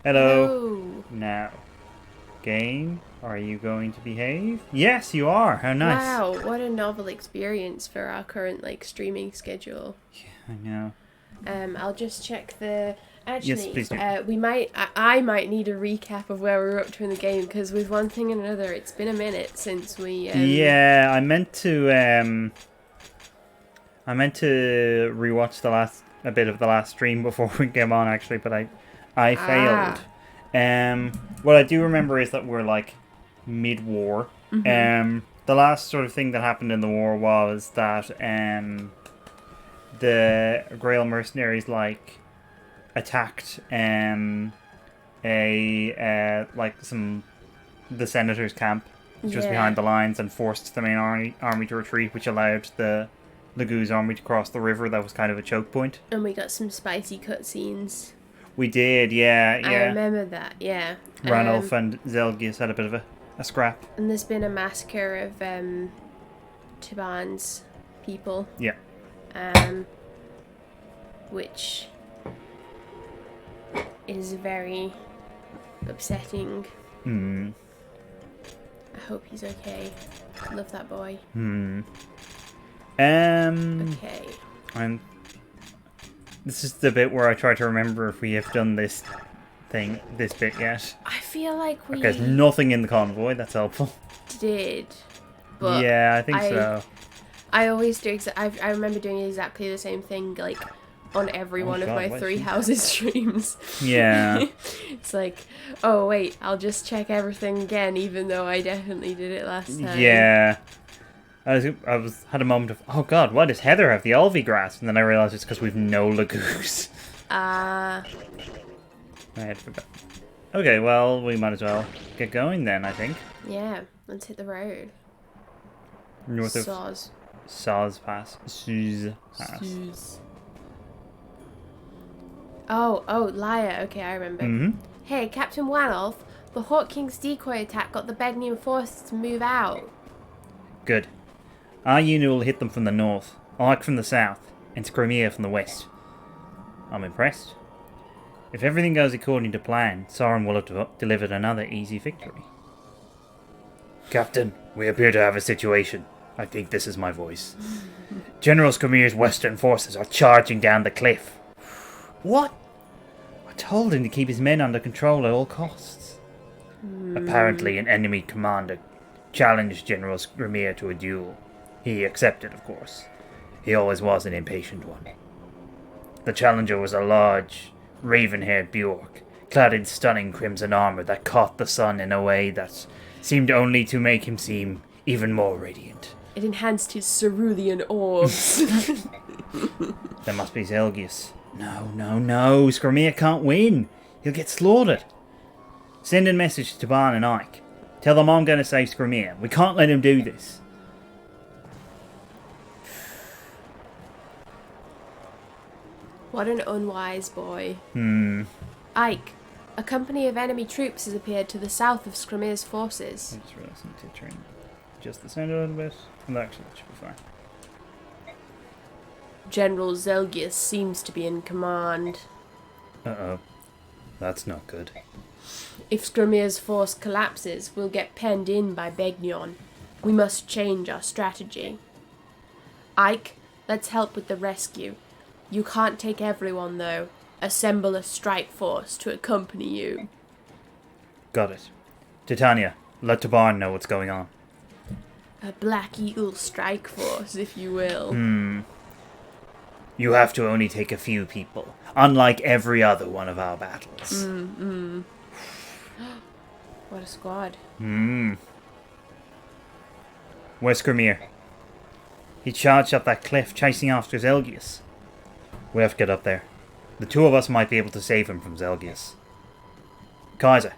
Hello. Hello. Now, game, are you going to behave? Yes, you are. How nice. Wow, what a novel experience for our current streaming schedule. I know. I'll just check the. Yes, Actually, please do. we might. I might need a recap of where we were up to in the game because with one thing and another, it's been a minute since we. Yeah, I meant to rewatch a bit of the last stream before we came on actually, but I failed. Ah. What I do remember is that we're like mid-war. The last sort of thing that happened in the war was that the Grail mercenaries attacked the senator's camp, which was Yeah. behind the lines, and forced the main army to retreat, which allowed the Laguz army to cross the river. That was kind of a choke point. And we got some spicy cutscenes. We did, yeah, I yeah. remember that. Yeah. Ranulf and Zelgius had a bit of a scrap. And there's been a massacre of Tiban's people. Yeah. Which is very upsetting. I hope he's okay. Love that boy. Okay. And this is the bit where I try to remember if we have done this bit yet. I feel like we There's nothing in the convoy. That's helpful. did, but Yeah, I think so. I always do. I remember doing exactly the same thing, on every one of God, my what is Three she Houses streams. Yeah. It's like, oh wait, I'll just check everything again, even though I definitely did it last time. Yeah. Had a moment of, oh god, why does Heather have the Elvie grass? And then I realised it's because we've no Lagoos. Ah. I had forgotten. Okay, well, we might as well get going then, I think. Yeah. Let's hit the road. North of Saws. Saz Pass. Suz Pass. Jeez. Oh, liar. Okay, I remember. Hey, Captain Wanolf, the Hawk King's decoy attack got the Begnian forces to move out. Good. Our unit will hit them from the north, Ark from the south, and Skrymir from the west. I'm impressed. If everything goes according to plan, Sauron will have delivered another easy victory. Captain, we appear to have a situation. I think this is my voice. General Skrymир's western forces are charging down the cliff. What? I told him to keep his men under control at all costs. Apparently an enemy commander challenged General Skrymir to a duel. He accepted, of course. He always was an impatient one. The challenger was a large, raven-haired Bjork, clad in stunning crimson armor that caught the sun in a way that seemed only to make him seem even more radiant. It enhanced his cerulean orbs. That must be Zelgius. No, Skrymir can't win. He'll get slaughtered. Send a message to Barn and Ike. Tell them I'm going to save Skrymir. We can't let him do this. What an unwise boy. Ike, a company of enemy troops has appeared to the south of Skrymir's forces. I just realised I need to turn just the sound a little bit. And actually, that should be fine. General Zelgius seems to be in command. Uh-oh. That's not good. If Skrymir's force collapses, we'll get penned in by Begnion. We must change our strategy. Ike, let's help with the rescue. You can't take everyone, though. Assemble a strike force to accompany you. Got it. Titania, let Tabarn know what's going on. A Black Eagle strike force, if you will. You have to only take a few people, unlike every other one of our battles. What a squad. Where's Skrymir? He charged up that cliff, chasing after Zelgius. We have to get up there. The two of us might be able to save him from Zelgius. Kaiser,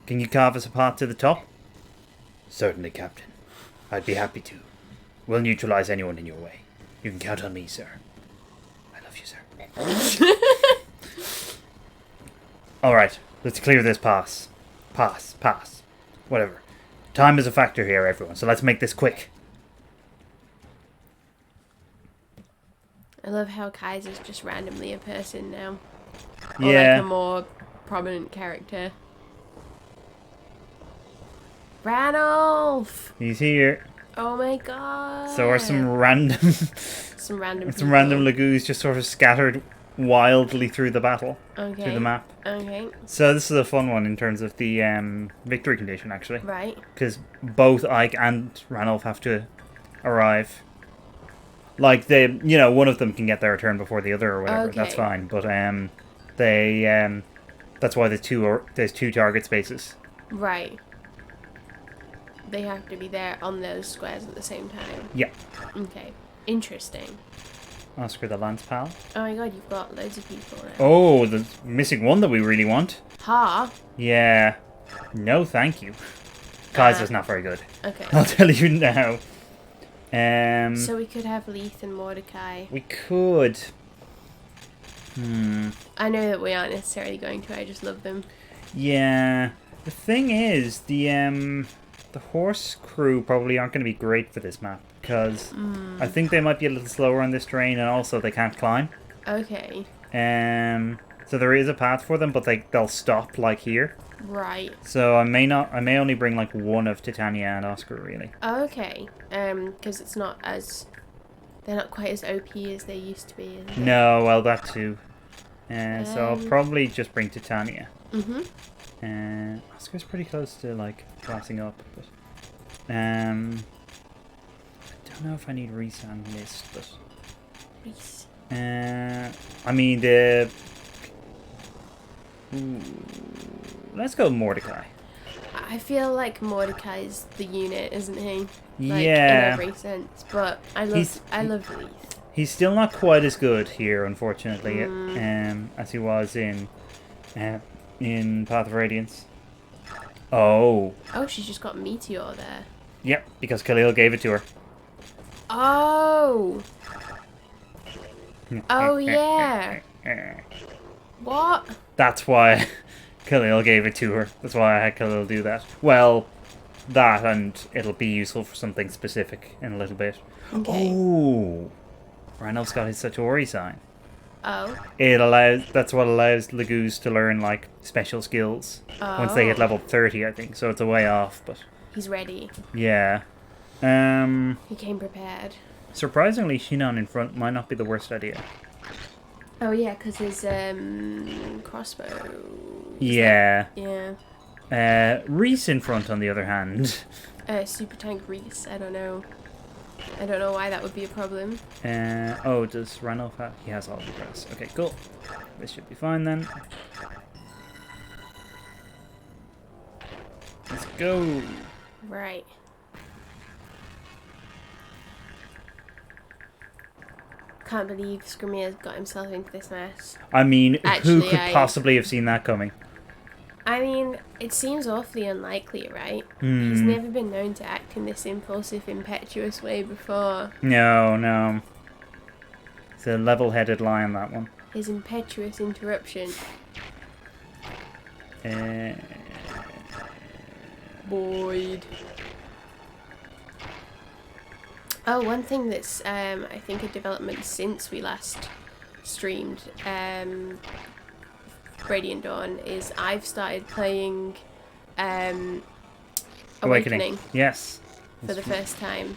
can you carve us a path to the top? Certainly, Captain. I'd be happy to. We'll neutralize anyone in your way. You can count on me, sir. I love you, sir. Alright, let's clear this pass. Pass. Whatever. Time is a factor here, everyone, so let's make this quick. I love how Kaiser's just randomly a person now. Or Yeah. like a more prominent character. Ranulph! He's here. Oh my god. So are some random Some random some random Lagoos just sort of scattered wildly through the battle. Okay. Through the map. Okay. So this is a fun one in terms of the victory condition, actually. Right. Because both Ike and Ranulph have to arrive. Like, they, you know, one of them can get their turn before the other or whatever. Okay. That's fine. But they that's why there's two target spaces. Right. They have to be there on those squares at the same time. Yeah. Okay. Interesting. Oscar the Lance Pal. Oh my god, you've got loads of people there. Oh, the missing one that we really want. Ha! Yeah. No, thank you. Kaiser's not very good. Okay. I'll tell you now. So we could have Leith and Mordecai. We could. I know that we aren't necessarily going to, I just love them. Yeah. The thing is, the horse crew probably aren't going to be great for this map because I think they might be a little slower on this terrain, and also they can't climb. Okay. So there is a path for them, but they'll stop like here. Right. So I may only bring like one of Titania and Oscar really. Okay. Because it's not as... They're not quite as OP as they used to be, is it? No, well that too. So I'll probably just bring Titania. Oscar's pretty close to like glassing up, but I don't know if I need Reese and Mist, but Reese. I mean let's go Mordecai. I feel like Mordecai's the unit, isn't he? Like, Yeah. in every sense, but I love Leith. He's still not quite as good here, unfortunately, as he was in Path of Radiance. Oh. Oh, she's just got Meteor there. Yep, because Khalil gave it to her. Oh. Oh, yeah. What? That's why Khalil gave it to her. That's why I had Khalil do that. Well, that, and it'll be useful for something specific in a little bit. Okay. Oh. Ranulph's got his Satori sign. Oh. That's what allows Lagoos to learn like special skills once they hit level 30, I think. So it's a way off, but He's ready. yeah. He came prepared. Surprisingly, Shinon in front might not be the worst idea. Oh yeah, because his crossbow. Yeah. Yeah. Reese in front, on the other hand. Super tank Reese. I don't know why that would be a problem. Oh, does Ranulph have? He has all the grass. Okay, cool. This should be fine then. Let's go. Right. Can't believe Skrymier's got himself into this mess. I mean, Actually, who could possibly have seen that coming? I mean, it seems awfully unlikely, right? He's never been known to act in this impulsive, impetuous way before. No. It's a level-headed lion, that one. His impetuous interruption. Boyd. Oh, one thing that's, I think, a development since we last streamed Radiant Dawn is I've started playing Awakening Yes. for the first time.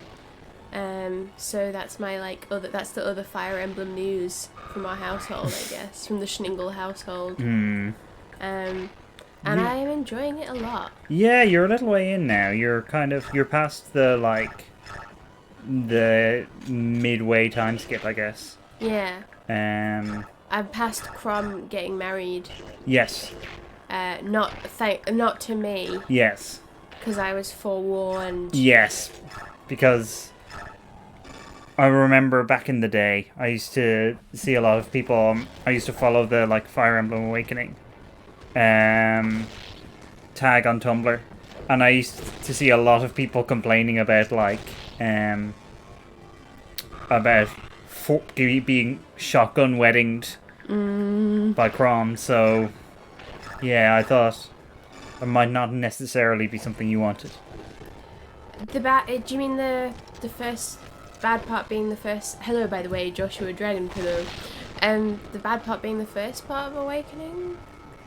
So that's my that's the other Fire Emblem news from our household, I guess, from the Schningel household. And I am enjoying it a lot. Yeah, you're a little way in now. You're past the the midway time skip, I guess. Yeah. I'm past Crom getting married. Yes. Not to me. Yes. Because I was forewarned. Yes. Because I remember back in the day, I used to see a lot of people. I used to follow the Fire Emblem Awakening tag on Tumblr, and I used to see a lot of people complaining about being shotgun weddinged by Crom. So yeah, I thought it might not necessarily be something you wanted. Do you mean the first bad part being the first? Hello, by the way, Joshua Dragon Pillow. The bad part being the first part of Awakening.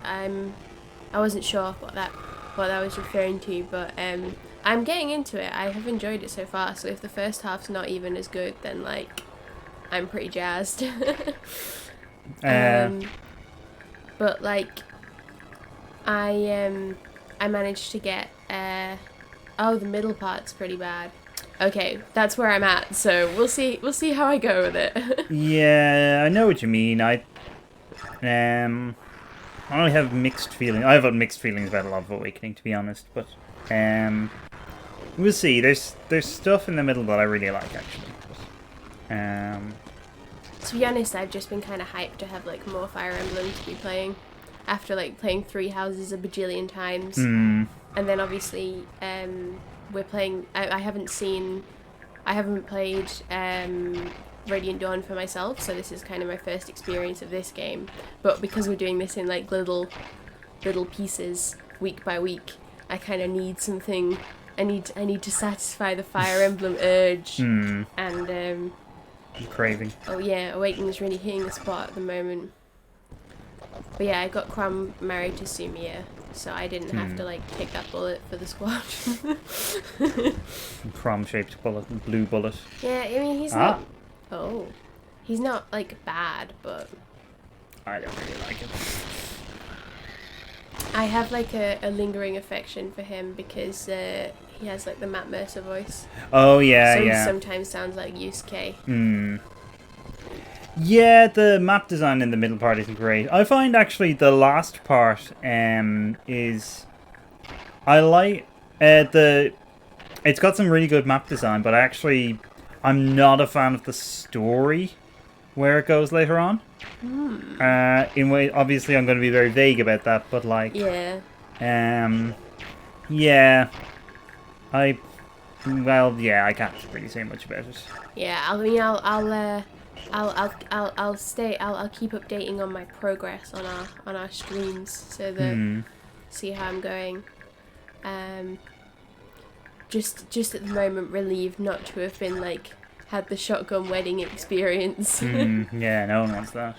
I wasn't sure what that was referring to, but I'm getting into it. I have enjoyed it so far. So if the first half's not even as good, then like I'm pretty jazzed. But like I managed to get the middle part's pretty bad. Okay, that's where I'm at. So we'll see how I go with it. Yeah, I know what you mean. I only have mixed feelings. I have mixed feelings about a lot of Awakening, to be honest. But we'll see. There's stuff in the middle that I really like, actually. But, to be honest, I've just been kind of hyped to have like more Fire Emblem to be playing after like playing Three Houses a bajillion times, and then obviously we're playing. I haven't played Radiant Dawn for myself, so this is kind of my first experience of this game. But because we're doing this in like little pieces, week by week, I kind of need something. I need to satisfy the Fire Emblem urge, and craving. Oh yeah, Awakening is really hitting the spot at the moment. But yeah, I got Crom married to Sumia, so I didn't have to like take that bullet for the squad. Crom-shaped bullet, blue bullet. Yeah, I mean he's not. Oh, he's not like bad, but I don't really like it. I have like a lingering affection for him because he has like the Matt Mercer voice. Oh yeah, so yeah. he sometimes sounds like Yusuke. Yeah, the map design in the middle part isn't great. I find actually the last part is I like it's got some really good map design, but I'm not a fan of the story where it goes later on. Obviously I'm going to be very vague about that, but like yeah, I can't really say much about it. Yeah, I mean I'll keep updating on my progress on our streams so that see how I'm going. Just at the moment relieved not to have been like had the shotgun wedding experience. Yeah, no one wants that.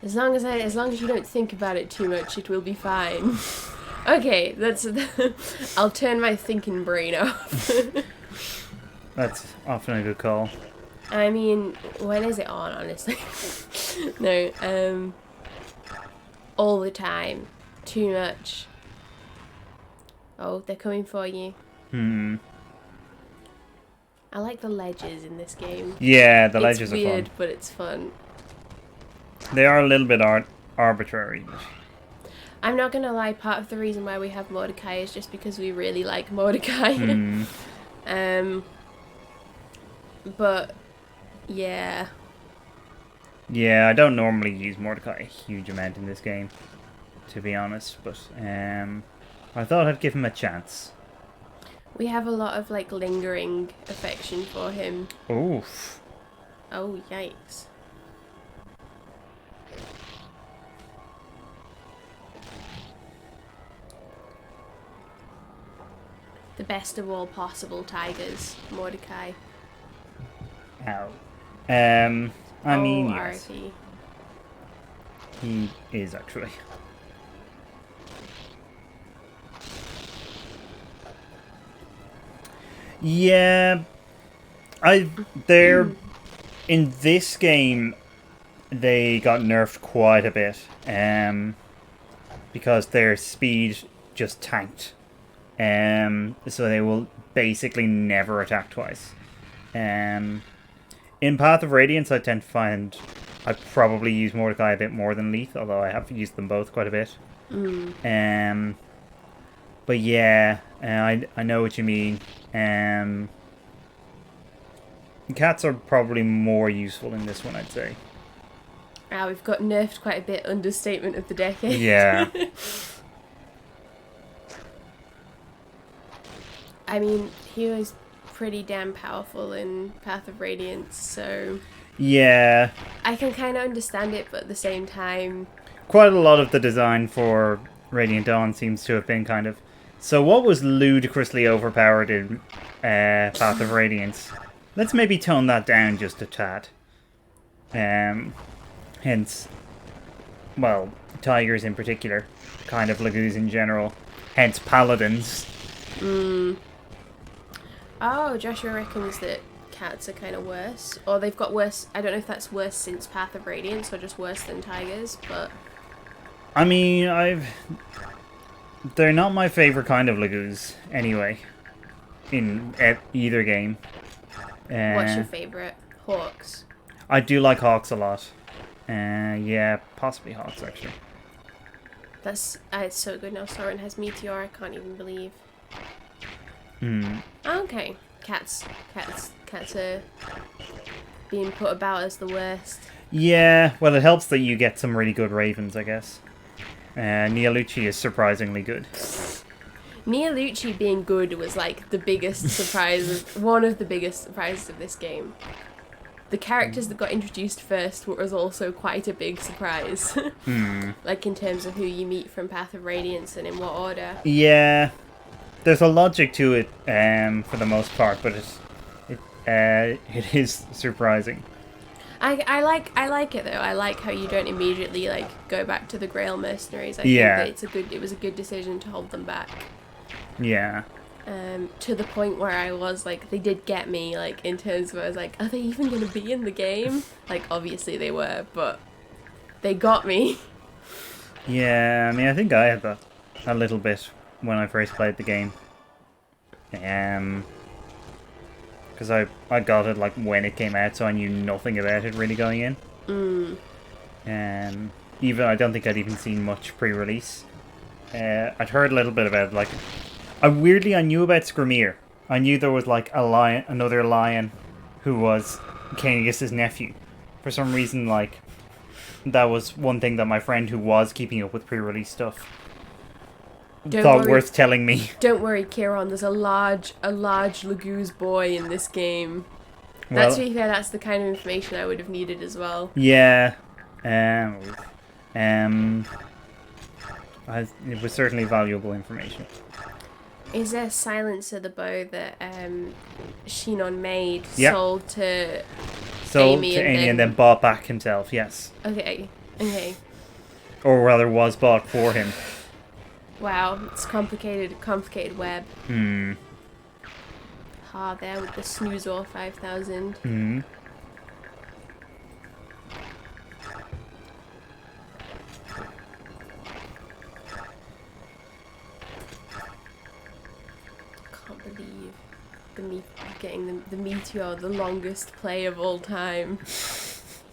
As long as you don't think about it too much, it will be fine. Okay, I'll turn my thinking brain off. That's often a good call. I mean, when is it on, honestly? No, all the time. Too much. Oh, they're coming for you. I like the ledges in this game. Yeah, the ledges are fun. It's weird, but it's fun. They are a little bit arbitrary. I'm not gonna lie, part of the reason why we have Mordecai is just because we really like Mordecai. But yeah. Yeah, I don't normally use Mordecai a huge amount in this game, to be honest, but I thought I'd give him a chance. We have a lot of like lingering affection for him. Oof. Oh, yikes. The best of all possible tigers, Mordecai. Ow. I mean, yes. RIP. He is actually. Yeah, they're in this game. They got nerfed quite a bit, because their speed just tanked, so they will basically never attack twice. In Path of Radiance, I tend to find I probably use Mordecai a bit more than Leith, although I have used them both quite a bit. But yeah, I know what you mean. Cats are probably more useful in this one, I'd say. We've got nerfed quite a bit. Understatement of the decade. Yeah. I mean, he was pretty damn powerful in Path of Radiance, so yeah, I can kind of understand it, but at the same time, quite a lot of the design for Radiant Dawn seems to have been kind of. So what was ludicrously overpowered in Path of Radiance? Let's maybe tone that down just a tad. Hence, well, tigers in particular, kind of lagoos in general, hence paladins. Oh, Joshua reckons that cats are kind of worse, or they've got worse. I don't know if that's worse since Path of Radiance or just worse than tigers, but I mean, they're not my favorite kind of lagoos anyway. In either game. what's your favorite? Hawks. I do like hawks a lot. Yeah, possibly hawks actually. That's it's so good now. Soren has Meteor. I can't even believe. Okay, cats are being put about as the worst. Yeah, well, it helps that you get some really good ravens, I guess. Neolucci is surprisingly good. Neolucci being good was like the biggest surprise, one of the biggest surprises of this game. The characters that got introduced first was also quite a big surprise. Like in terms of who you meet from Path of Radiance and in what order. Yeah, there's a logic to it for the most part, but it is surprising. I like it though. I like how you don't immediately like go back to the Grail mercenaries. I think that it was a good decision to hold them back. Yeah. To the point where I was like, they did get me, like, in terms of, I was like, are they even going to be in the game? Like, obviously they were, but they got me. Yeah, I mean, I think I had that a little bit when I first played the game. Because I got it, like, when it came out, so I knew nothing about it really going in. Even, I don't think I'd even seen much pre-release. I'd heard a little bit about it, like... I knew about Skrymir. I knew there was like another lion who was Cainius' nephew. For some reason, like, that was one thing that my friend who was keeping up with pre-release stuff thought worth telling me. Don't worry, Kieran, there's a large Laguz boy in this game. That's, to be fair, that's the kind of information I would have needed as well. Yeah. It was certainly valuable information. Is there Silence of the Bow that Shinon made sold to Amy and then bought back himself, yes. Okay. Or rather was bought for him. Wow, it's complicated web. There with the Snoozor 5000. Getting the Meteor, the longest play of all time.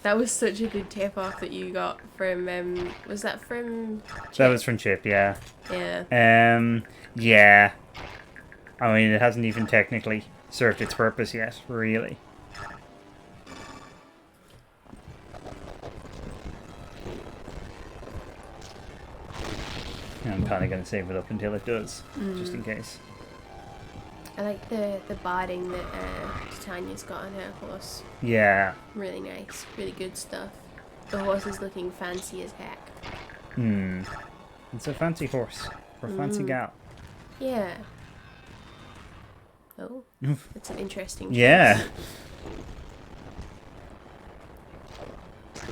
That was such a good tip-off that you got from, was that from Chip? That was from Chip, yeah. Yeah. Yeah. I mean, it hasn't even technically served its purpose yet, really. I'm kind of going to save it up until it does, just in case. I like the barding that Titania's got on her horse. Yeah. Really nice. Really good stuff. The horse is looking fancy as heck. It's a fancy horse. For a fancy gal. Yeah. Oh. That's an interesting choice. Yeah.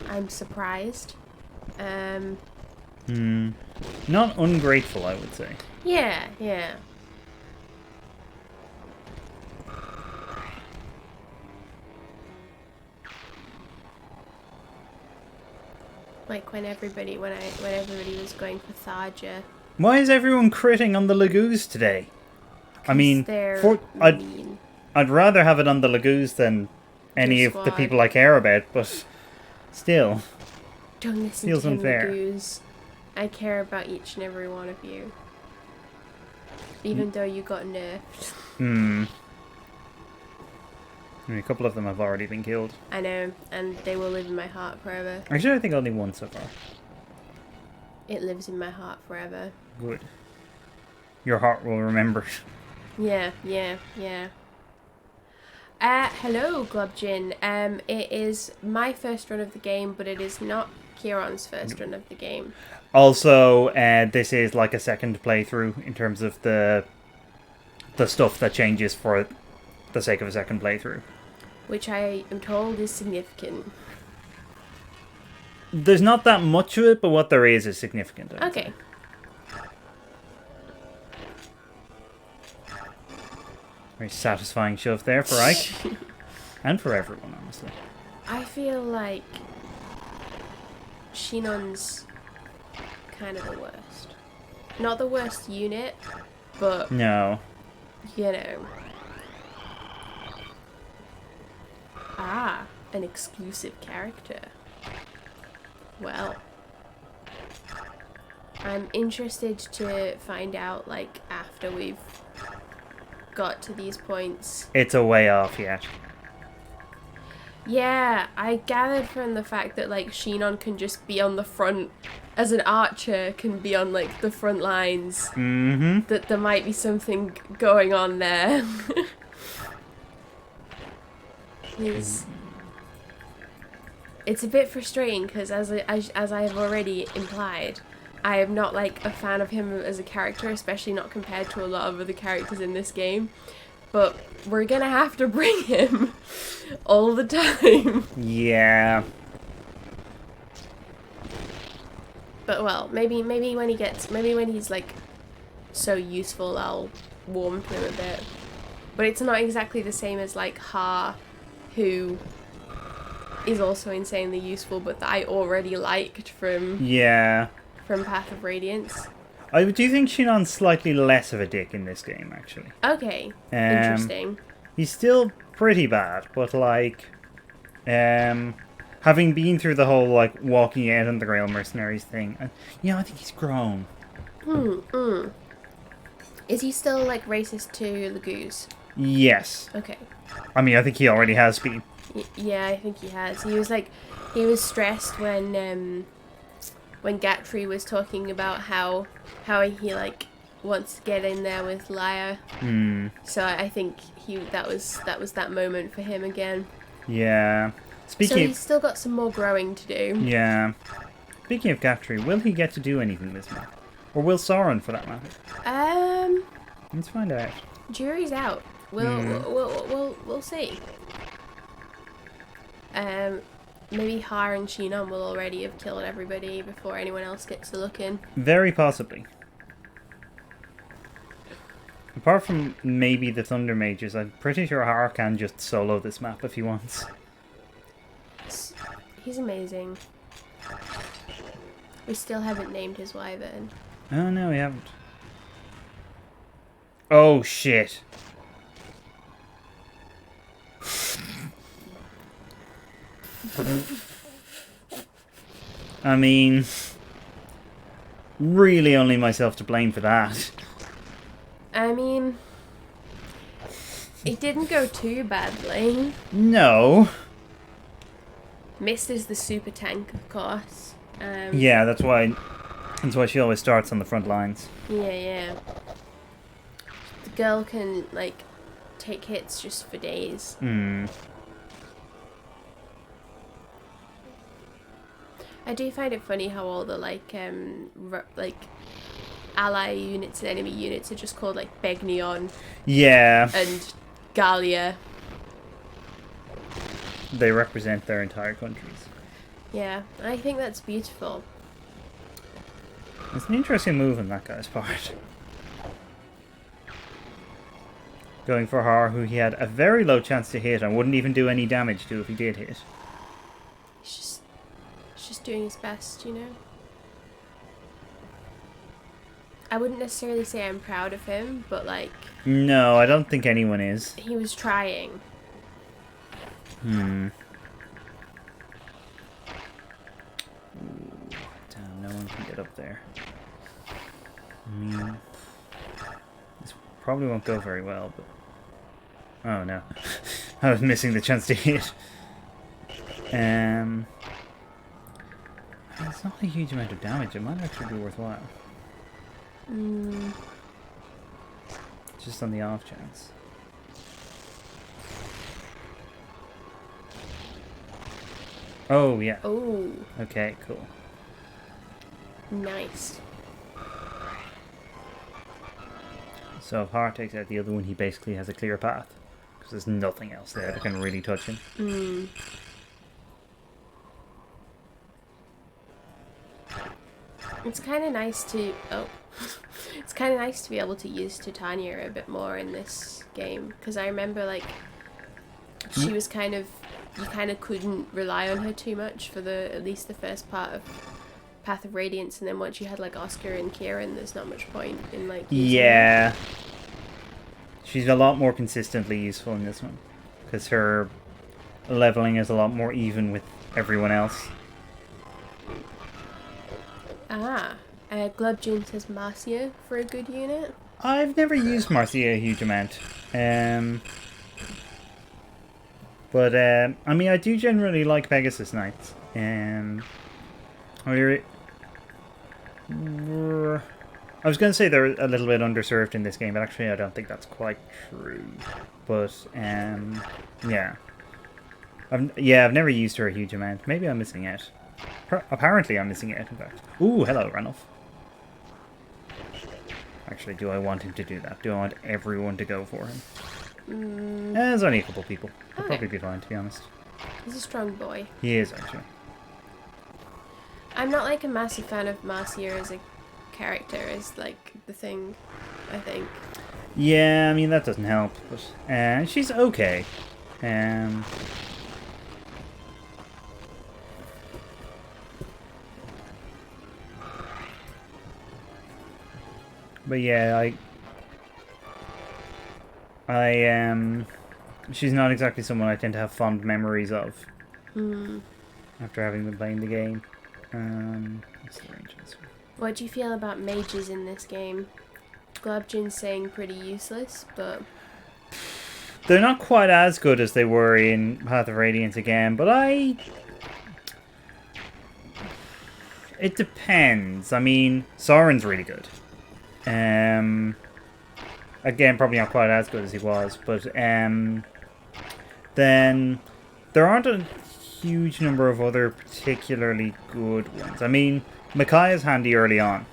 I'm surprised. Not ungrateful, I would say. Yeah. Like when everybody was going for Tharja. Why is everyone critting on the Lagoos today? I mean, I'd rather have it on the Lagoos than any of the people I care about, but still. Don't listen feels to him, unfair. Lagoos. I care about each and every one of you. Even though you got nerfed. I mean, a couple of them have already been killed. I know, and they will live in my heart forever. Actually, I think only one so far. It lives in my heart forever. Good. Your heart will remember. Yeah. Hello, Globjin. It is my first run of the game, but it is not Kieran's first run of the game. Also, this is like a second playthrough in terms of the stuff that changes for the sake of a second playthrough. Which I am told is significant. There's not that much of it, but what there is significant. I'd Okay. say. Very satisfying shove there for Ike. And for everyone, honestly. I feel like Shinon's kind of the worst. Not the worst unit, but, No. you know. Ah, an exclusive character. Well, I'm interested to find out, like, after we've got to these points. It's a way off yet. Yeah, I gathered from the fact that, like, Shinon can just be on the front, as an archer, can be on, like, the front lines. Mm-hmm. That there might be something going on there. It's a bit frustrating because, as I have already implied, I am not, like, a fan of him as a character, especially not compared to a lot of other characters in this game. But we're gonna have to bring him all the time. Yeah. But well, maybe when he's like so useful, I'll warm to him a bit. But it's not exactly the same as like Haar, who is also insanely useful, but that I already liked from Path of Radiance. I do think Shinon's slightly less of a dick in this game, actually. Okay, interesting. He's still pretty bad, but like, having been through the whole like walking out on the Grail Mercenaries thing, I think he's grown. Is he still like racist to Lagoos? Yes. Okay. I mean, I think he already has been. Yeah, I think he has. He was stressed when Gatry was talking about how he like wants to get in there with Lyra. So I think that was that moment for him again. Yeah. So he's still got some more growing to do. Yeah. Speaking of Gatry, will he get to do anything this month? Or will Sauron, for that matter? Let's find out. Jury's out. We'll see. Maybe Haar and Shinon will already have killed everybody before anyone else gets to look in. Very possibly. Apart from maybe the Thunder Mages, I'm pretty sure Haar can just solo this map if he wants. He's amazing. We still haven't named his wyvern. Oh, no, we haven't. Oh, shit. I mean, really only myself to blame for that. I mean, it didn't go too badly. No. Mist is the super tank, of course. Yeah, that's why she always starts on the front lines. Yeah. The girl can, like, take hits just for days. I do find it funny how all the, like ally units and enemy units are just called, like, Begnion. Yeah. And Gallia. They represent their entire countries. Yeah, I think that's beautiful. It's an interesting move on that guy's part. Going for Haar, who he had a very low chance to hit and wouldn't even do any damage to if he did hit. He's just doing his best, you know? I wouldn't necessarily say I'm proud of him, but like... No, I don't think anyone is. He was trying. Ooh, damn, no one can get up there. I mean, this probably won't go very well, but... Oh no. I was missing the chance to hit. It's not a huge amount of damage. It might actually be worthwhile. Just on the off chance. Oh, yeah. Oh. Okay, cool. Nice. So if Haar takes out the other one, he basically has a clear path. Because there's nothing else there that can really touch him. It's kind of nice to... Oh. It's kind of nice to be able to use Titania a bit more in this game. Because I remember, like, she was kind of... You kind of couldn't rely on her too much for at least the first part of Path of Radiance. And then once you had, like, Oscar and Kieran, there's not much point in, like, using Yeah. Her. She's a lot more consistently useful in this one. Because her leveling is a lot more even with everyone else. Glubjin says Marcia for a good unit. I've never used Marcia a huge amount. But, I mean, I do generally like Pegasus Knights. I was going to say they're a little bit underserved in this game, but actually I don't think that's quite true. But, yeah. I've never used her a huge amount. Maybe I'm missing out. Apparently I'm missing out, in fact. Ooh, hello, Ranulph. Actually, do I want him to do that? Do I want everyone to go for him? There's only a couple people. He'll probably be fine, to be honest. He's a strong boy. He is, actually. I'm not, like, a massive fan of Marcia as a character, as, like, the thing, I think. Yeah, I mean, that doesn't help. But she's okay. But yeah, she's not exactly someone I tend to have fond memories of. After having been playing the game. What's the range of this one? What do you feel about mages in this game? Glubjin's saying pretty useless, but... They're not quite as good as they were in Path of Radiance again, but it depends. I mean, Soren's really good. Again, probably not quite as good as he was, but then there aren't a huge number of other particularly good ones. I mean, Micaiah's handy early on.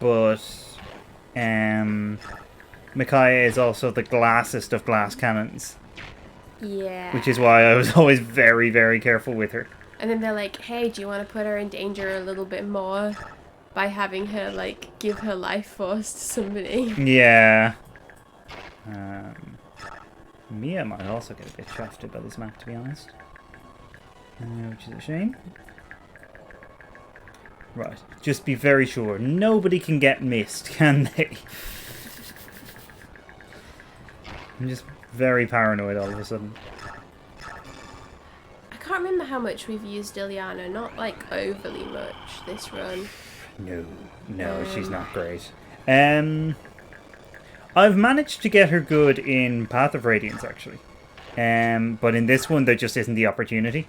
But Micaiah is also the glassest of glass cannons. Yeah. Which is why I was always very, very careful with her. And then they're like, hey, do you want to put her in danger a little bit more by having her, like, give her life force to somebody? Yeah. Mia might also get a bit shafted by this map, to be honest. Which is a shame. Right. Just be very sure. Nobody can get missed, can they? I'm just very paranoid all of a sudden. I can't remember how much we've used Ileana. Not, like, overly much this run. No, she's not great. I've managed to get her good in Path of Radiance, actually. But in this one, there just isn't the opportunity.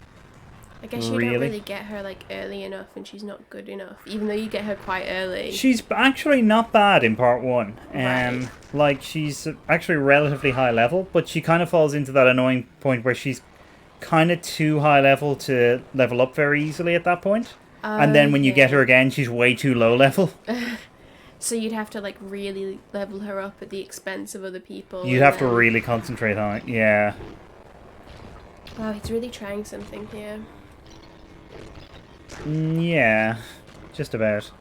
I guess you don't really get her, like, early enough, and she's not good enough, even though you get her quite early. She's actually not bad in part 1. Right. Like, she's actually relatively high level, but she kind of falls into that annoying point where she's kind of too high level to level up very easily at that point. And then when you get her again, she's way too low level. So you'd have to, like, really level her up at the expense of other people. You'd have to really concentrate on it, yeah. Wow, he's really trying something here. Yeah, just about.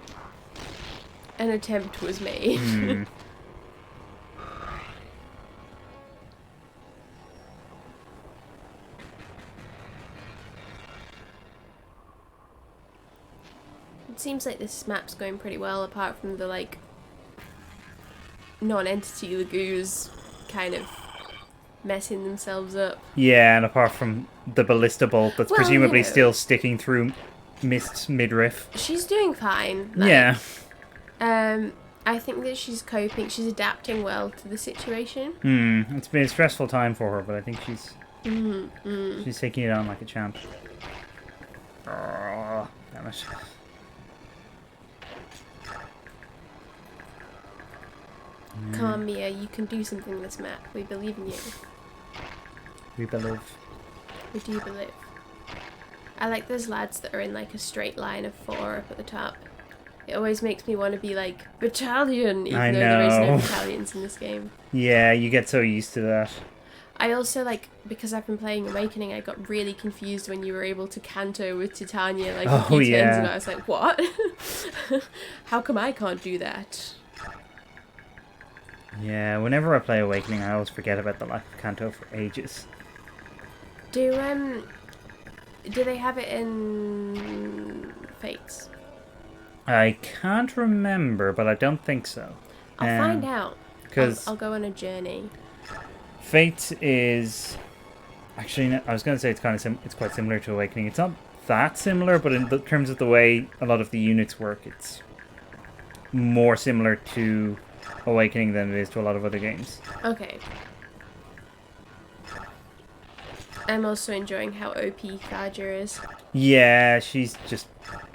An attempt was made. It seems like this map's going pretty well, apart from the, like, non-entity Lagoos kind of messing themselves up. Yeah, and apart from the ballista bolt that's presumably still sticking through Mist's midriff. She's doing fine. Like, yeah. I think that she's coping. She's adapting well to the situation. It's been a stressful time for her, but I think she's taking it on like a champ. Oh, damn it. Come on, Mia, you can do something with this map. We believe in you. We believe. We do believe. I like those lads that are in, like, a straight line of 4 up at the top. It always makes me want to be like, battalion, even though there is no battalions in this game. Yeah, you get so used to that. I also, like, because I've been playing Awakening, I got really confused when you were able to canto with Titania, like, a few turns ago. I was like, what? How come I can't do that? Yeah, whenever I play Awakening, I always forget about the lack of canto for ages. Do they have it in Fates? I can't remember, but I don't think so. I'll find out. Because I'll go on a journey. Fate is... Actually, no, I was going to say it's kind of it's quite similar to Awakening. It's not that similar, but in terms of the way a lot of the units work, it's more similar to Awakening than it is to a lot of other games. Okay. I'm also enjoying how OP Thaja is. Yeah, she's just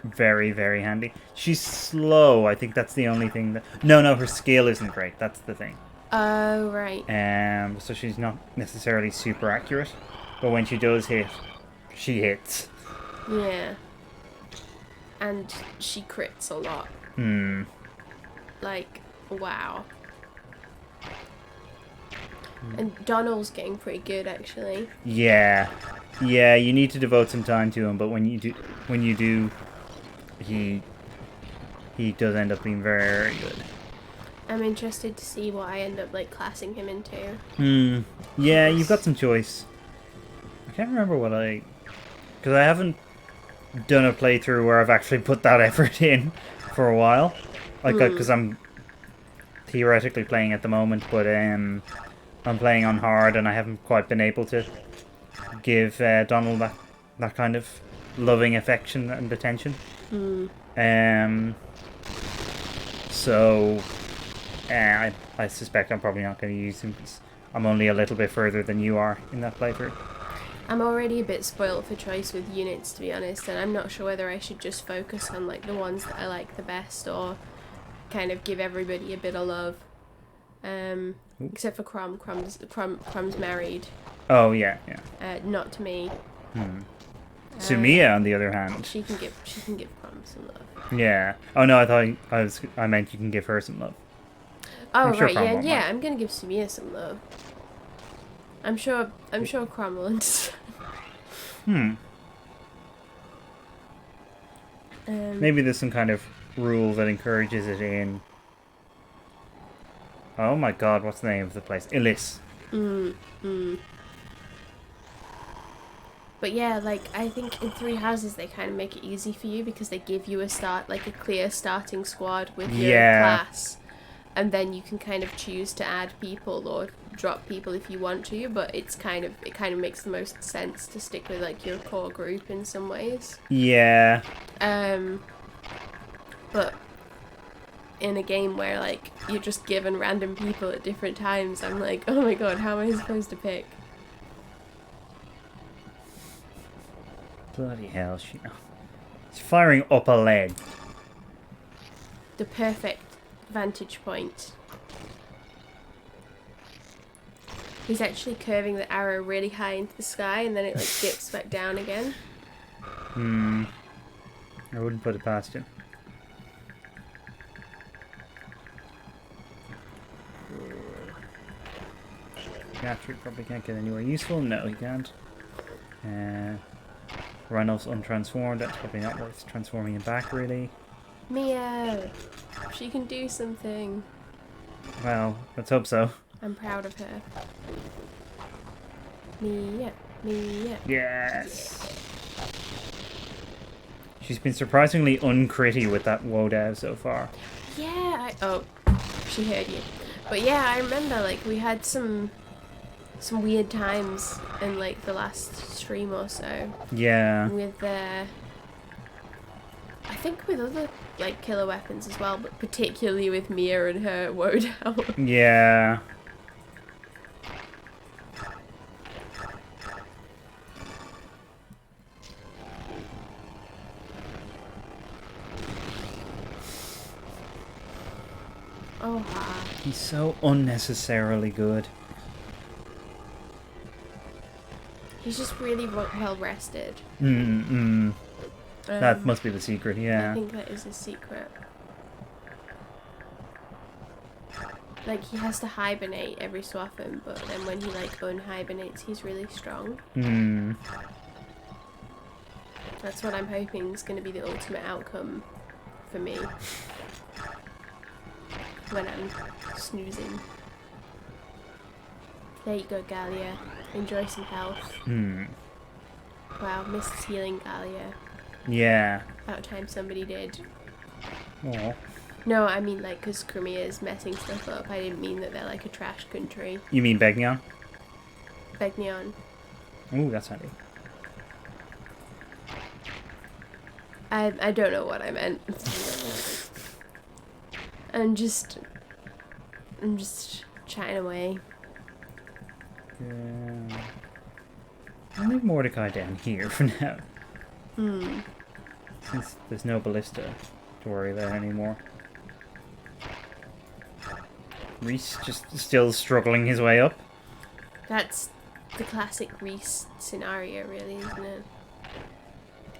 very, very handy. She's slow. I think that's the only thing that... No, her skill isn't great. That's the thing. Oh, right. So she's not necessarily super accurate. But when she does hit, she hits. Yeah. And she crits a lot. Like, wow. And Donald's getting pretty good, actually. Yeah, you need to devote some time to him, but when you do, he does end up being very good. I'm interested to see what I end up, like, classing him into. Yeah, you've got some choice. I can't remember because I haven't done a playthrough where I've actually put that effort in for a while. Like, because I'm theoretically playing at the moment, but I'm playing on hard, and I haven't quite been able to give Donald that kind of loving affection and attention. So I suspect I'm probably not going to use him because I'm only a little bit further than you are in that playthrough. I'm already a bit spoiled for choice with units, to be honest, and I'm not sure whether I should just focus on, like, the ones that I like the best, or kind of give everybody a bit of love. Except for Crumb. Crumb's married. Oh, yeah. Not to me. Sumia, on the other hand, she can give Crumb some love. Yeah. Oh no, I meant you can give her some love. Oh, right, yeah. I'm gonna give Sumia some love. I'm sure Crumb will understand. Maybe there's some kind of rule that encourages it in... Oh my god, what's the name of the place? Illis. But yeah, like, I think in Three Houses they kind of make it easy for you because they give you a clear starting squad with your class. And then you can kind of choose to add people or drop people if you want to, but it kind of makes the most sense to stick with, like, your core group in some ways. Yeah. But in a game where, like, you're just given random people at different times, I'm like, oh my god, how am I supposed to pick? Bloody hell, she's firing up a leg. The perfect vantage point. He's actually curving the arrow really high into the sky, and then it, like, dips back down again. I wouldn't put it past him. Gatry probably can't get anywhere useful. No, he can't. Randolph's untransformed. That's probably not worth transforming him back, really. Mia! She can do something. Well, let's hope so. I'm proud of her. Mia. Yes! She's been surprisingly uncritty with that Wodow so far. Yeah, she heard you. But yeah, I remember, like, we had some weird times in, like, the last stream or so. Yeah. With I think with other, like, killer weapons as well, but particularly with Mia and her Wodow. Yeah. Oh, ha. He's so unnecessarily good. He's just really well rested. That must be the secret, yeah. I think that is a secret. Like, he has to hibernate every so often, but then when he, like, unhibernates, he's really strong. Hmm. That's what I'm hoping is going to be the ultimate outcome for me. When I'm snoozing. There you go, Gallia. Enjoy some health. Hmm. Wow, missed healing Gallia. Yeah. About time somebody did. Oh. No, I mean, like, because Crimea's messing stuff up. I didn't mean that they're like a trash country. You mean Begnion? Begnion. Ooh, that's handy. I don't know what I meant. I'm just chatting away. I'll leave Mordecai down here for now. Hmm. Since there's no ballista to worry about anymore. Reese just still struggling his way up. That's the classic Reese scenario, really, isn't it?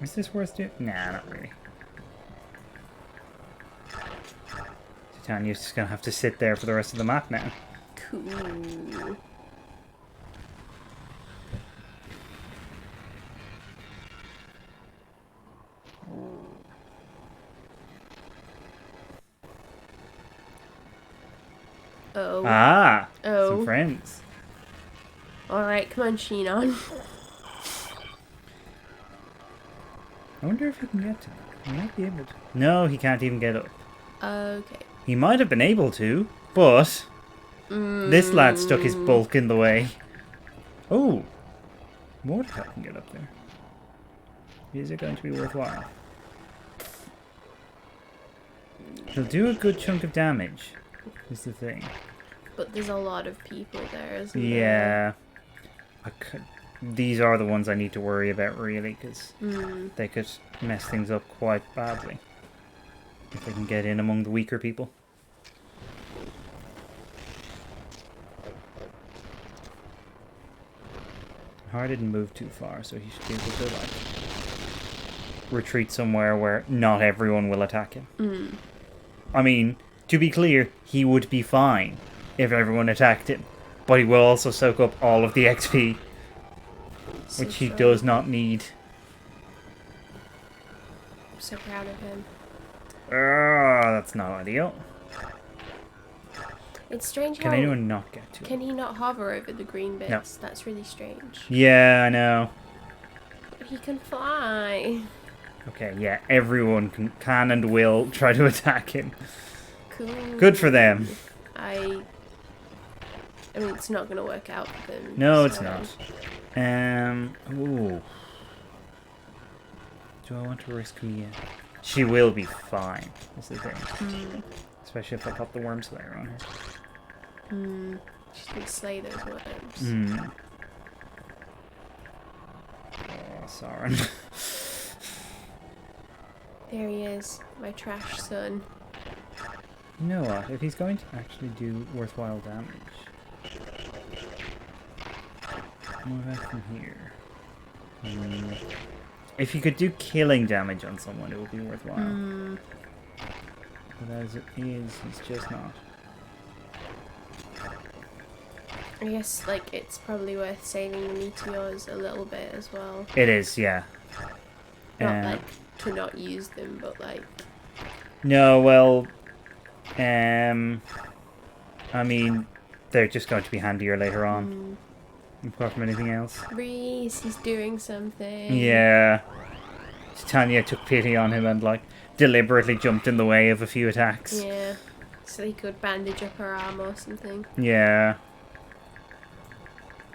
Is this worth doing? Nah, not really. Titania's just gonna have to sit there for the rest of the map now. Cool. Oh. Ah! Oh. Some friends. Alright, come on, Sheenon. I wonder if he can get to it. He might be able to. No, he can't even get up. Okay. He might have been able to, but this lad stuck his bulk in the way. Oh! Mordecai can get up there. Is it going to be worthwhile? He'll do a good chunk of damage, is the thing. But there's a lot of people there, isn't Yeah. there? These are the ones I need to worry about, really, because they could mess things up quite badly. If they can get in among the weaker people. Har didn't move too far, so he should be able to, like, retreat somewhere where not everyone will attack him. I mean, to be clear, he would be fine if everyone attacked him. But he will also soak up all of the XP, So which he strong. does not need. I'm so proud of him. That's not ideal. It's strange Can how... anyone not get to him? Can he not hover over the green bits? No. That's really strange. Yeah, I know. But he can fly. Okay, yeah, everyone can and will try to attack him. Cool. Good for them. I mean, it's not going to work out for them. No, it's so- not. Ooh. Do I want to risk Mia? She will be fine, is the thing. Especially if I pop the worm slayer on her. She's going to slay those worms. Oh, Sauron. There he is, my trash son. You know what? If he's going to actually do worthwhile damage, move out from here. If you could do killing damage on someone, it would be worthwhile. But as it is, he's just not. I guess, like, it's probably worth saving the meteors a little bit as well. It is, yeah. Not, like, to not use them, but, like... No, well... I mean, they're just going to be handier later on. Apart from anything else. Reese, he's doing something. Yeah. Titania took pity on him and, like, deliberately jumped in the way of a few attacks. Yeah. So he could bandage up her arm or something. Yeah.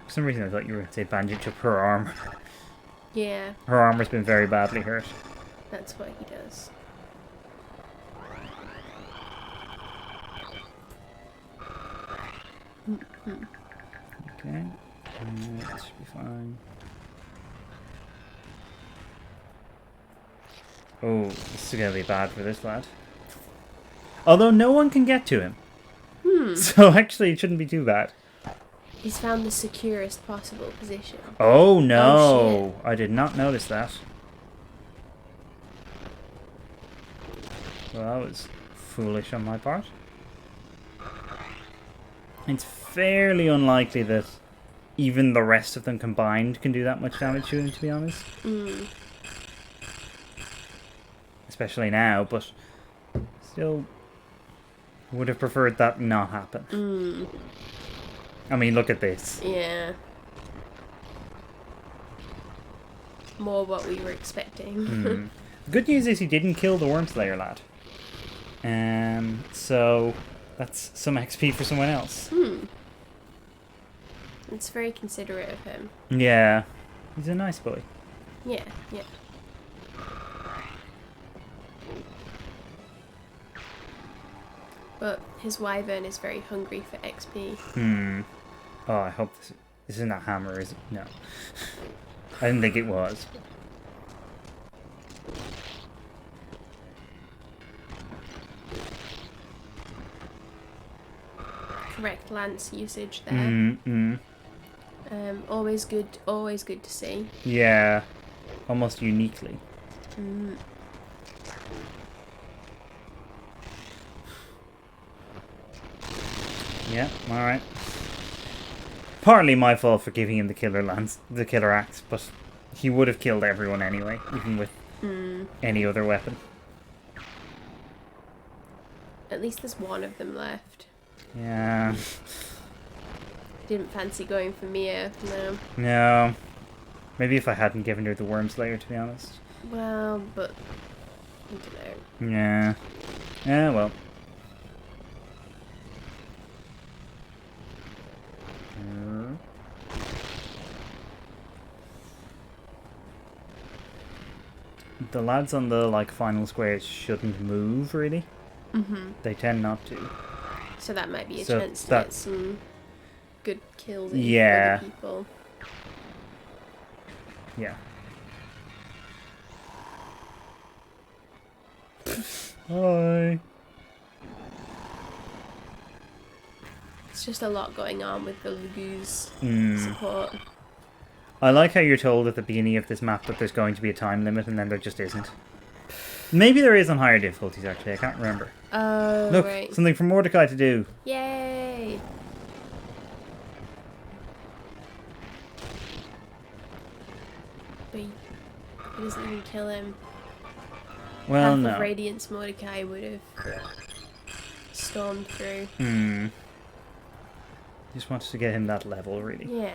For some reason I thought you were going to say bandage up her arm. Yeah, Her armor's been very badly hurt. that's what he does. Okay. That should be fine. Oh, this is going to be bad for this lad. Although no one can get to him. So actually it shouldn't be too bad. He's found the securest possible position. Oh no! Oh, I did not notice that. Well, that was foolish on my part. It's fairly unlikely that even the rest of them combined can do that much damage to him, to be honest. Especially now, but still would have preferred that not happen. I mean, look at this. Yeah. More what we were expecting. The good news is he didn't kill the Wormslayer lad. So that's some XP for someone else. It's very considerate of him. Yeah. He's a nice boy. Yeah, yeah. But his wyvern is very hungry for XP. Oh, I hope this isn't that hammer, is it? No. I didn't think it was. Correct lance usage there. Always good to see. Yeah. Almost uniquely. Yeah, alright. Partly my fault for giving him the killer axe, but he would have killed everyone anyway, even with any other weapon. At least there's one of them left. Yeah. Didn't fancy going for Mia, no. No. Maybe if I hadn't given her the Wormslayer, to be honest. Well, but I don't know. Yeah. Yeah, well. The lads on the final squares shouldn't move really. They tend not to. So that might be a chance to get some good kills in yeah. for the people. Yeah. Hi. It's just a lot going on with the Lagoos support. I like how you're told at the beginning of this map that there's going to be a time limit, and then there just isn't. Maybe there is on higher difficulties, actually. I can't remember. Oh, look, right. something for Mordecai to do. Yay! But he doesn't even kill him. Well, Half no. of Radiance Mordecai would have stormed through. Just wanted to get him that level, really. Yeah.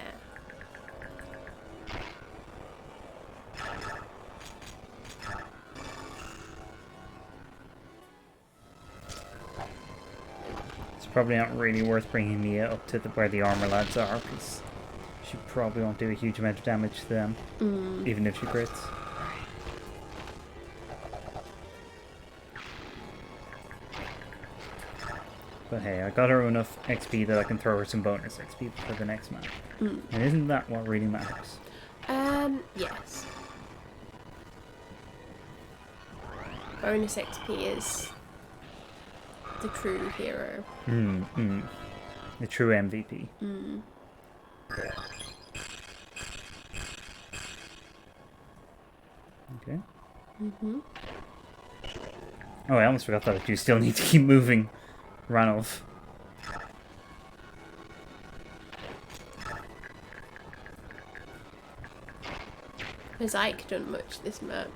It's probably not really worth bringing Mia up to where the armor lads are, because she probably won't do a huge amount of damage to them, even if she crits. But hey, I got her enough XP that I can throw her some bonus XP for the next map. And isn't that what really matters? Yes. Bonus XP is the true hero. The true MVP. Okay. Oh, I almost forgot that you still need to keep moving, Ranulph. Has Ike done much this map?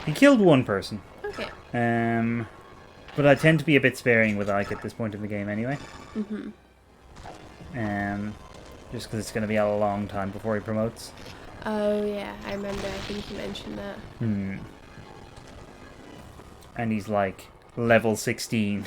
He killed one person. Okay. But I tend to be a bit sparing with Ike at this point in the game anyway. Just because it's going to be a long time before he promotes. Oh yeah, I remember. I think you mentioned that. And he's like level 16.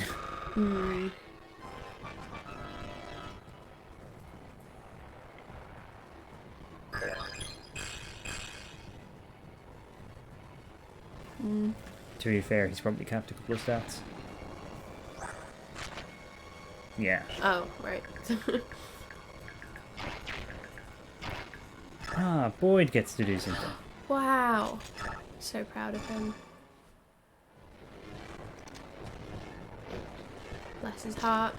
To be fair, he's probably capped a couple of stats. Yeah. Oh, right. Ah, Boyd gets to do something. Wow. So proud of him. Bless his heart.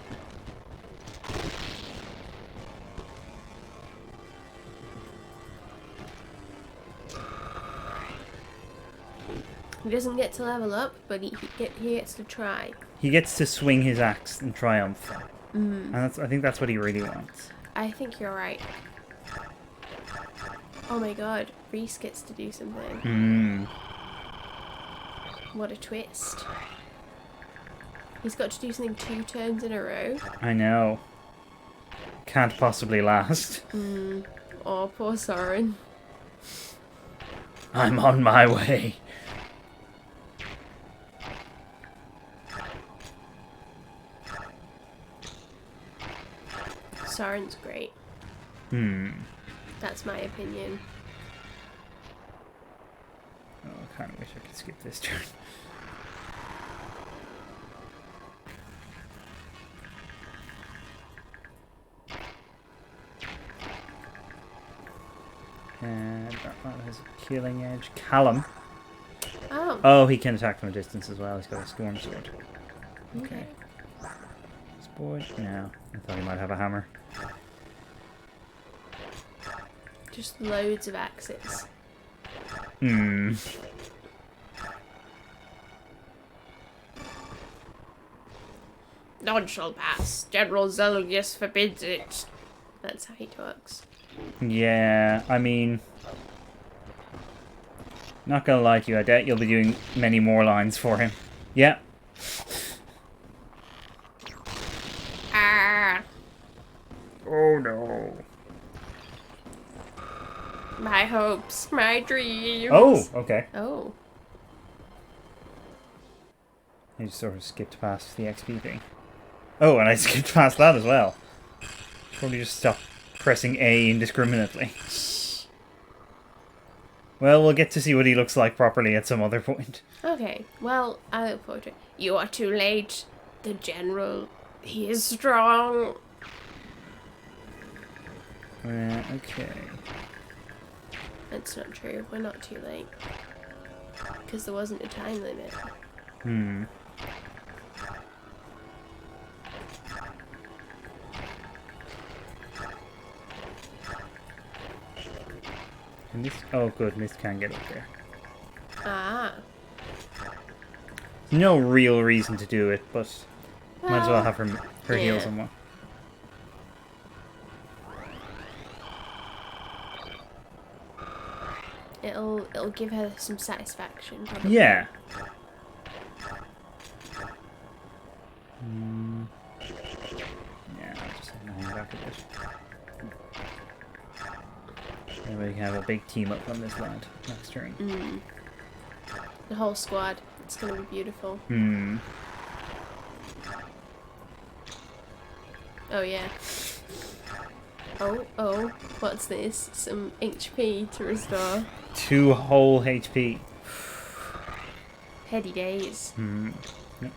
He doesn't get to level up, but he gets to try. He gets to swing his axe in triumph. And I think that's what he really wants. I think you're right. Oh my god, Reese gets to do something. What a twist. He's got to do something 2 turns in a row. I know. Can't possibly last. Oh, poor Soren. I'm on my way. Soren's great. That's my opinion. Oh, I kind of wish I could skip this turn. And that one has a killing edge. Callum. Oh. Oh, he can attack from a distance as well. He's got a storm sword. Okay. Sport? No. I thought he might have a hammer. Just loads of axes. None shall pass. General Zelgius forbids it. That's how he talks. Yeah, I mean... Not gonna lie to you, I doubt you'll be doing many more lines for him. Yeah. Ah! Oh no. My hopes, my dreams. Oh, okay. Oh. I just sort of skipped past the XP thing. Oh, and I skipped past that as well. Probably just stop pressing A indiscriminately. Well, we'll get to see what he looks like properly at some other point. Okay, well, I look forward to it. You are too late. The general, he is strong. Okay. That's not true. We're not too late. Because there wasn't a time limit. And this... Oh, good. Mist can get up there. Ah. No real reason to do it, but might as well have her heal yeah. somewhat. It'll give her some satisfaction. Probably. Yeah. Yeah, I'll just hang back a bit. Maybe we can have a big team up on this lad next turn. The whole squad. It's gonna be beautiful. Oh yeah. Oh, what's this? Some HP to restore. 2 whole HP. Heady days. Yep.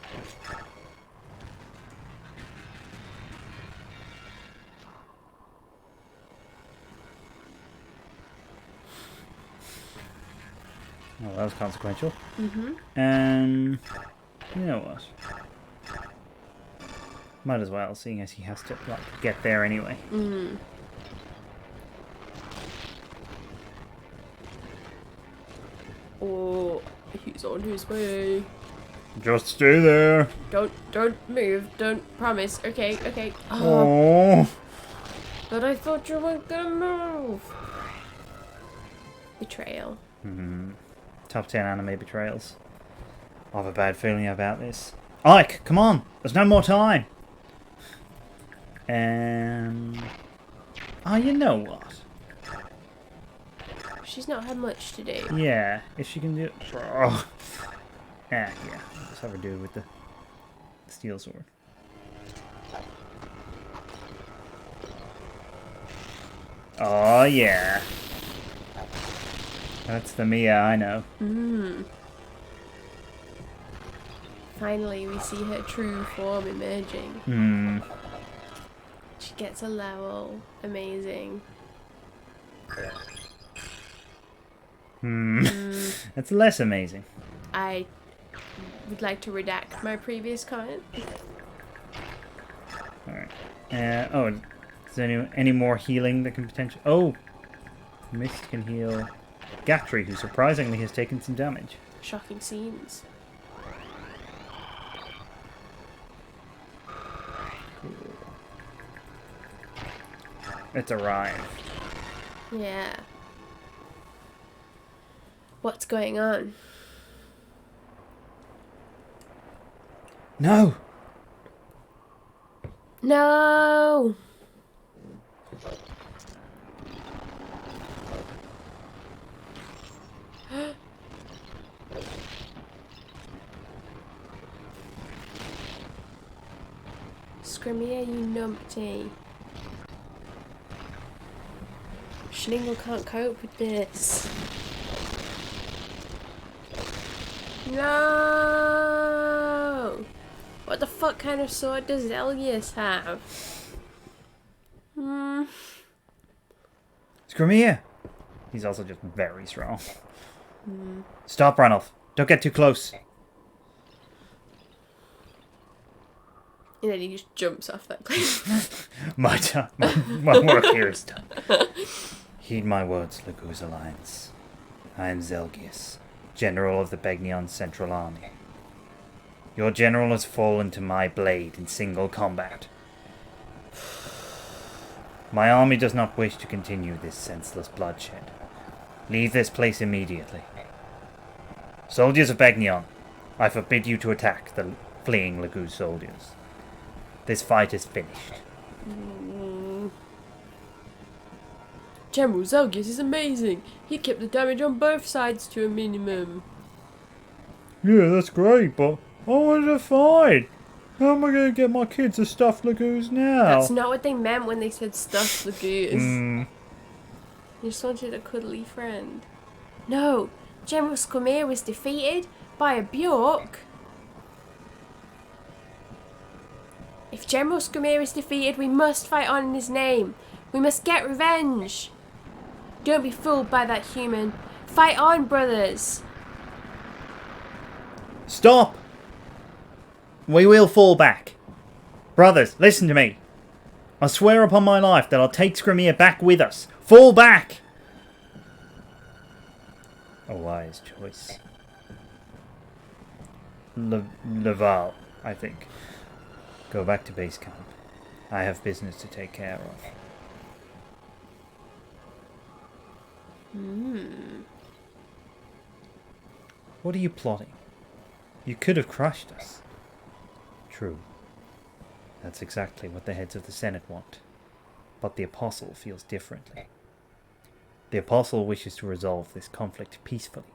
Oh, that was consequential. You know what? Might as well, seeing as he has to like, get there anyway. Oh, he's on his way. Just stay there. Don't move. Don't promise. Okay. Oh. But I thought you weren't gonna move. Betrayal. Top 10 anime betrayals. I have a bad feeling about this. Ike, come on! There's no more time! Oh, you know what? She's not had much to do. Yeah, if she can do it... Oh. Yeah, I'll just have her do it with the steel sword. Oh, yeah. That's the Mia I know. Finally, we see her true form emerging. She gets a level. Amazing. That's less amazing. I would like to redact my previous comment. Alright. Oh, is there any more healing that can potentially... Oh! Mist can heal Gatry, who surprisingly has taken some damage. Shocking scenes. Cool. It's arrived. Yeah. What's going on? No! No! Scrimmier, you numpty. Schlingle can't cope with this. No! What the fuck kind of sword does Elgius have? Scrimmier! He's also just very strong. Stop, Ranulph. Don't get too close. And then he just jumps off that cliff. My work here is done. Heed my words, Laguz Alliance. I am Zelgius, General of the Begnion Central Army. Your general has fallen to my blade in single combat. My army does not wish to continue this senseless bloodshed. Leave this place immediately. Soldiers of Begnion, I forbid you to attack the fleeing Laguz soldiers. This fight is finished. General Zelgius is amazing. He kept the damage on both sides to a minimum. Yeah, that's great, but I want to fight. How am I going to get my kids a stuffed Laguz now? That's not what they meant when they said stuffed Lagoos. They just wanted a cuddly friend. No, General Scrimmier was defeated by a Bjork. If General Scrimmier is defeated, we must fight on in his name. We must get revenge. Don't be fooled by that human. Fight on, brothers. Stop! We will fall back. Brothers, listen to me. I swear upon my life that I'll take Scrimmier back with us. Fall back! A wise choice. Laval, I think. Go back to base camp. I have business to take care of. What are you plotting? You could have crushed us. True. That's exactly what the heads of the Senate want. But the Apostle feels differently. The Apostle wishes to resolve this conflict peacefully.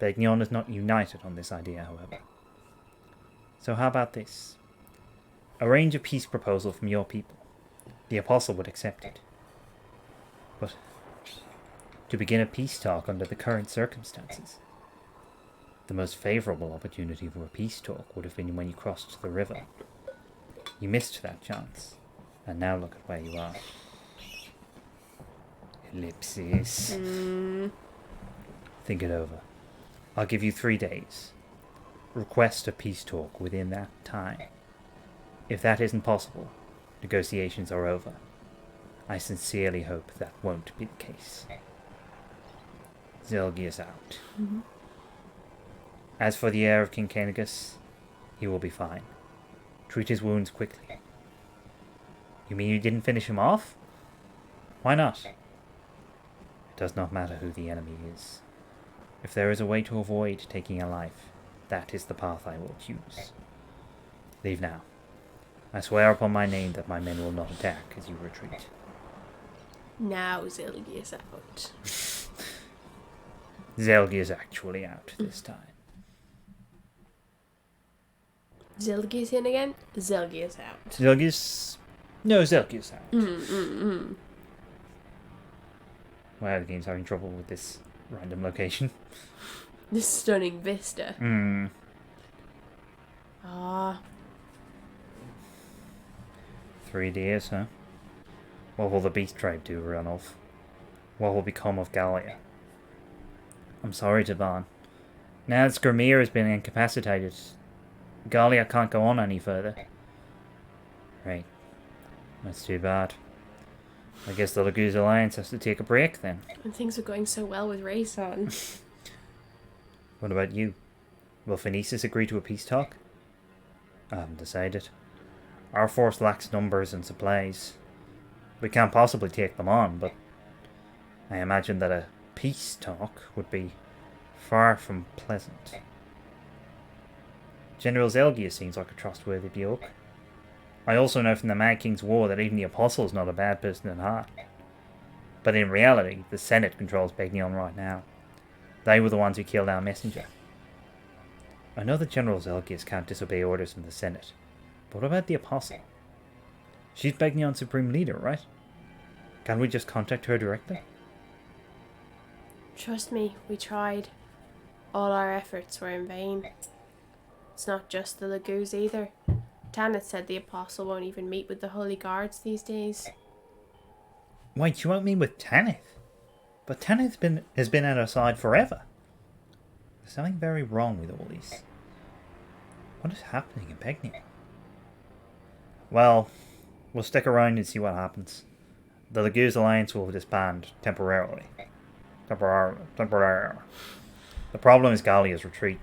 Begnion is not united on this idea, however. So how about this? Arrange a peace proposal from your people. The Apostle would accept it. But to begin a peace talk under the current circumstances, the most favourable opportunity for a peace talk would have been when you crossed the river. You missed that chance, and now look at where you are. Ellipsis. Think it over. I'll give you 3 days. Request a peace talk within that time. If that isn't possible, negotiations are over. I sincerely hope that won't be the case. Zelgius out. As for the heir of King Canegus, he will be fine. Treat his wounds quickly. You mean you didn't finish him off? Why not? It does not matter who the enemy is. If there is a way to avoid taking a life, that is the path I will choose. Leave now. I swear upon my name that my men will not attack as you retreat. Now Zelgius out. Zelgi is actually out this time. Zelgius in again? Zelgius out. Zelgius... No, Zelgius out. Wow, the game's having trouble with this random location. This stunning vista. Ah. 3 days, huh? What will the beast tribe do, Ranulph? What will become of Gallia? I'm sorry, Taban. Now that Scrimmier has been incapacitated, Gallia can't go on any further. Right. That's too bad. I guess the Laguz Alliance has to take a break then. And things are going so well with Rayson. What about you? Will Phoenicis agree to a peace talk? I haven't decided. Our force lacks numbers and supplies. We can't possibly take them on, but I imagine that a peace talk would be far from pleasant. General Zelgius seems like a trustworthy bloke. I also know from the Mad King's War that even the Apostle is not a bad person at heart. But in reality, the Senate controls Begnion right now. They were the ones who killed our messenger. I know that General Zelgius can't disobey orders from the Senate, but what about the Apostle? She's Begnion's supreme leader, right? Can't we just contact her directly? Trust me, we tried. All our efforts were in vain. It's not just the Lagoos either. Tanith said the Apostle won't even meet with the Holy Guards these days. Wait, you won't meet with Tanith? But Tanith has been at our side forever. There's something very wrong with all this. What is happening in Begnion? Well, we'll stick around and see what happens. The Lagoos Alliance will disband temporarily. Temporarily. The problem is Gallia's retreat.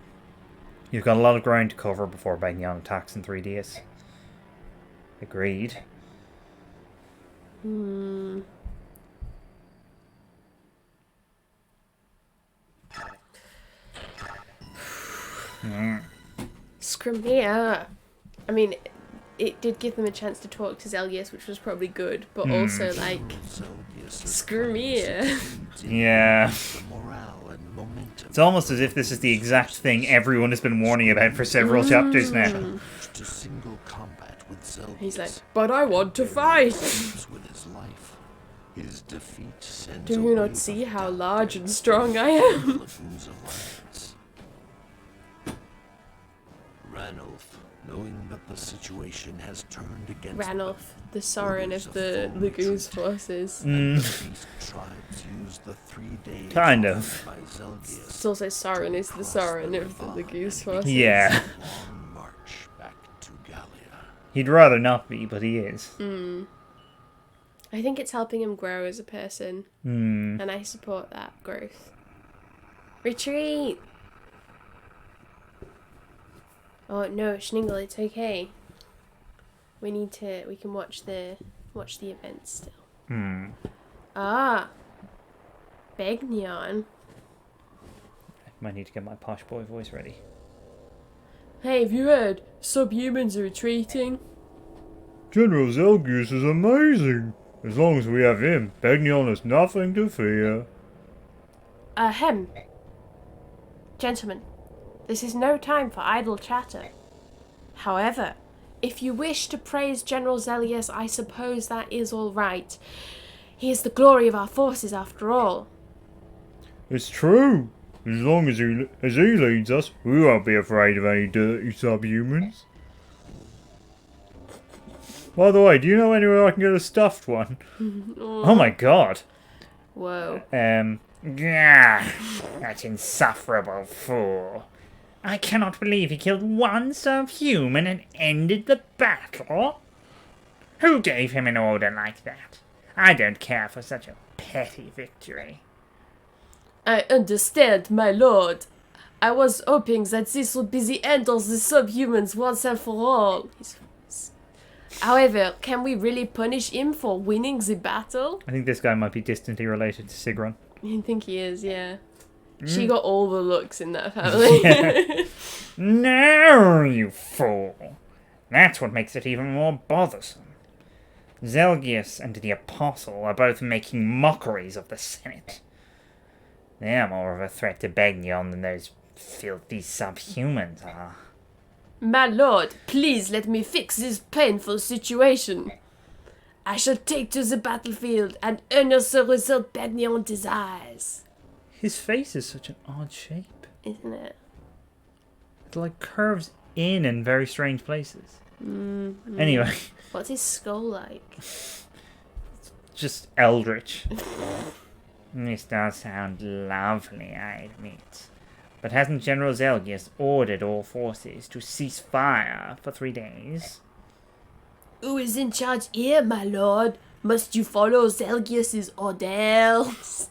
You've got a lot of ground to cover before Begnion attacks in 3 days. Agreed. Skrymir. I mean, it did give them a chance to talk to Zelgius, which was probably good, but also, like, Skrymir. Yeah. It's almost as if this is the exact thing everyone has been warning about for several chapters now. He's like, but I want to fight! Do you not see how large and strong I am? Ranulf, knowing that the situation has turned against Ranulf, the Sorin of the Lagoos forces. Kind of. It's also Sorin is the Sorin of the Lagoos forces. Yeah. He'd rather not be, but he is. I think it's helping him grow as a person. And I support that growth. Retreat! Oh no, Schningel, it's okay. We can watch the events still. Ah! Begnion. Might need to get my posh boy voice ready. Hey, have you heard? Subhumans are retreating. General Zelgius is amazing. As long as we have him, Begnion has nothing to fear. Ahem. Gentlemen, this is no time for idle chatter. However, if you wish to praise General Zelgius, I suppose that is all right. He is the glory of our forces after all. It's true. As long as he leads us, we won't be afraid of any dirty subhumans. By the way, do you know anywhere I can get a stuffed one? Oh my god. Whoa. Gah, that insufferable fool. I cannot believe he killed one subhuman and ended the battle. Who gave him an order like that? I don't care for such a petty victory. I understand, my lord. I was hoping that this would be the end of the subhumans once and for all. However, can we really punish him for winning the battle? I think this guy might be distantly related to Sigrun. I think he is, yeah. She got all the looks in that family. Yeah. No, you fool. That's what makes it even more bothersome. Zelgius and the Apostle are both making mockeries of the Senate. They're more of a threat to Begnion than those filthy subhumans are. My lord, please let me fix this painful situation. I shall take to the battlefield and unearth the result Begnion desires. His face is such an odd shape. Isn't it? It like curves in very strange places. Anyway. What's his skull like? Just eldritch. This does sound lovely, I admit. But hasn't General Zelgius ordered all forces to cease fire for 3 days? Who is in charge here, my lord? Must you follow Zelgius's orders?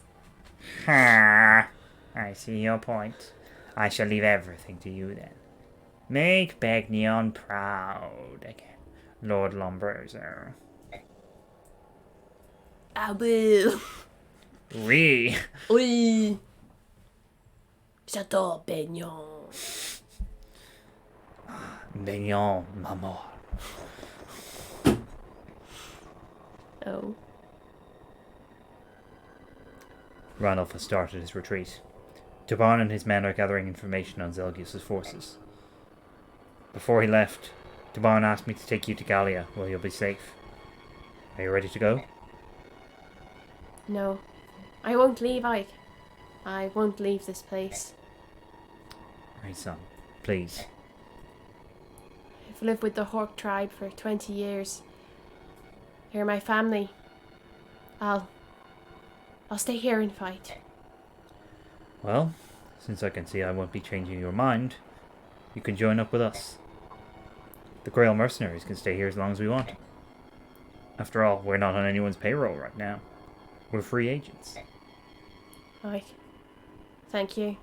Ha! I see your point. I shall leave everything to you then. Make Begnion proud again, Lord Lombroso. I will. Oui. Oui. J'adore Baignon. Mignon, maman. Oh. Ranulf has started his retreat. Tabarn and his men are gathering information on Zelgius' forces. Before he left, Tabarn asked me to take you to Gallia, where you'll be safe. Are you ready to go? No. I won't leave, Ike. I won't leave this place. My son, please. I've lived with the Hawk tribe for 20 years. They're my family. I'll stay here and fight. Well, since I can see I won't be changing your mind, you can join up with us. The Grail mercenaries can stay here as long as we want. After all, we're not on anyone's payroll right now. We're free agents. Ike, thank you.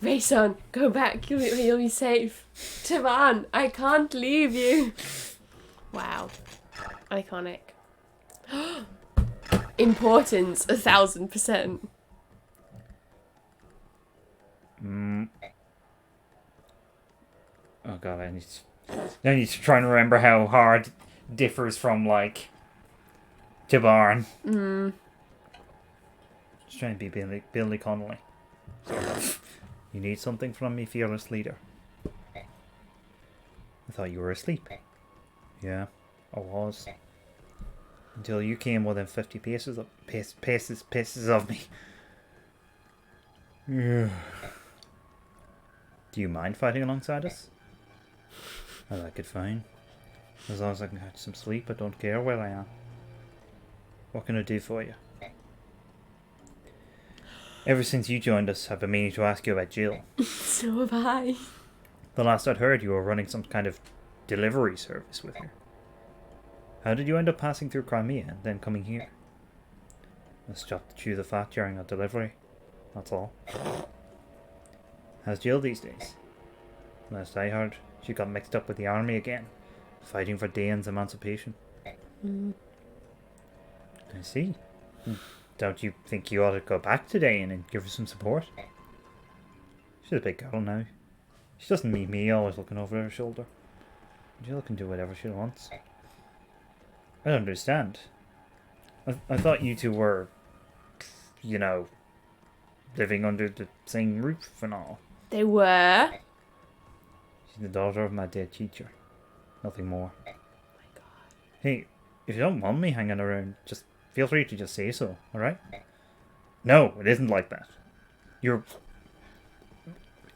Rayson, go back. You'll be safe. Tavan, I can't leave you. Wow. Iconic. Importance, 1000%. Oh god, I need to try and remember how hard differs from, like, Tabarn. Just trying to be Billy Connolly. You need something from me, fearless leader. I thought you were asleep. Yeah, I was. Until you came within 50 paces of me. Yeah. Do you mind fighting alongside us? I like it fine. As long as I can catch some sleep, I don't care where I am. What can I do for you? Ever since you joined us, I've been meaning to ask you about Jill. So have I. The last I'd heard, you were running some kind of delivery service with her. How did you end up passing through Crimea and then coming here? I stopped to chew the fat during our delivery. That's all. How's Jill these days? Last I heard, she got mixed up with the army again, fighting for Dane's emancipation. I see. Don't you think you ought to go back to Dane and give her some support? She's a big girl now. She doesn't need me always looking over her shoulder. Jill can do whatever she wants. I don't understand. I thought you two were, you know, living under the same roof and all. They were. She's the daughter of my dead teacher. Nothing more. Oh my god. Hey, if you don't want me hanging around, just feel free to just say so, alright? No, it isn't like that. You're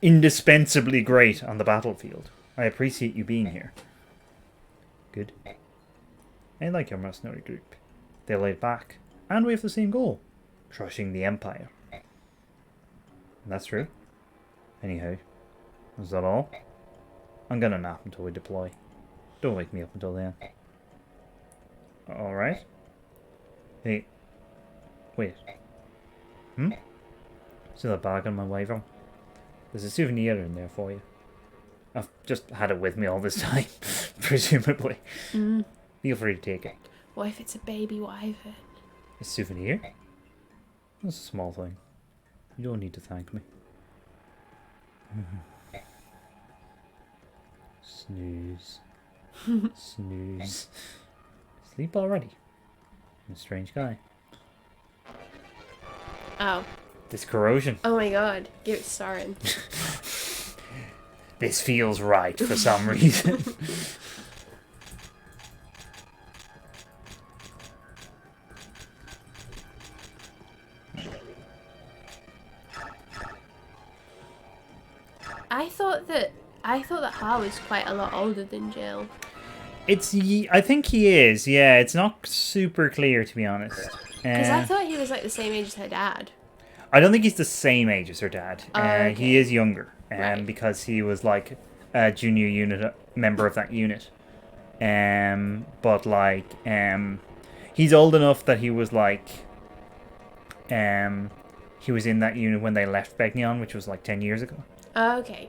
indispensably great on the battlefield. I appreciate you being here. Good. I like your mercenary group. They're laid back, and we have the same goal. Crushing the Empire. And that's true. Anyhow, is that all? I'm gonna nap until we deploy. Don't wake me up until then. Alright. Hey. Wait. See that bag on my wyvern? There's a souvenir in there for you. I've just had it with me all this time, presumably. Feel free to take it. What if it's a baby wyvern? A souvenir? That's a small thing. You don't need to thank me. Snooze. Snooze. Sleep already. I'm a strange guy. Oh. This corrosion. Oh my god. Give it starting. This feels right for some reason. I thought that Har was quite a lot older than Jill. I think he is, yeah. It's not super clear, to be honest. Because I thought he was like the same age as her dad. I don't think he's the same age as her dad. Okay. He is younger, Right. because he was like a junior unit member of that unit. But like, he's old enough that he was like, he was in that unit when they left Begnion, which was like 10 years ago. Okay.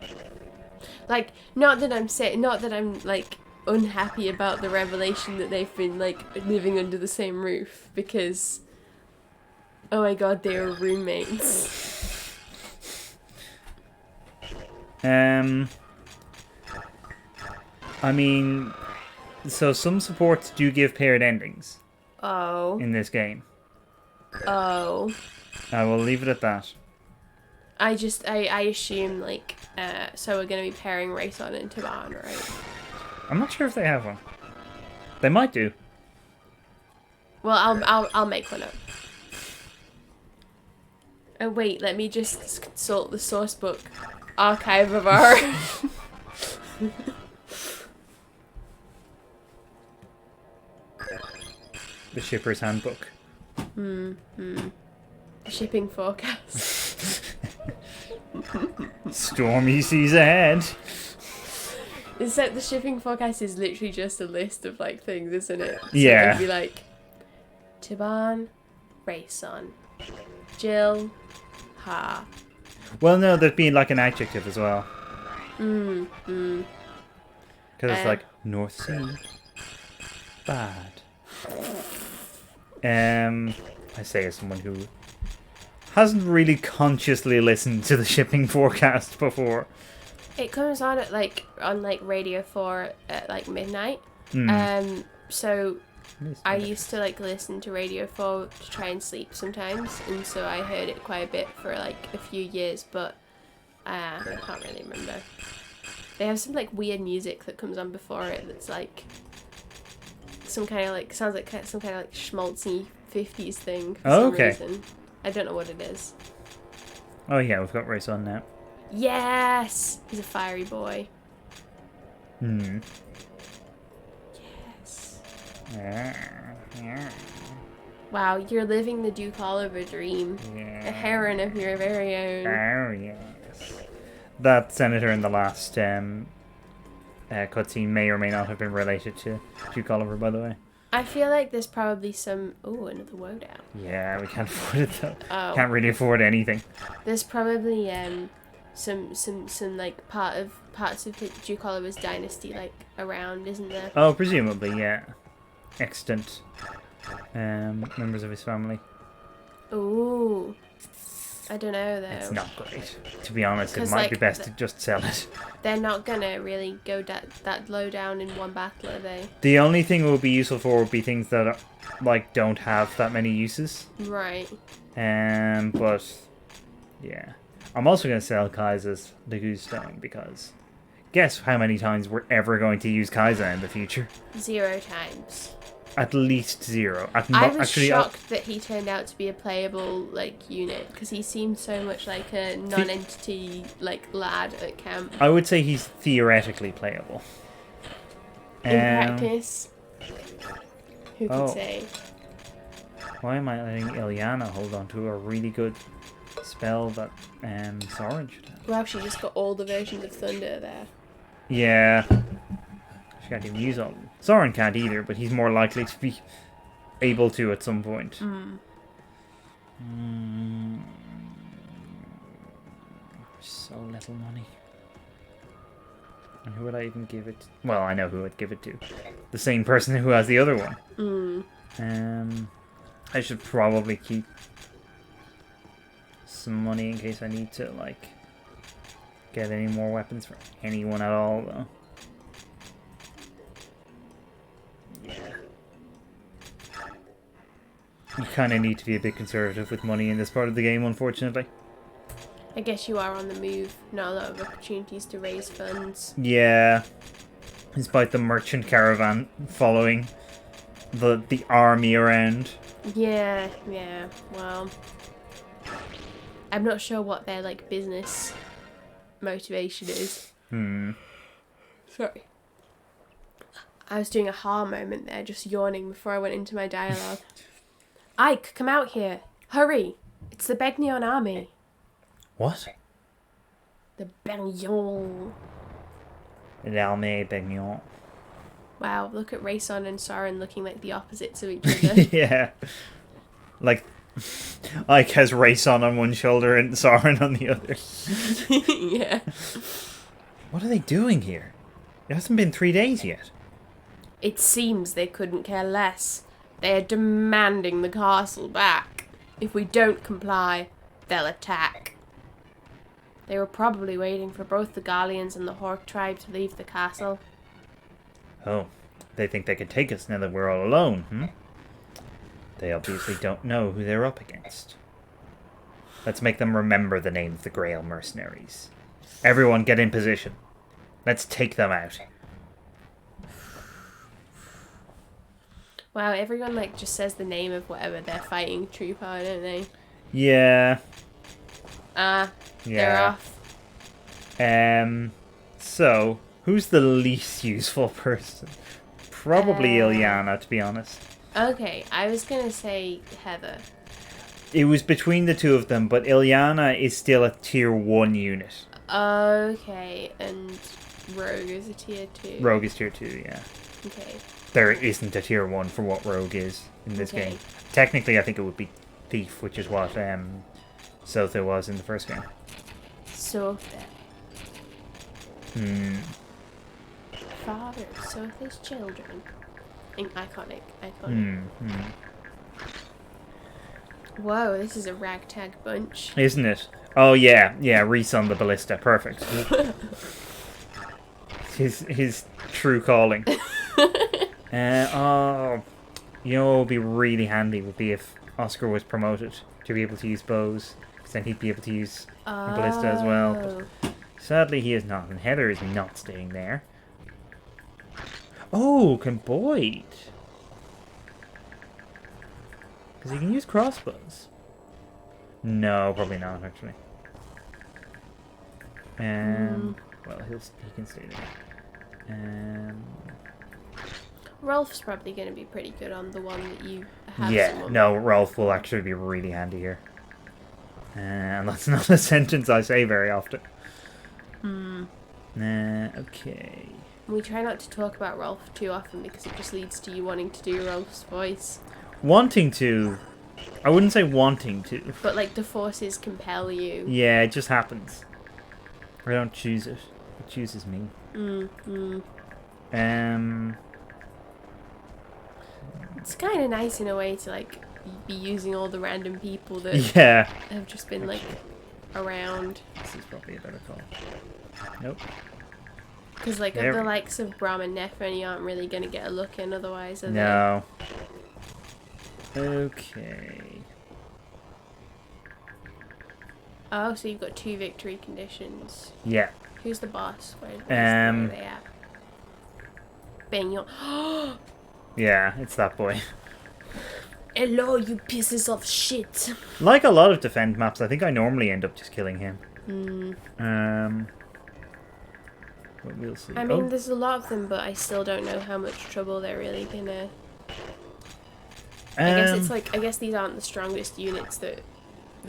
Like, not that I'm like unhappy about the revelation that they've been like living under the same roof because, oh my god, they were roommates. I mean, so some supports do give paired endings Oh. in this game. Oh. I will leave it at that. I assume like so we're gonna be pairing Rayson and Taban, right? I'm not sure if they have one. They might do. Well, I'll make one up. Oh wait, let me just consult the source book archive of our. The Shipper's Handbook. Shipping forecast. Stormy seas ahead. It's like the shipping forecast is literally just a list of like things, isn't it? So Yeah. it'd be like Taban, Rayson, Jill, Haar. Well, no, there'd be like an adjective as well. Because it's like North Sea. Bad. I say as someone who hasn't really consciously listened to the shipping forecast before. It comes on at like Radio 4 at like midnight. So I used to like listen to Radio 4 to try and sleep sometimes, and so I heard it quite a bit for like a few years, but I can't really remember. They have some like weird music that comes on before it that's like some kind of like sounds like some kind of like schmaltzy 50s thing for some reason. I don't know what it is. Oh yeah, we've got Race on now. Yes, he's a fiery boy. Hmm. Yes. Yeah. Wow, you're living the Duke Oliver dream. A heron of your very own. Oh yes. That senator in the last cutscene may or may not have been related to Duke Oliver, by the way. I feel like there's probably some. Oh, another woe down. Yeah, we can't afford it though. Oh. Can't really afford anything. There's probably some like parts of Duke Oliver's dynasty like around, isn't there? Oh, presumably, yeah. Extant members of his family. Ooh. I don't know though. It's not great. To be honest, it 'Cause, might like, be best to just sell it. They're not gonna really go that low down in one battle, are they? The only thing it would be useful for would be things that are, like don't have that many uses. Right. But yeah, I'm also gonna sell Kaiser's the Goose Stone because guess how many times we're ever going to use Kaiser in the future? 0 times. At least 0. I was shocked that he turned out to be a playable like unit because he seemed so much like a non-entity like lad at camp. I would say he's theoretically playable. In practice, who can say? Why am I letting Ilyana hold on to a really good spell that Soren should have? Well, she just got all the versions of Thunder there. Yeah. She can't even use all of them. Soren can't either, but he's more likely to be able to at some point. So little money. And who would I even give it to? Well, I know who I'd give it to. The same person who has the other one. I should probably keep some money in case I need to, like, get any more weapons for anyone at all, though. Yeah. You kind of need to be a bit conservative with money in this part of the game, unfortunately. I guess you are on the move. Not a lot of opportunities to raise funds. Yeah. Despite the merchant caravan following the army around. Yeah. Well, I'm not sure what their like business motivation is. Sorry. I was doing a Haar moment there, just yawning before I went into my dialogue. Ike, come out here. Hurry. It's the Begnion army. What? The Begnion. L'armée Begnion. Wow, look at Rayson and Soren looking like the opposites of each other. Yeah. Like, Ike has Rayson on one shoulder and Soren on the other. Yeah. What are they doing here? It hasn't been 3 days yet. It seems they couldn't care less. They are demanding the castle back. If we don't comply, they'll attack. They were probably waiting for both the Gallians and the Hork tribe to leave the castle. Oh, they think they can take us now that we're all alone, hmm? They obviously don't know who they're up against. Let's make them remember the name of the Grail mercenaries. Everyone get in position. Let's take them out. Wow, everyone like just says the name of whatever they're fighting troop are, don't they? Yeah. They're Yeah. off. So, who's the least useful person? Probably Ilyana, to be honest. Okay, I was gonna say Heather. It was between the two of them, but Ilyana is still a tier 1 unit. Okay, and Rogue is a tier 2. Rogue is tier 2, yeah. Okay. There isn't a tier 1 for what Rogue is in this Okay. game. Technically, I think it would be Thief, which is what Sotha was in the first game. Sotha. Hmm. Father of Sotha's children. Iconic. Whoa, this is a ragtag bunch. Isn't it? Oh, yeah. Yeah, Reese on the ballista. Perfect. his true calling. Oh, you know what would be really handy would be if Oscar was promoted to be able to use bows. Because then he'd be able to use a ballista as well. But sadly, he is not. And Heather is not staying there. Oh, can Boyd? Because he can use crossbows. No, probably not, actually. Well, he can stay there. Rolf's probably going to be pretty good on the one that you have. Yeah, no, Rolf will actually be really handy here. And that's not a sentence I say very often. Okay. We try not to talk about Rolf too often because it just leads to you wanting to do Rolf's voice. Wanting to. I wouldn't say wanting to. But like the forces compel you. Yeah, it just happens. I don't choose it. It chooses me. It's kind of nice in a way to like be using all the random people that Yeah. have just been like around. This is probably a better call. Nope. Because like There the we- likes of Brahm and Nefren, you aren't really going to get a look in otherwise, are No. Okay. they? Oh, so you've got 2 victory conditions. Yeah. Who's the boss? Where are they at? Benyon. Yeah, it's that boy. Hello, you pieces of shit. Like a lot of defend maps, I think I normally end up just killing him. But we'll see. I mean, there's a lot of them, but I still don't know how much trouble they're really gonna. I guess these aren't the strongest units that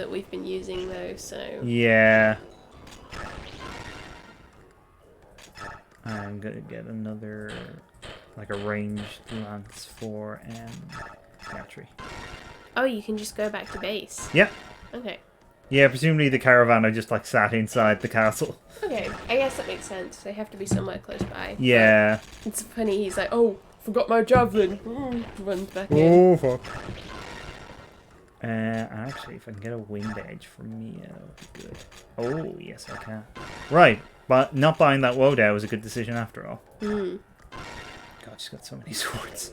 we've been using though. So Yeah. I'm gonna get another, like a ranged lance for Gatry. oh, you can just go back to base. Yeah. Okay. Yeah, presumably the caravan are just like sat inside the castle. Okay, I guess that makes sense. They have to be somewhere close by. Yeah. But it's funny. He's like, oh, forgot my javelin. Runs back in. Oh fuck. Actually, if I can get a winged edge from Mia, that would be good. Oh, yes, I can. Right, but not buying that Wodow was a good decision after all. God, she's got so many swords.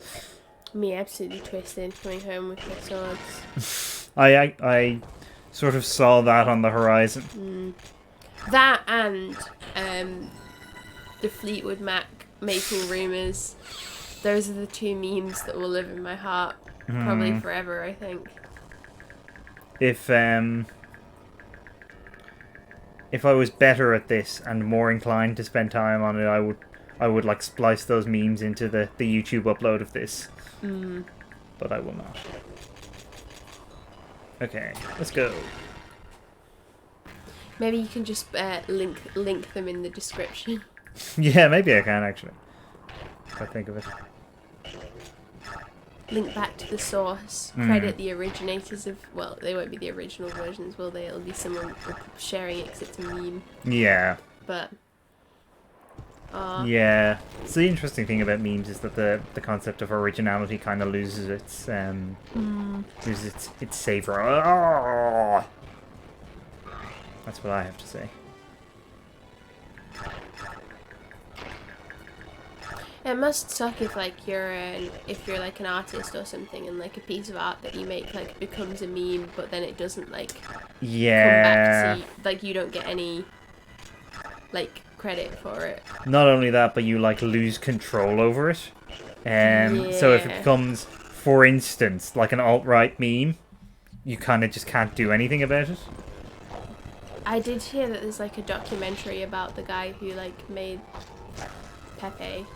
Me absolutely twisted coming home with my swords. I sort of saw that on the horizon. That and the Fleetwood Mac Maple Rumours. Those are the 2 memes that will live in my heart probably forever, I think. If I was better at this and more inclined to spend time on it, I would like splice those memes into the YouTube upload of this. But I will not. Okay, let's go. Maybe you can just link them in the description. Yeah, maybe I can actually. If I think of it. Link back to the source. Credit the originators of... Well, they won't be the original versions, will they? It'll be someone sharing it because it's a meme. Yeah. But... Yeah. So the interesting thing about memes is that the concept of originality kind of loses its savor. Oh! That's what I have to say. It must suck if like if you're like an artist or something, and like a piece of art that you make like becomes a meme, but then it doesn't like come back to you, like you don't get any like credit for it. Not only that, but you like lose control over it. So if it Yeah. becomes, for instance, like an alt-right meme, you kind of just can't do anything about it. I did hear that there's like a documentary about the guy who like made Pepe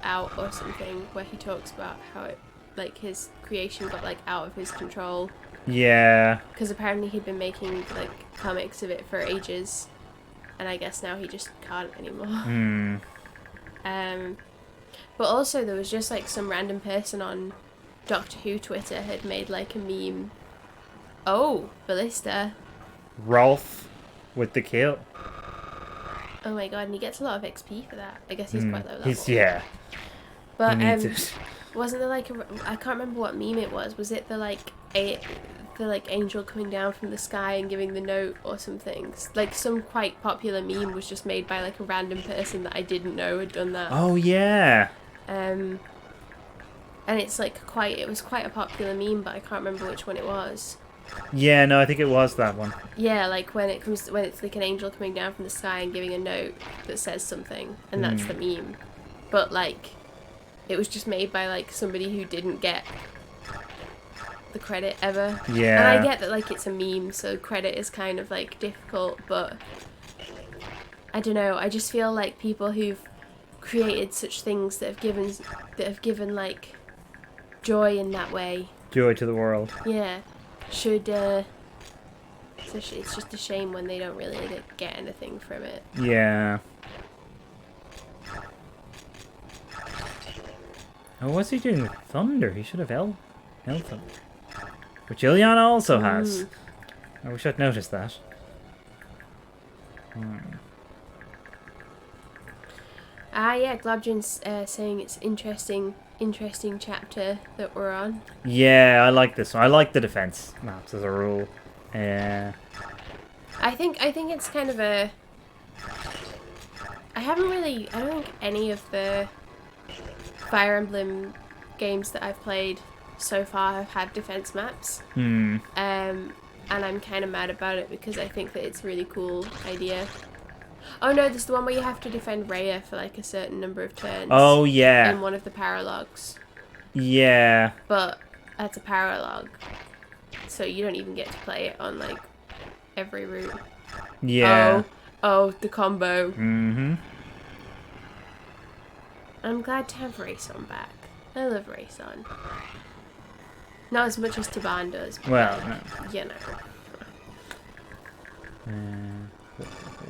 out or something, where he talks about how it like his creation got like out of his control, Yeah. because apparently he'd been making like comics of it for ages, and I guess now he just can't anymore. But also there was just like some random person on Doctor Who Twitter had made like a meme. Oh, Ballista. Rolf with the kill. Oh my god, and he gets a lot of XP for that. I guess he's quite low level. Yeah. But He needs it. wasn't there like I can't remember what meme it was. Was it the like angel coming down from the sky and giving the note or something? Like some quite popular meme was just made by like a random person that I didn't know had done that. Oh yeah. And it's like it was quite a popular meme, but I can't remember which one it was. Yeah, no, I think it was that one. Yeah, like when it's like an angel coming down from the sky and giving a note that says something, and that's the meme. But like, it was just made by like somebody who didn't get the credit ever. Yeah. And I get that like it's a meme, so credit is kind of like difficult, but I don't know. I just feel like people who've created such things that have given like joy in that way. Joy to the world. Yeah. Should it's just a shame when they don't really get anything from it. Yeah. Oh, what's he doing with Thunder? He should have held Thunder. Which Ilyana also has. I wish I'd noticed that. Yeah, Globjin's saying it's interesting chapter that we're on. Yeah, I like this one. I like the defense maps as a rule. Yeah. I think it's kind of a. I don't think any of the Fire Emblem games that I've played so far have had defense maps. And I'm kind of mad about it because I think that it's a really cool idea. Oh no, there's the one where you have to defend Rhea for like a certain number of turns. Oh yeah. In one of the paralogs. Yeah. But that's a paralog, so you don't even get to play it on like every route. Yeah. Oh, the combo. Mm-hmm. I'm glad to have Rayson back. I love Rayson. Not as much as Taban does. But, Well, no. you know.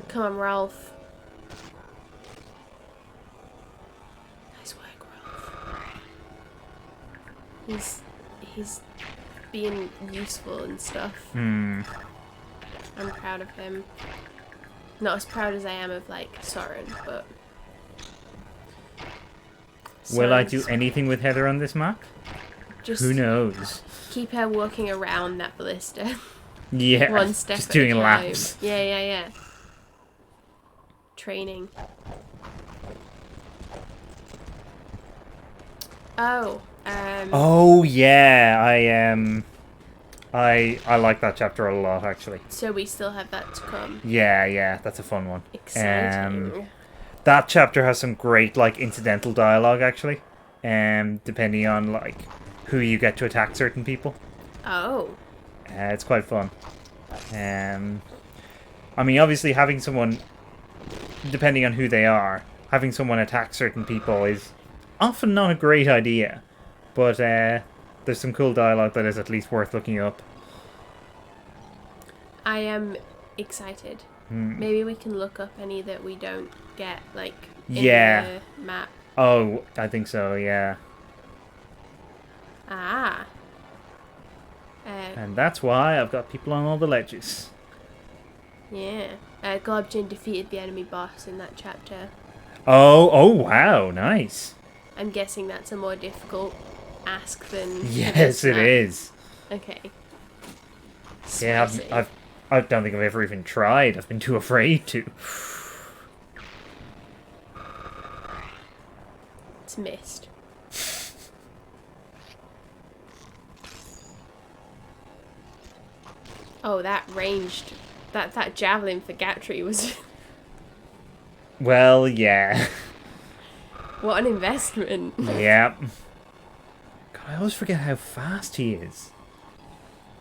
Come on, Ralph. Nice work, Ralph. He's being useful and stuff. I'm proud of him. Not as proud as I am of like Soren, but. Will I Soren's- do anything with Heather on this map? Just Who knows? keep her walking around that ballista. Yeah. One step just at doing a time. laps. Yeah. Training. Oh. Oh yeah, I like that chapter a lot actually. So we still have that to come. Yeah, that's a fun one. Exciting. That chapter has some great like incidental dialogue actually. Depending on like who you get to attack certain people. Oh. It's quite fun. I mean, obviously having someone, depending on who they are, having someone attack certain people is often not a great idea. But there's some cool dialogue that is at least worth looking up. I am excited. Maybe we can look up any that we don't get, like, in the map. Oh, I think so, yeah. Ah. And that's why I've got people on all the ledges. Yeah. Globjin defeated the enemy boss in that chapter. Oh, wow, nice. I'm guessing that's a more difficult ask than... Yes, it is. Okay. Yeah, Spicy. I don't think I've ever even tried. I've been too afraid to. It's missed. Oh, that ranged... That javelin for Gatry was... Well, yeah. What an investment. Yep. God, I always forget how fast he is.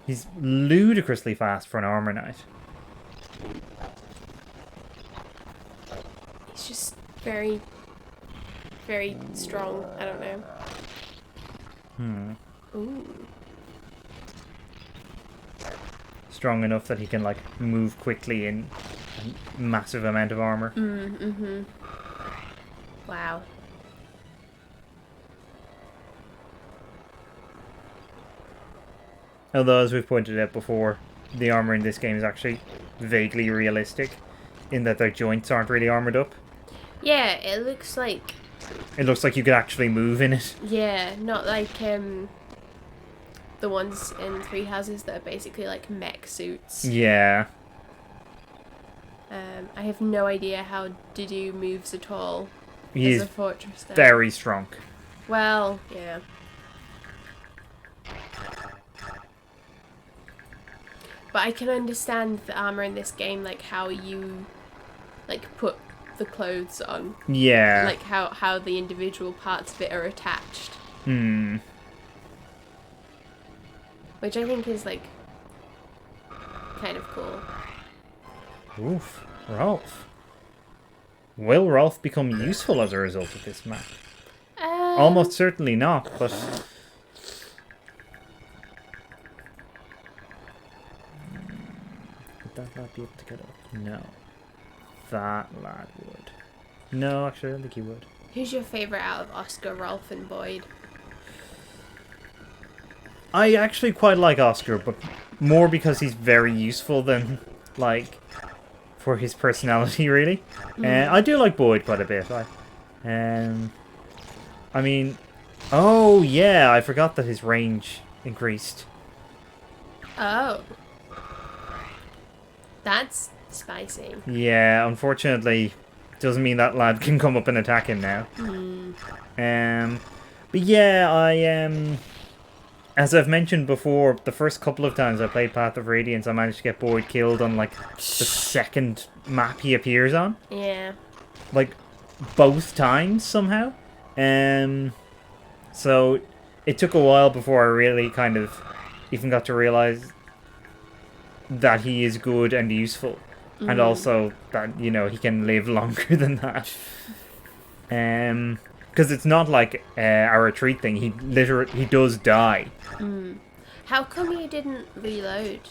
He's ludicrously fast for an armor knight. He's just very, very strong. I don't know. Ooh. Strong enough that he can, like, move quickly in a massive amount of armor. Wow. Although, as we've pointed out before, the armor in this game is actually vaguely realistic, in that their joints aren't really armored up. Yeah, it looks like... It looks like you could actually move in it. Yeah, not like the ones in Three Houses that are basically like mech suits. Yeah. I have no idea how Didu moves at all He's as a fortress there. very strong. Well, yeah. But I can understand the armor in this game, like how you like put the clothes on. Yeah. Like how the individual parts of it are attached. Which I think is like kind of cool. Oof. Rolf. Will Rolf become useful as a result of this map? Almost certainly not, but... Would that lad be able to get up? No. That lad would. No, actually I don't think he would. Who's your favourite out of Oscar, Rolf, and Boyd? I actually quite like Oscar, but more because he's very useful than, like, for his personality, really. I do like Boyd quite a bit. I mean... Oh, yeah, I forgot that his range increased. Oh. That's spicy. Yeah, unfortunately, doesn't mean that lad can come up and attack him now. But yeah, as I've mentioned before, the first couple of times I played Path of Radiance, I managed to get Boyd killed on, like, the second map he appears on. Yeah. Like, both times, somehow. So, it took a while before I really kind of even got to realize that he is good and useful. And also that, you know, he can live longer than that. Because it's not like our retreat thing. He does die. How come you didn't reload?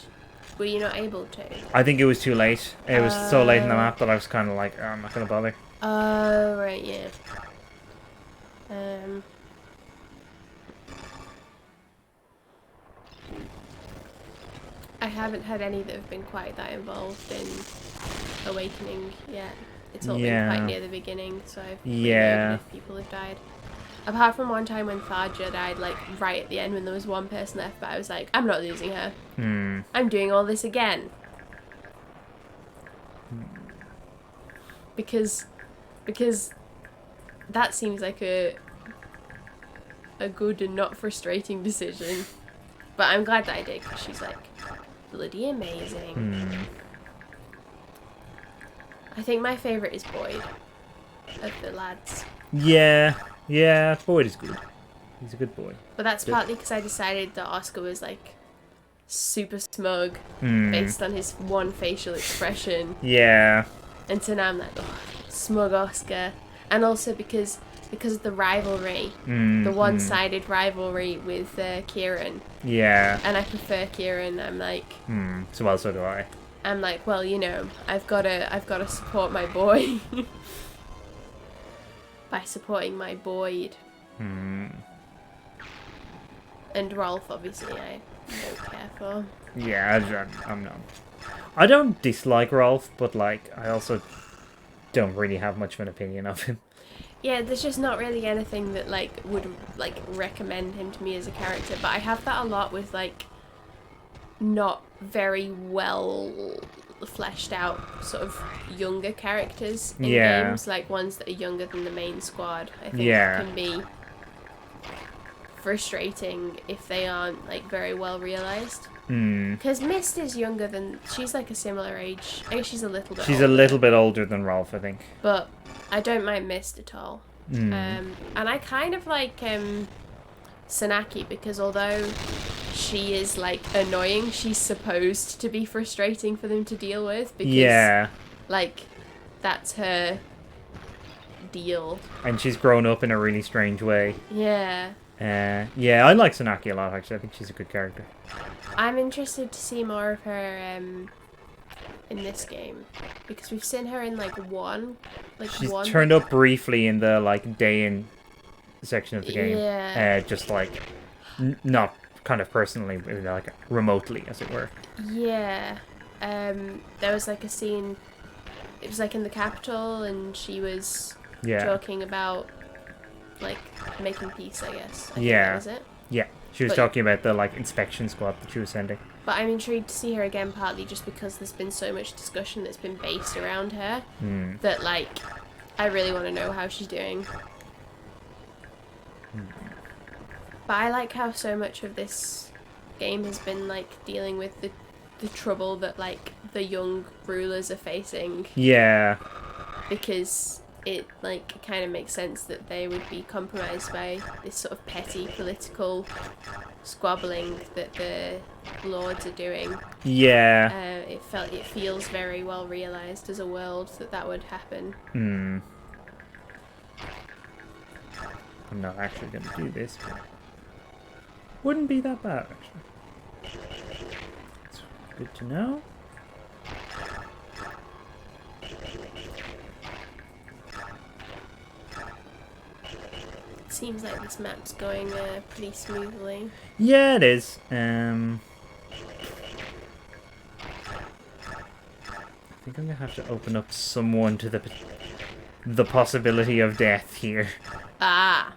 Were you not able to? I think it was too late. It was so late in the map that I was kind of like, oh, I'm not going to bother. Oh, right, yeah. I haven't had any that have been quite that involved in Awakening yet. It's all been quite near the beginning, so I've reloaded if people have died. Apart from one time when Tharja died, like, right at the end when there was one person left, but I was like, I'm not losing her. I'm doing all this again. Because that seems like a good and not frustrating decision. But I'm glad that I did, because she's, like, bloody amazing. I think my favourite is Boyd, of the lads. Yeah, Boyd is good. He's a good boy. But that's partly because I decided that Oscar was, like, super smug, based on his one facial expression. Yeah. And so now I'm like, oh, smug Oscar. And also because of the rivalry, the one-sided rivalry with Kieran. Yeah. And I prefer Kieran. I'm like, So do I. I'm like, well, you know, I've gotta support my boy by supporting my Boyd. And Rolf, obviously, I don't care for. Yeah, I'm not. I don't dislike Rolf, but, like, I also don't really have much of an opinion of him. Yeah, there's just not really anything that like would like recommend him to me as a character, but I have that a lot with like not very well fleshed out sort of younger characters in games, like ones that are younger than the main squad. I think can be frustrating if they aren't like very well realized. Because Mist is younger than, she's like a similar age. I guess she's a little bit She's older, a little bit older than Rolf, I think. but I don't mind Mist at all. And I kind of like Sanaki, because although she is like annoying, she's supposed to be frustrating for them to deal with, because like that's her deal. And she's grown up in a really strange way. Yeah. I like Sanaki a lot, actually. I think she's a good character. I'm interested to see more of her in this game, because we've seen her in like she's turned up briefly in the like day-in section of the game. Yeah. Just like not kind of personally, but like remotely, as it were. Yeah. There was like a scene. It was like in the capital, and she was talking about like making peace, I guess. I think that was it. Yeah. She was talking about the like inspection squad that she was sending. But I'm intrigued to see her again, partly just because there's been so much discussion that's been based around her that like I really want to know how she's doing. But I like how so much of this game has been like dealing with the trouble that like the young rulers are facing. Yeah. Because it like kind of makes sense that they would be compromised by this sort of petty political squabbling that the lords are doing. Yeah. It feels very well realized as a world that would happen. I'm not actually going to do this, but wouldn't be that bad, actually. It's good to know. Seems like this map's going pretty smoothly. Yeah, it is. I think I'm gonna have to open up someone to the possibility of death here. Ah.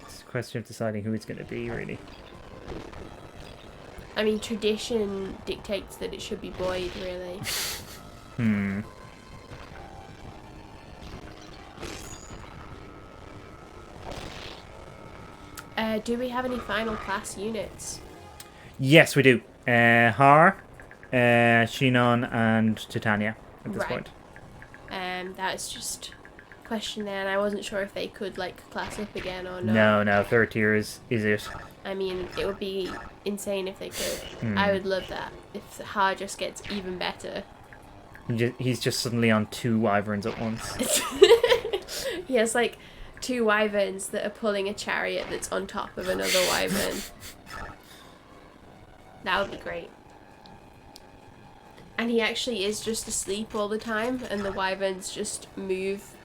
It's a question of deciding who it's gonna be, really. I mean, tradition dictates that it should be Boyd, really. Do we have any final class units? Yes, we do. Haar, Shinon, and Titania at this point. That is just a question there, and I wasn't sure if they could like class up again or not. No, third tier is it. I mean, it would be insane if they could. I would love that if Haar just gets even better. He's just suddenly on 2 wyverns at once. He has like 2 wyverns that are pulling a chariot that's on top of another wyvern. That would be great. And he actually is just asleep all the time, and the wyverns just move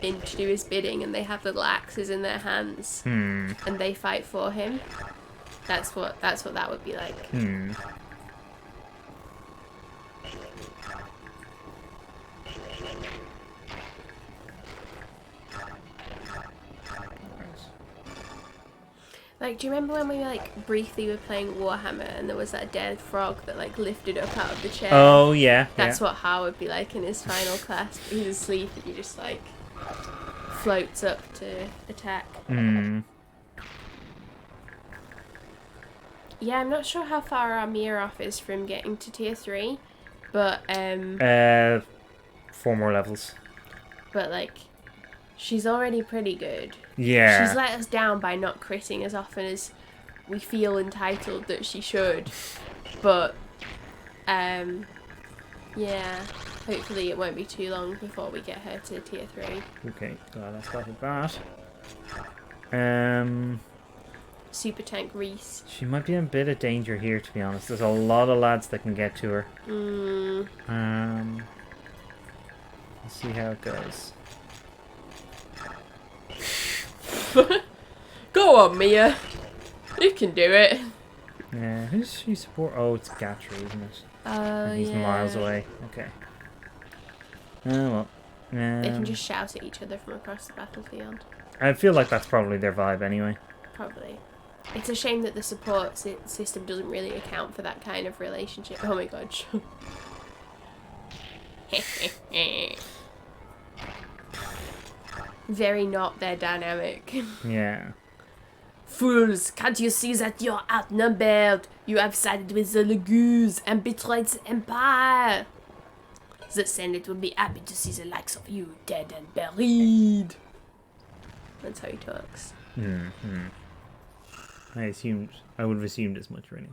in to do his bidding, and they have little axes in their hands, and they fight for him. That's what that would be like. Like, do you remember when we like briefly were playing Warhammer and there was that dead frog that like lifted up out of the chair? Oh yeah. That's what Har would be like in his final class. He's asleep and he just like floats up to attack. Yeah, I'm not sure how far our Mirov is from getting to tier 3, but 4 more levels. But like, she's already pretty good. Yeah. She's let us down by not critting as often as we feel entitled that she should. But, yeah, hopefully it won't be too long before we get her to tier 3. Okay, glad I spotted that. Super Tank Reese. She might be in a bit of danger here, to be honest. There's a lot of lads that can get to her. Let's see how it goes. Go on, Mia. You can do it. Yeah, who's she support? Oh, it's Gatry, isn't it? Oh, and he's yeah. miles away. Okay. Oh well. They can just shout at each other from across the battlefield. I feel like that's probably their vibe anyway. Probably. It's a shame that the support system doesn't really account for that kind of relationship. Oh my god. Very not their dynamic. Yeah. Fools, can't you see that you're outnumbered? You have sided with the Lagoons and betrayed the Empire. The Senate will be happy to see the likes of you dead and buried. That's how he talks. I would have assumed as much, really.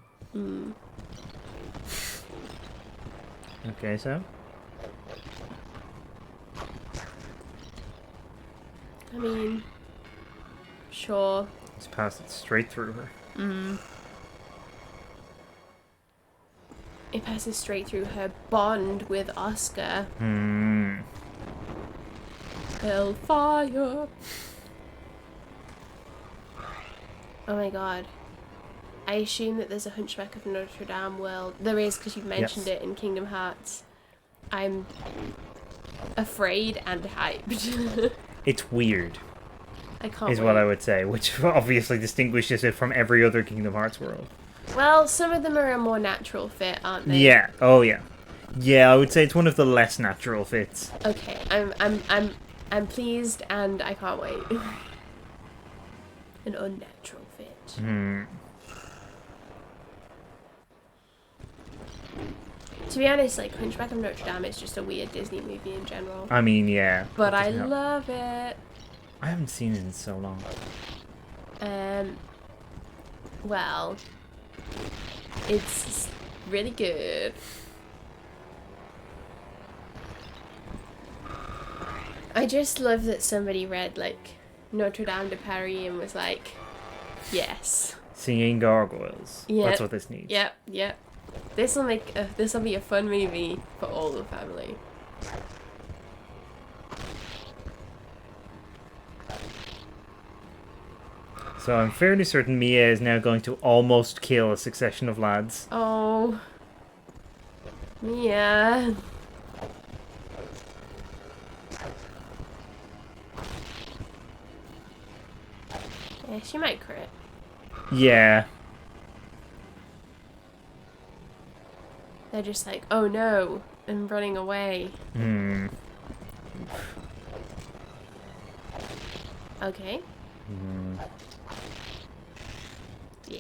Okay, so? I mean, sure. Let's pass it straight through her. It passes straight through her bond with Oscar. Hellfire. Oh my god. I assume that there's a Hunchback of Notre Dame world. There is, because you've mentioned it in Kingdom Hearts. I'm afraid and hyped. It's weird, I can't is wait. what I would say, which obviously distinguishes it from every other Kingdom Hearts world. Well, some of them are a more natural fit, aren't they? Yeah. Oh, yeah. Yeah, I would say it's one of the less natural fits. Okay, I'm pleased and I can't wait. An unnatural fit. To be honest, like, Hunchback of Notre Dame is just a weird Disney movie in general. I mean, yeah. But I doesn't help. love it. I haven't seen it in so long. Well, it's really good. I just love that somebody read, like, Notre Dame de Paris and was like, yes. Singing gargoyles. Yep. That's what this needs. Yep. This will be a fun movie for all the family. So I'm fairly certain Mia is now going to almost kill a succession of lads. Oh. Mia. Yeah, she might crit. Yeah. They're just like, oh no, and running away. Okay. Yeah.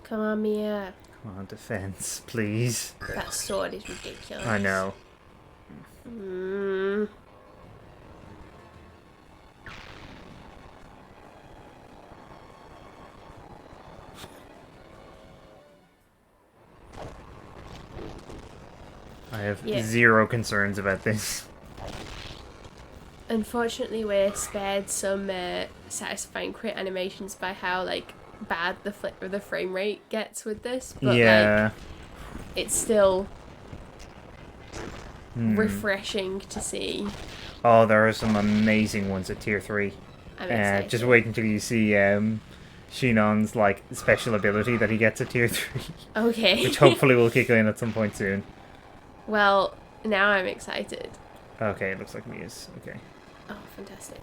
Come on, Mia. Come on, defense, please. That sword is ridiculous. I know. I have zero concerns about this. Unfortunately, we're spared some satisfying crit animations by how, like, bad the frame rate gets with this. But, like, it's still refreshing to see. Oh, there are some amazing ones at tier 3. I'm excited. Just wait until you see Shinon's, like, special ability that he gets at tier 3. Okay. Which hopefully will kick in at some point soon. Well, now I'm excited. Okay, it looks like Mia's. Okay. Oh, fantastic.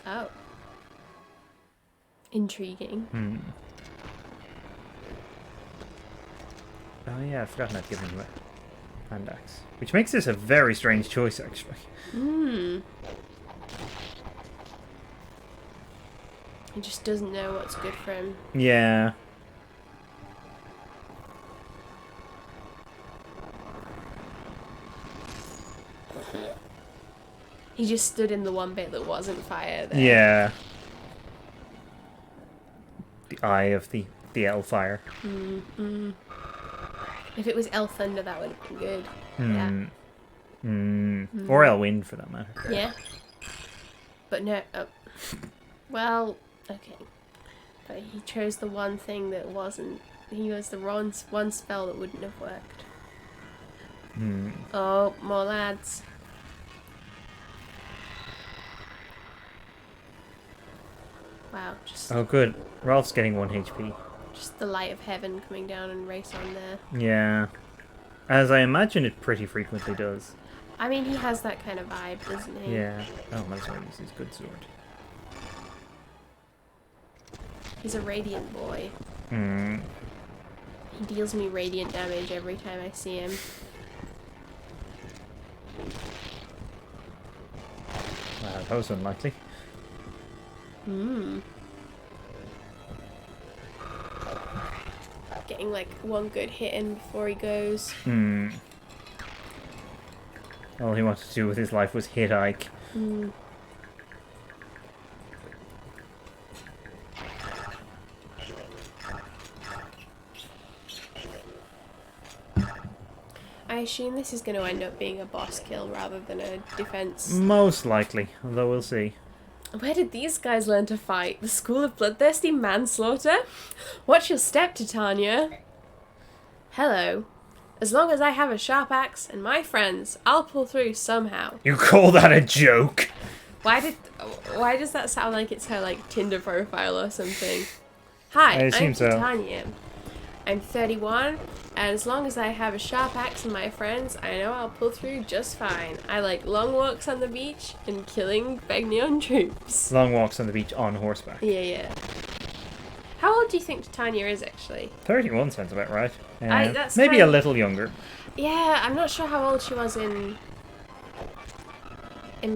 Oh. Intriguing. Oh yeah, I forgot not giving you a hand axe. Which makes this a very strange choice, actually. He just doesn't know what's good for him. Yeah. He just stood in the one bit that wasn't fire there. Yeah. The eye of the Hellfire. If it was El Thunder, that would have been good. Yeah. Or Elwind, for that matter. Yeah. But no. Oh. Well, okay. But he chose the one thing that wasn't. He was the one spell that wouldn't have worked. Oh, more lads. Wow, just Oh, good. Rolf's getting 1 HP. the light of heaven coming down and race on there. Yeah. As I imagine it pretty frequently does. I mean, he has that kind of vibe, doesn't he? Yeah. Oh, might as well use his good sword. He's a radiant boy. Hmm. He deals me radiant damage every time I see him. Wow, that was unlikely. Getting like one good hit in before he goes. All he wanted to do with his life was hit Ike. I assume this is going to end up being a boss kill rather than a defense. Most likely, although we'll see. Where did these guys learn to fight? The School of Bloodthirsty Manslaughter? Watch your step, Titania. Hello. As long as I have a sharp axe and my friends, I'll pull through somehow. You call that a joke? Why does that sound like it's her like Tinder profile or something? Hi, I assume I'm so. Titania. I'm 31, and as long as I have a sharp axe and my friends, I know I'll pull through just fine. I like long walks on the beach and killing Begnion troops. Long walks on the beach on horseback. Yeah. How old do you think Titania is actually? 31 sounds about right. That's Maybe kind a of- little younger. Yeah, I'm not sure how old she was in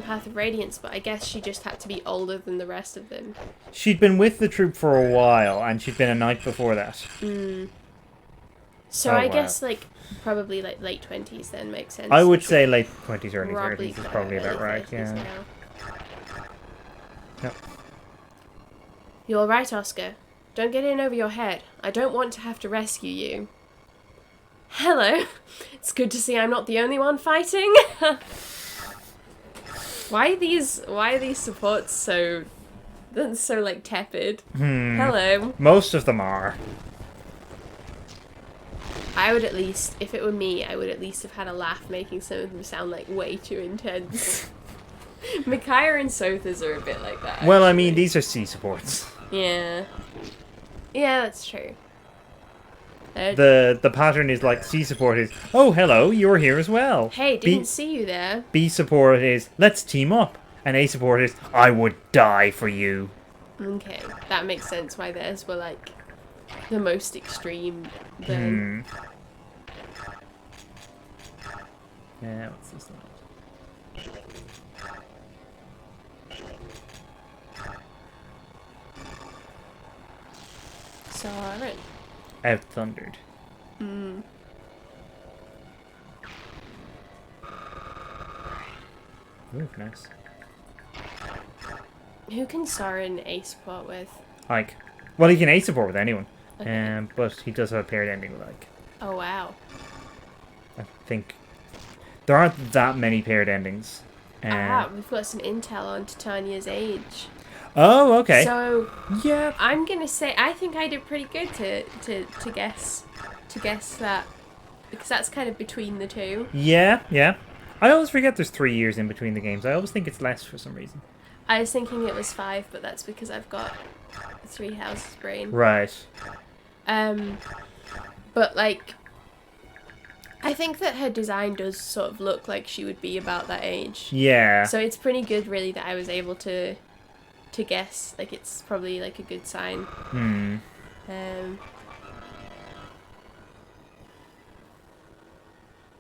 Path of Radiance, but I guess she just had to be older than the rest of them. She'd been with the troop for a while, and she'd been a knight before that. So Oh, I wow. guess like probably like late 20s then makes sense. I would say late 20s, early Probably 30s is probably about early right, 30s yeah. now. Yep. You're right, Oscar. Don't get in over your head. I don't want to have to rescue you. Hello. It's good to see I'm not the only one fighting. Why are these supports so like tepid? Hello. Most of them are. I would at least, if it were me, I would at least have had a laugh making some of them sound like way too intense. Micaiah and Sothas are a bit like that. Well, I actually. mean, these are C supports. Yeah. Yeah, that's true. The pattern is like C support is, oh, hello, you're here as well. Hey, didn't see you there. B support is, let's team up. And A support is, I would die for you. Okay, that makes sense why theirs were like the most extreme then. Yeah, what's this one? Soren. Out thundered. Ooh, nice. Who can Soren A support with? Ike. Well, he can A support with anyone. Okay. But he does have a paired ending with Ike. Oh wow. I think there aren't that many paired endings. We've got some intel on Titania's age. Oh, okay. So yeah. I'm gonna say I think I did pretty good to guess that, because that's kind of between the two. Yeah. I always forget there's 3 years in between the games. I always think it's less for some reason. I was thinking it was 5, but that's because I've got 3 houses brain. Right. But like, I think that her design does sort of look like she would be about that age. Yeah. So it's pretty good, really, that I was able to guess. Like, it's probably like a good sign.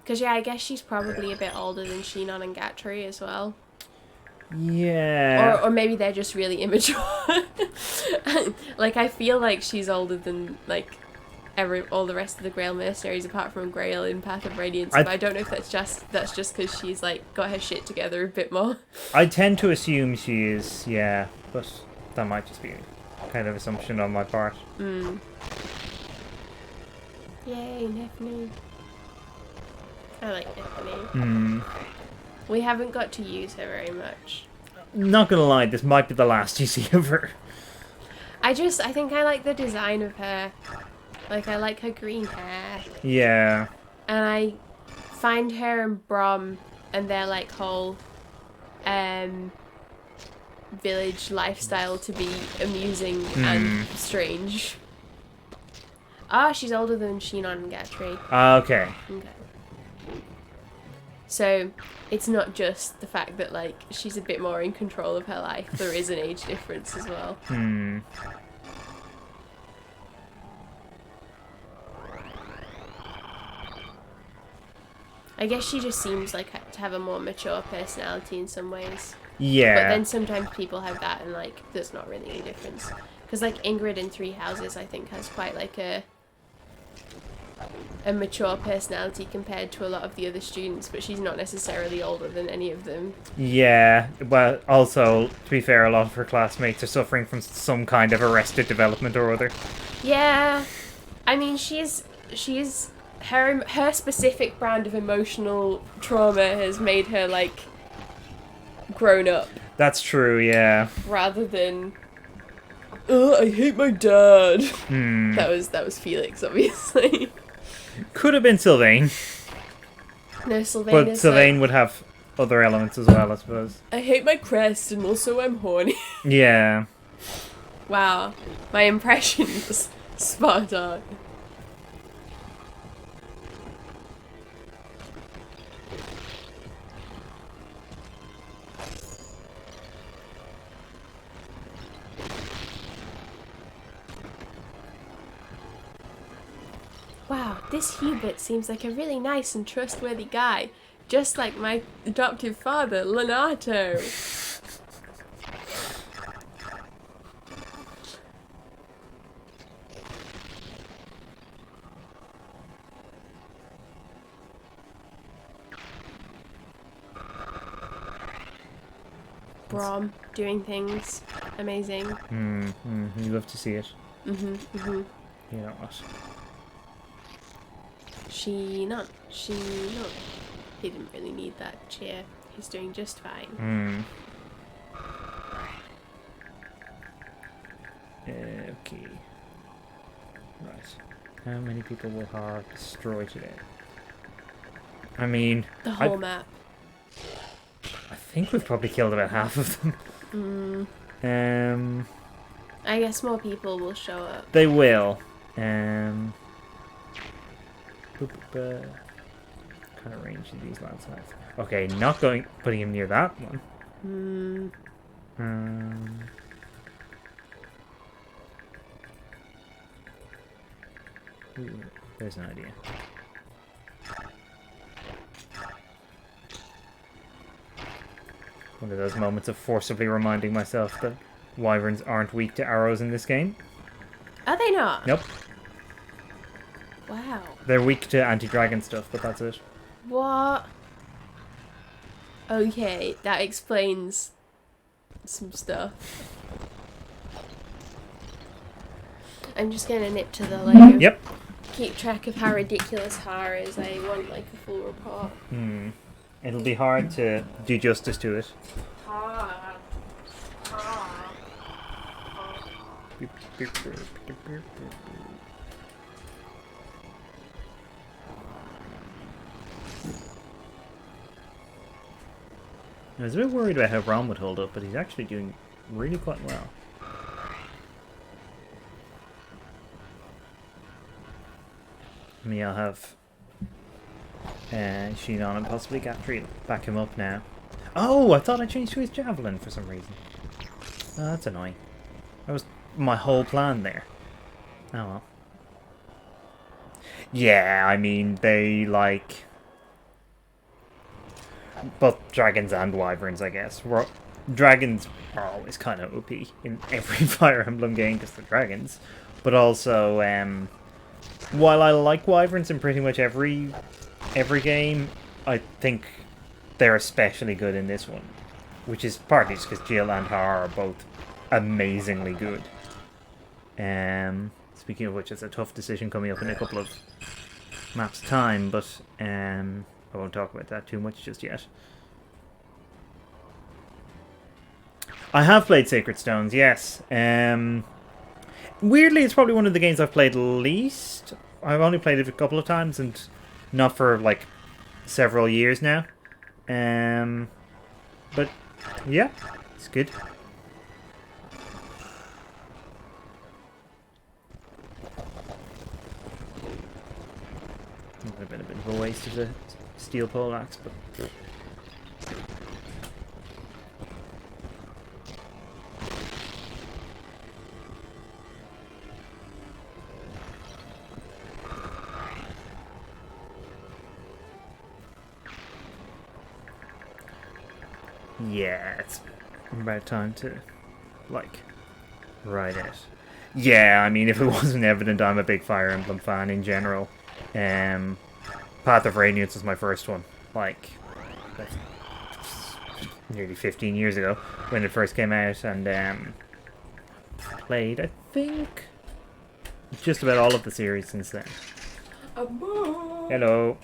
Because yeah, I guess she's probably a bit older than Shinon and Gatri as well. Yeah. Or maybe they're just really immature. Like, I feel like she's older than like all the rest of the Grail mercenaries apart from Grail in Path of Radiance. But I don't know if that's just because she's like got her shit together a bit more. I tend to assume she is, yeah, but that might just be a kind of assumption on my part. Yay, Nephany. I like Nephany. We haven't got to use her very much. Not gonna lie, this might be the last you see of her. I think I like the design of her. Like, I like her green hair. Yeah. And I find her and Brom and their like whole village lifestyle to be amusing and strange. She's older than Shinon and Gatry. Okay. Okay. So it's not just the fact that like she's a bit more in control of her life. There is an age difference as well. I guess she just seems like to have a more mature personality in some ways. Yeah. But then sometimes people have that and like there's not really any difference. Because like Ingrid in Three Houses I think has quite like a mature personality compared to a lot of the other students, but she's not necessarily older than any of them. Yeah, well, also, to be fair, a lot of her classmates are suffering from some kind of arrested development or other. Yeah, I mean, she's her specific brand of emotional trauma has made her like grown up. That's true, yeah. Rather than, I hate my dad. That was Felix, obviously. Could have been Sylvain, No, Sylvain but is Sylvain like, would have other elements as well, I suppose. I hate my crest and also I'm horny. Yeah. Wow, my impression was spot on. Wow, this Hubert seems like a really nice and trustworthy guy, just like my adoptive father, Leonardo. Brom doing things amazing. You love to see it. You know what? She not. He didn't really need that cheer. He's doing just fine. Okay. Right. How many people will Haar destroy today? I mean... The whole map. I think we've probably killed about half of them. I guess more people will show up. They will. What kind of range do these lads have? Okay, not putting him near that one. Ooh, there's an idea. One of those moments of forcibly reminding myself that wyverns aren't weak to arrows in this game. Are they not? Nope. Wow. They're weak to anti-dragon stuff, but that's it. What? Okay, that explains some stuff. I'm just gonna nip to the like. Yep. Keep track of how ridiculous Haar is. I want like a full report. It'll be hard to do justice to it. Haar. I was a bit worried about how Brom would hold up, but he's actually doing really quite well. I mean, I'll have Shinon and possibly Gatry back him up now. Oh, I thought I changed to his javelin for some reason. Oh, that's annoying. That was my whole plan there. Oh well. Yeah, I mean, they like... both dragons and wyverns, I guess. Dragons are always kind of OP in every Fire Emblem game because they're dragons. But also, while I like wyverns in pretty much every game, I think they're especially good in this one. Which is partly just because Jill and Haar are both amazingly good. Speaking of which, it's a tough decision coming up in a couple of maps' time, but I won't talk about that too much just yet. I have played Sacred Stones, yes. Weirdly, it's probably one of the games I've played least. I've only played it a couple of times, and not for, like, several years now. But yeah, it's good. Might have been a bit of a waste of the steel poleaxe, but. Yeah, it's about time to, like, write it. Yeah, I mean, if it wasn't evident, I'm a big Fire Emblem fan in general. Path of Radiance was my first one, like, that's nearly 15 years ago when it first came out, and played, I think, just about all of the series since then. Hello.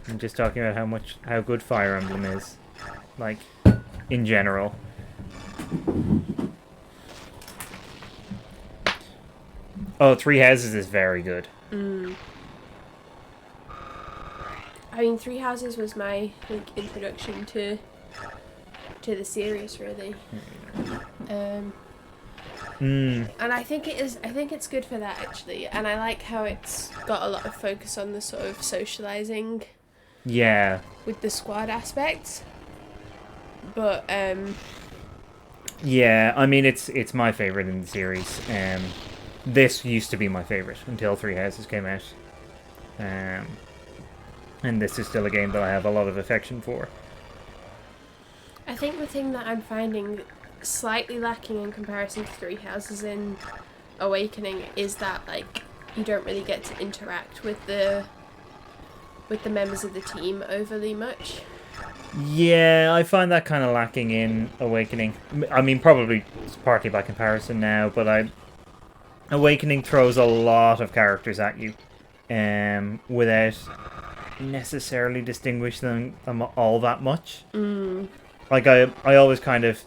I'm just talking about how good Fire Emblem is, like, in general. Oh, Three Houses is very good. I mean, Three Houses was my introduction to the series, really. And I think it is. I think it's good for that, actually. And I like how it's got a lot of focus on the sort of socializing. Yeah. With the squad aspects. But yeah, I mean, it's my favorite in the series. This used to be my favorite until Three Houses came out. And this is still a game that I have a lot of affection for. I think the thing that I'm finding slightly lacking in comparison to Three Houses in Awakening is that, like, you don't really get to interact with the members of the team overly much. Yeah, I find that kind of lacking in Awakening. I mean, probably it's partly by comparison now, but Awakening throws a lot of characters at you, without necessarily distinguishing them all that much. Like, I always kind of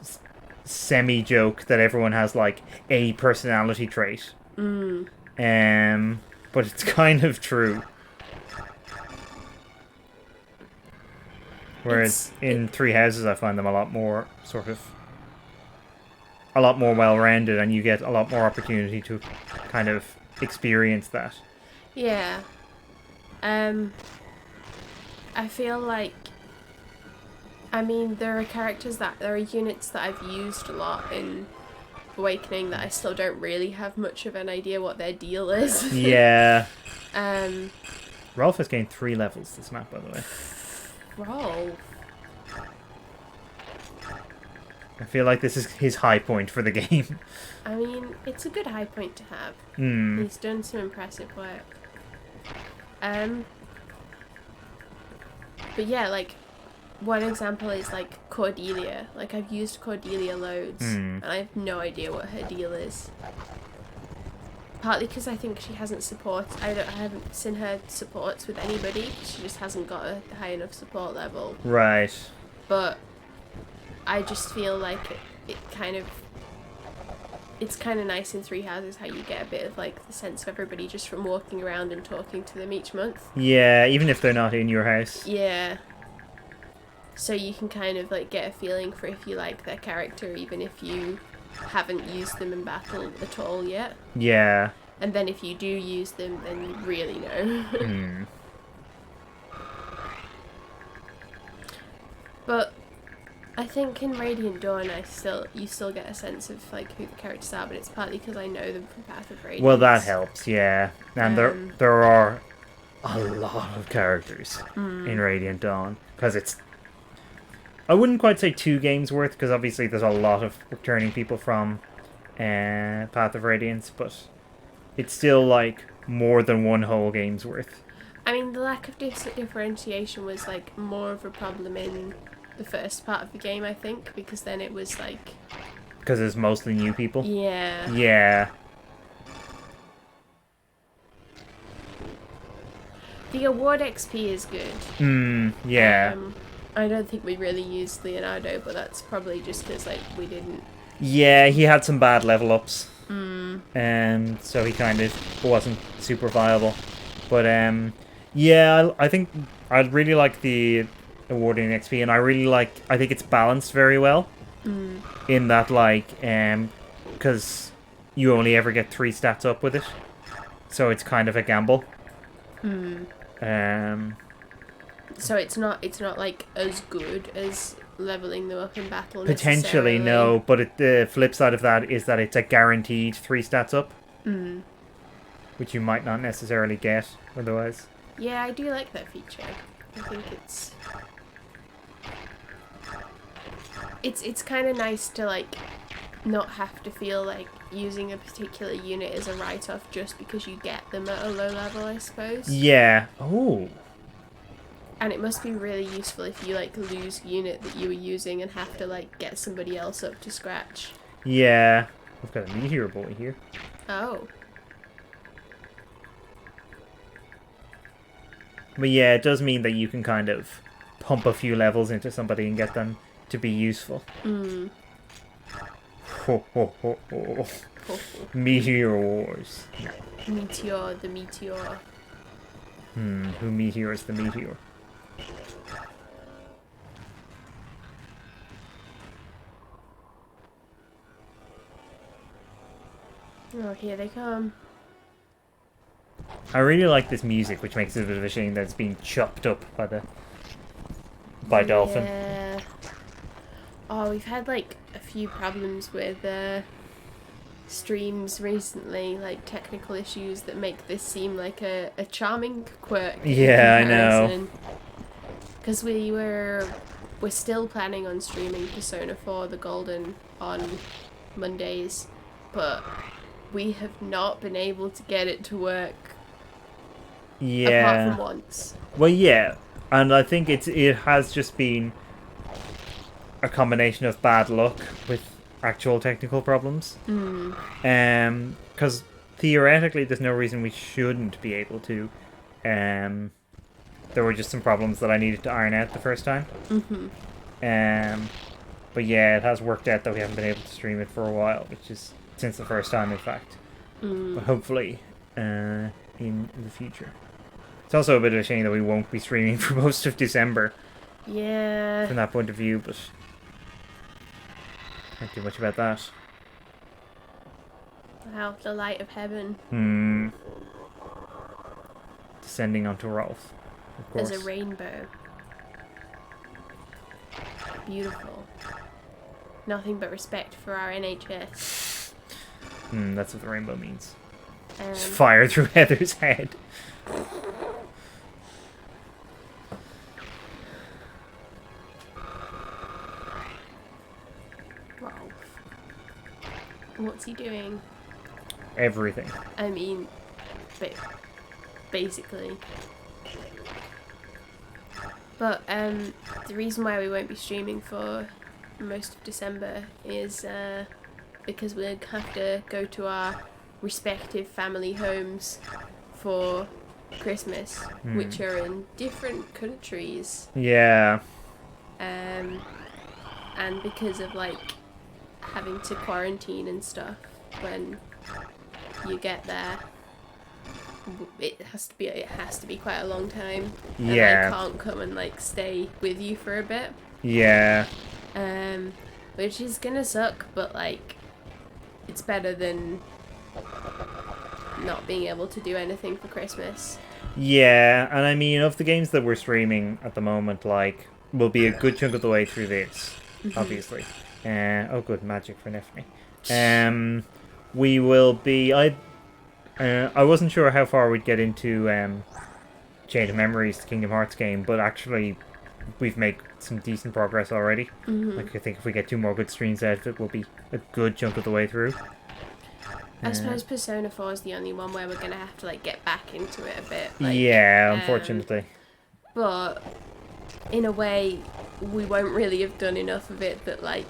semi-joke that everyone has, like, a personality trait. But it's kind of true. Whereas in Three Houses, I find them a lot more well-rounded, and you get a lot more opportunity to kind of experience that. Yeah. I feel like, I mean, there are units that I've used a lot in Awakening that I still don't really have much of an idea what their deal is. Yeah. Rolf has gained 3 levels this map, by the way. Rolf. I feel like this is his high point for the game. I mean, it's a good high point to have. He's done some impressive work. But yeah, like, one example is, like, Cordelia. Like, I've used Cordelia loads, and I have no idea what her deal is. Partly because I think she hasn't I haven't seen her supports with anybody. She just hasn't got a high enough support level. Right. But I just feel like it's kind of nice in Three Houses how you get a bit of, like, the sense of everybody just from walking around and talking to them each month. Yeah, even if they're not in your house. Yeah. So you can kind of, like, get a feeling for if you like their character, even if you haven't used them in battle at all yet. Yeah. And then if you do use them, then you really know. But I think in Radiant Dawn, you still get a sense of, like, who the characters are, but it's partly because I know them from Path of Radiance. Well, that helps, yeah. And there are a lot of characters in Radiant Dawn, because it's, I wouldn't quite say 2 games worth, because obviously there's a lot of returning people from Path of Radiance, but it's still, like, more than 1 whole game's worth. I mean, the lack of differentiation was, like, more of a problem in the first part of the game, I think, because then it was, like... Because it's mostly new people? Yeah. Yeah. The award XP is good. Yeah. I don't think we really used Leonardo, but that's probably just because, like, we didn't... Yeah, he had some bad level ups. So he kind of wasn't super viable. But, yeah, I think I really like the awarding XP, and I think it's balanced very well. In that, like, because you only ever get 3 stats up with it, so it's kind of a gamble. So it's not like as good as leveling them up in battle. Potentially necessarily. no, but the flip side of that is that it's a guaranteed 3 stats up, which you might not necessarily get otherwise. Yeah, I do like that feature. I think it's kind of nice to like not have to feel like using a particular unit as a write-off just because you get them at a low level, I suppose. Yeah. Oh. And it must be really useful if you like lose a unit that you were using and have to like get somebody else up to scratch. Yeah. I've got a meteor boy here. Oh. But yeah, it does mean that you can kind of pump a few levels into somebody and get them to be useful. Ho, ho, ho, ho. Meteor Wars. Meteor, the meteor. Who meteors the meteor? Oh, here they come. I really like this music, which makes it a bit of a shame that it's being chopped up by Dolphin. Yeah. Oh, we've had like a few problems with streams recently, like technical issues that make this seem like a charming quirk. Yeah, I know. Because we're still planning on streaming Persona 4 The Golden on Mondays, but we have not been able to get it to work. Yeah. Apart from once. Well, yeah, and I think it has just been a combination of bad luck with actual technical problems. Because theoretically, there's no reason we shouldn't be able to. There were just some problems that I needed to iron out the first time. But yeah, it has worked out that we haven't been able to stream it for a while, which is since the first time, in fact. But hopefully, in the future. It's also a bit of a shame that we won't be streaming for most of December. Yeah. From that point of view, but can't do much about that. Wow, the light of heaven. Descending onto Rolf, of course. As a rainbow. Beautiful. Nothing but respect for our NHS. That's what the rainbow means. Fire through Heather's head. Rolf. What's he doing? Everything. I mean, basically. But the reason why we won't be streaming for most of December is because we'll have to go to our respective family homes for Christmas, which are in different countries. Yeah. And because of like having to quarantine and stuff when you get there, it has to be quite a long time. Yeah. And I can't come and like stay with you for a bit. Yeah. Which is gonna suck, but like it's better than not being able to do anything for Christmas. Yeah, and I mean, of the games that we're streaming at the moment, like, we'll be a good chunk of the way through this, obviously. Oh, good, magic for Neffney. We will be... I wasn't sure how far we'd get into Chain of Memories, the Kingdom Hearts game, but actually we've made some decent progress already. Like, I think if we get 2 more good streams out of it, we'll be a good chunk of the way through. I suppose Persona 4 is the only one where we're going to have to like get back into it a bit. Like, yeah, unfortunately. But in a way, we won't really have done enough of it that like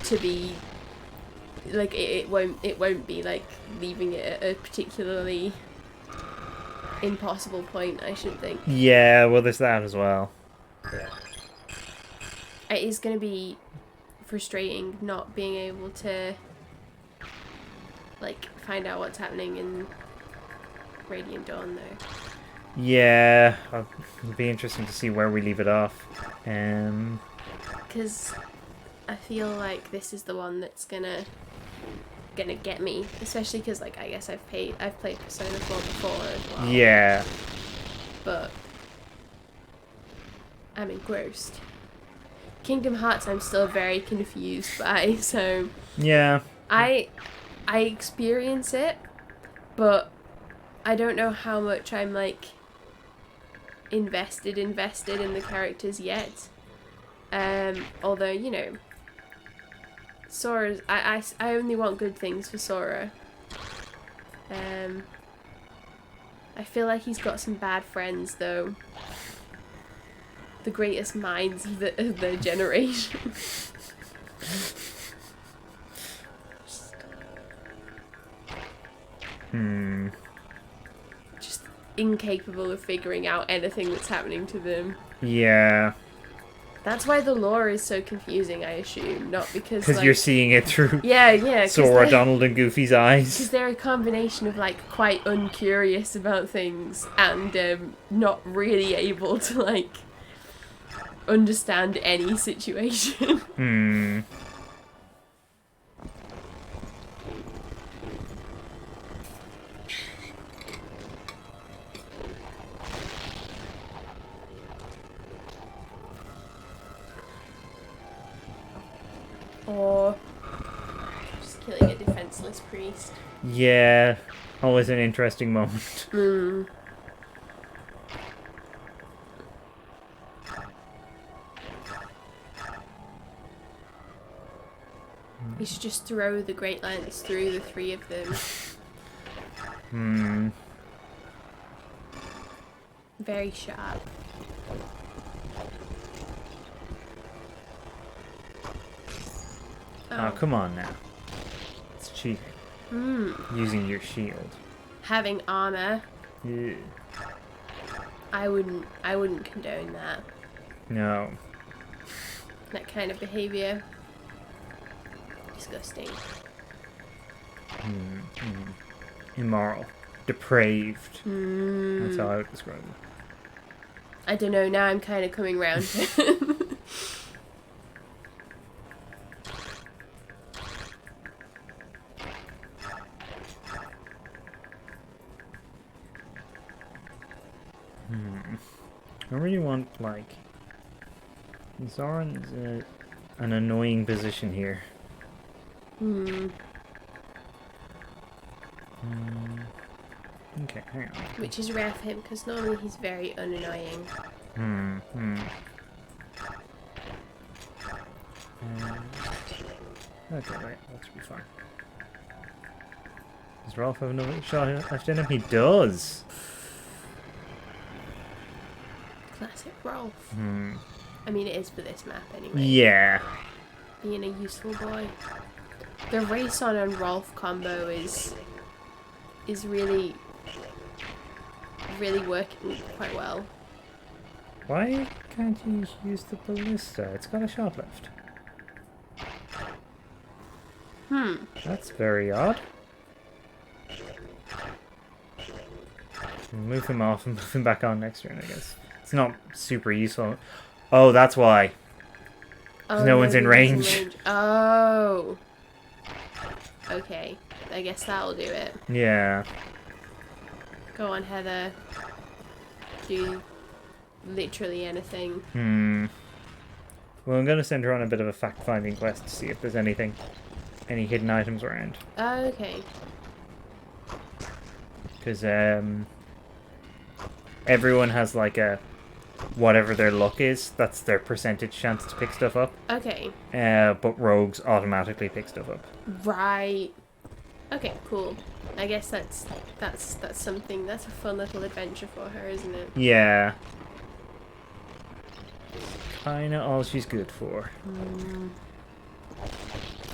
to be like it won't be like leaving it at a particularly impossible point, I should think. Yeah, well, there's that as well. It is going to be frustrating not being able to like find out what's happening in Radiant Dawn though. Yeah, it'll be interesting to see where we leave it off. Because I feel like this is the one that's gonna get me, especially because like I guess I've played Persona 4 before as well. Yeah. But I'm engrossed. Kingdom Hearts I'm still very confused by, so Yeah. I experience it, but I don't know how much I'm like invested in the characters yet. Although, you know, Sora's I only want good things for Sora. I feel like he's got some bad friends though. The greatest minds of their generation. Just incapable of figuring out anything that's happening to them. Yeah. That's why the lore is so confusing, I assume. Not because Because like, you're seeing it through yeah, Sora, Donald, and Goofy's eyes. because they're a combination of like quite uncurious about things and not really able to like understand any situation. Or just killing a defenseless priest. Yeah. Always an interesting moment. You should just throw the Great Lance through the three of them. Very sharp. Oh, come on now. It's cheating. Using your shield. Having armor, Yeah. I wouldn't condone that. No. That kind of behavior. Disgusting. Immoral. Depraved. That's how I would describe it. I don't know, now I'm kind of coming round to it. I really want, like... Zoran's an annoying position here. Okay, hang on. Which is rare for him, because normally he's very unannoying. Okay, right, that should be fine. Does Rolf have another shot left in him? He does! Classic Rolf. I mean, it is for this map anyway. Yeah. Being a useful boy. The race on and Rolf combo is really working quite well. Why can't you use the ballista? It's got a shot left. That's very odd. Move him off and move him back on next turn, I guess. It's not super useful. Oh, that's why. Oh, No one's in range. Oh. Okay. I guess that'll do it. Yeah. Go on, Heather. Do literally anything. Well, I'm going to send her on a bit of a fact-finding quest to see if there's any hidden items around. Okay. Because everyone has like a whatever their luck is. That's their percentage chance to pick stuff up. Okay. But rogues automatically pick stuff up. Right. Okay, cool. I guess that's something. That's a fun little adventure for her, isn't it? Yeah. Kinda all she's good for.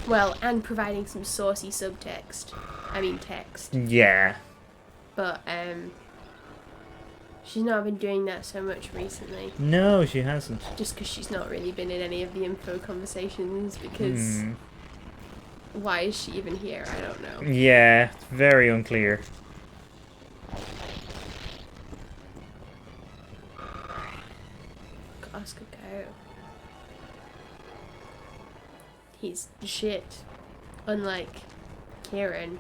Well, and providing some saucy subtext. I mean text. Yeah. But she's not been doing that so much recently. No, she hasn't. Just because she's not really been in any of the info conversations, because why is she even here? I don't know. Yeah, it's very unclear. Oscar go. He's shit. Unlike Kieran,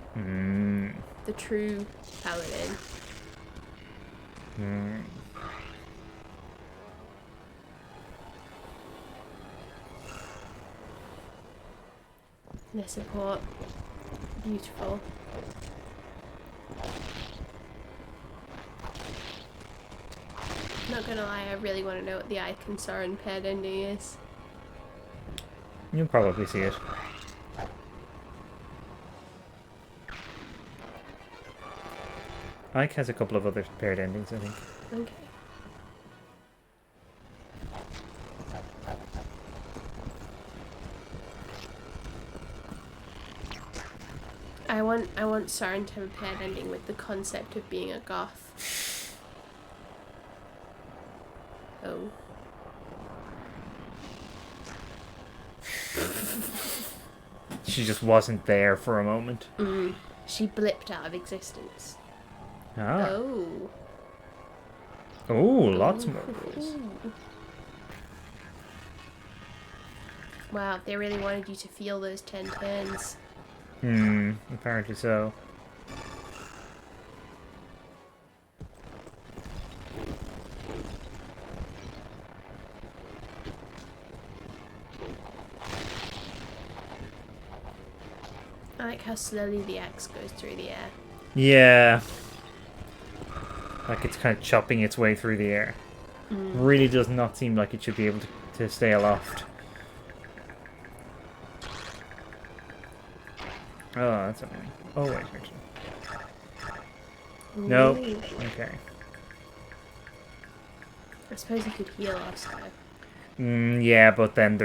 the true paladin. Their support. Beautiful. Not gonna lie, I really want to know what the Ike and Soren paired ending is. You'll probably see it. Ike has a couple of other paired endings, I think. Okay. I want Soren to have a paired ending with the concept of being a goth. Oh. She just wasn't there for a moment. She blipped out of existence. Ah. Oh. Oh, lots more rules. Ooh. Wow, they really wanted you to feel those 10 turns. Apparently so. I like how slowly the axe goes through the air. Yeah. Like it's kind of chopping its way through the air. Really does not seem like it should be able to stay aloft. Oh, that's annoying. Oh, wait, actually. No. Ooh. Okay. I suppose you could heal Oscar. Yeah, but then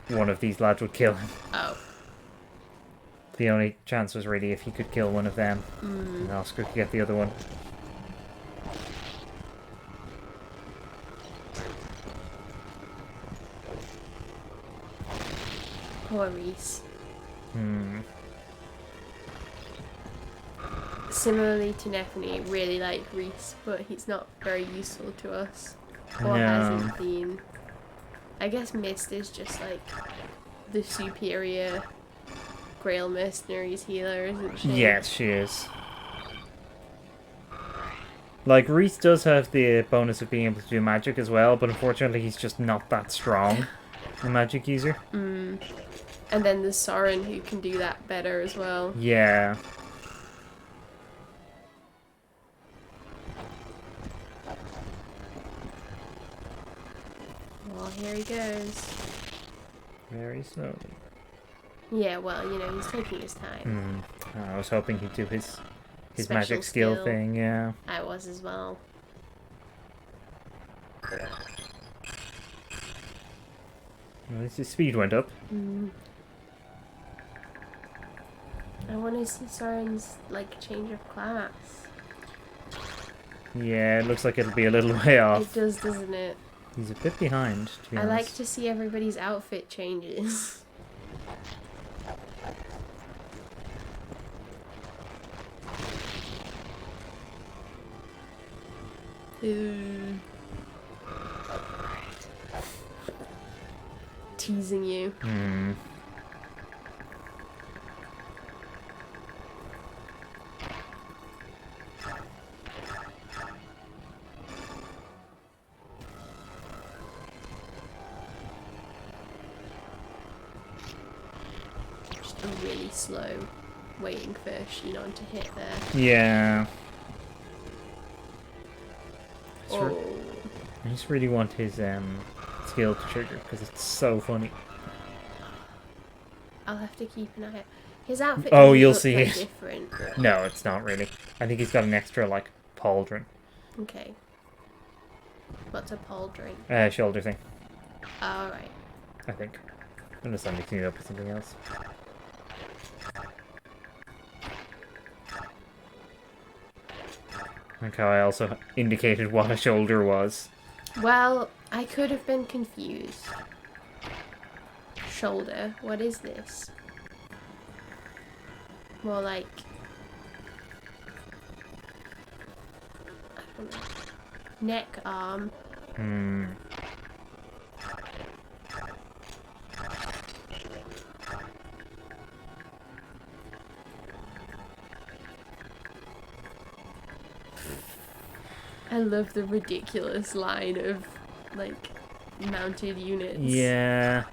one of these lads would kill him. Oh. The only chance was really if he could kill one of them. And Oscar could get the other one. Poor Reese. Similarly to Neffany, really like Reese, but he's not very useful to us. Or hasn't been. I guess Mist is just like the superior Grail Mercenaries healer, isn't she? Yes, she is. Like, Reese does have the bonus of being able to do magic as well, but unfortunately he's just not that strong a magic user. And then there's Soren who can do that better as well. Yeah. Well, here he goes. Very slowly. Yeah, well, you know, he's taking his time. I was hoping he'd do his Special magic skill skill. thing, yeah. I was as well. At least his speed went up. I want to see Soren's, like, change of class. Yeah, it looks like it'll be a little way off. It does, doesn't it? He's a bit behind, to be I honest. like to see everybody's outfit changes. Ooh. Teasing you. Just a really slow waiting for Shinon to hit there. Yeah. Oh. I just really want his skill to trigger, because it's so funny. I'll have to keep an eye out. His outfit Oh, doesn't you'll look see that it. different. No, it's not really. I think he's got an extra, like, pauldron. Okay. What's a pauldron? Shoulder thing, Alright. I think. Unless I'm mixing it up with something else. Like how I also indicated what a shoulder was. Well, I could have been confused. Shoulder. What is this? More like... I don't know. Neck, arm. I love the ridiculous line of, like, mounted units. Yeah.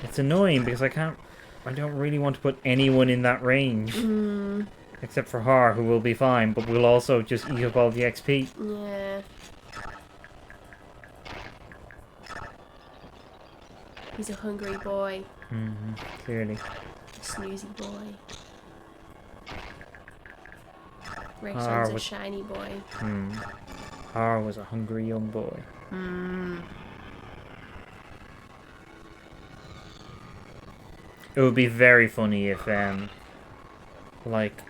It's annoying because I don't really want to put anyone in that range. Except for Har, who will be fine, but will also just eat up all the XP. Yeah. He's a hungry boy. Clearly. A snoozy boy. Har Rayshon's a was- shiny boy. Har was a hungry young boy. It would be very funny if, like,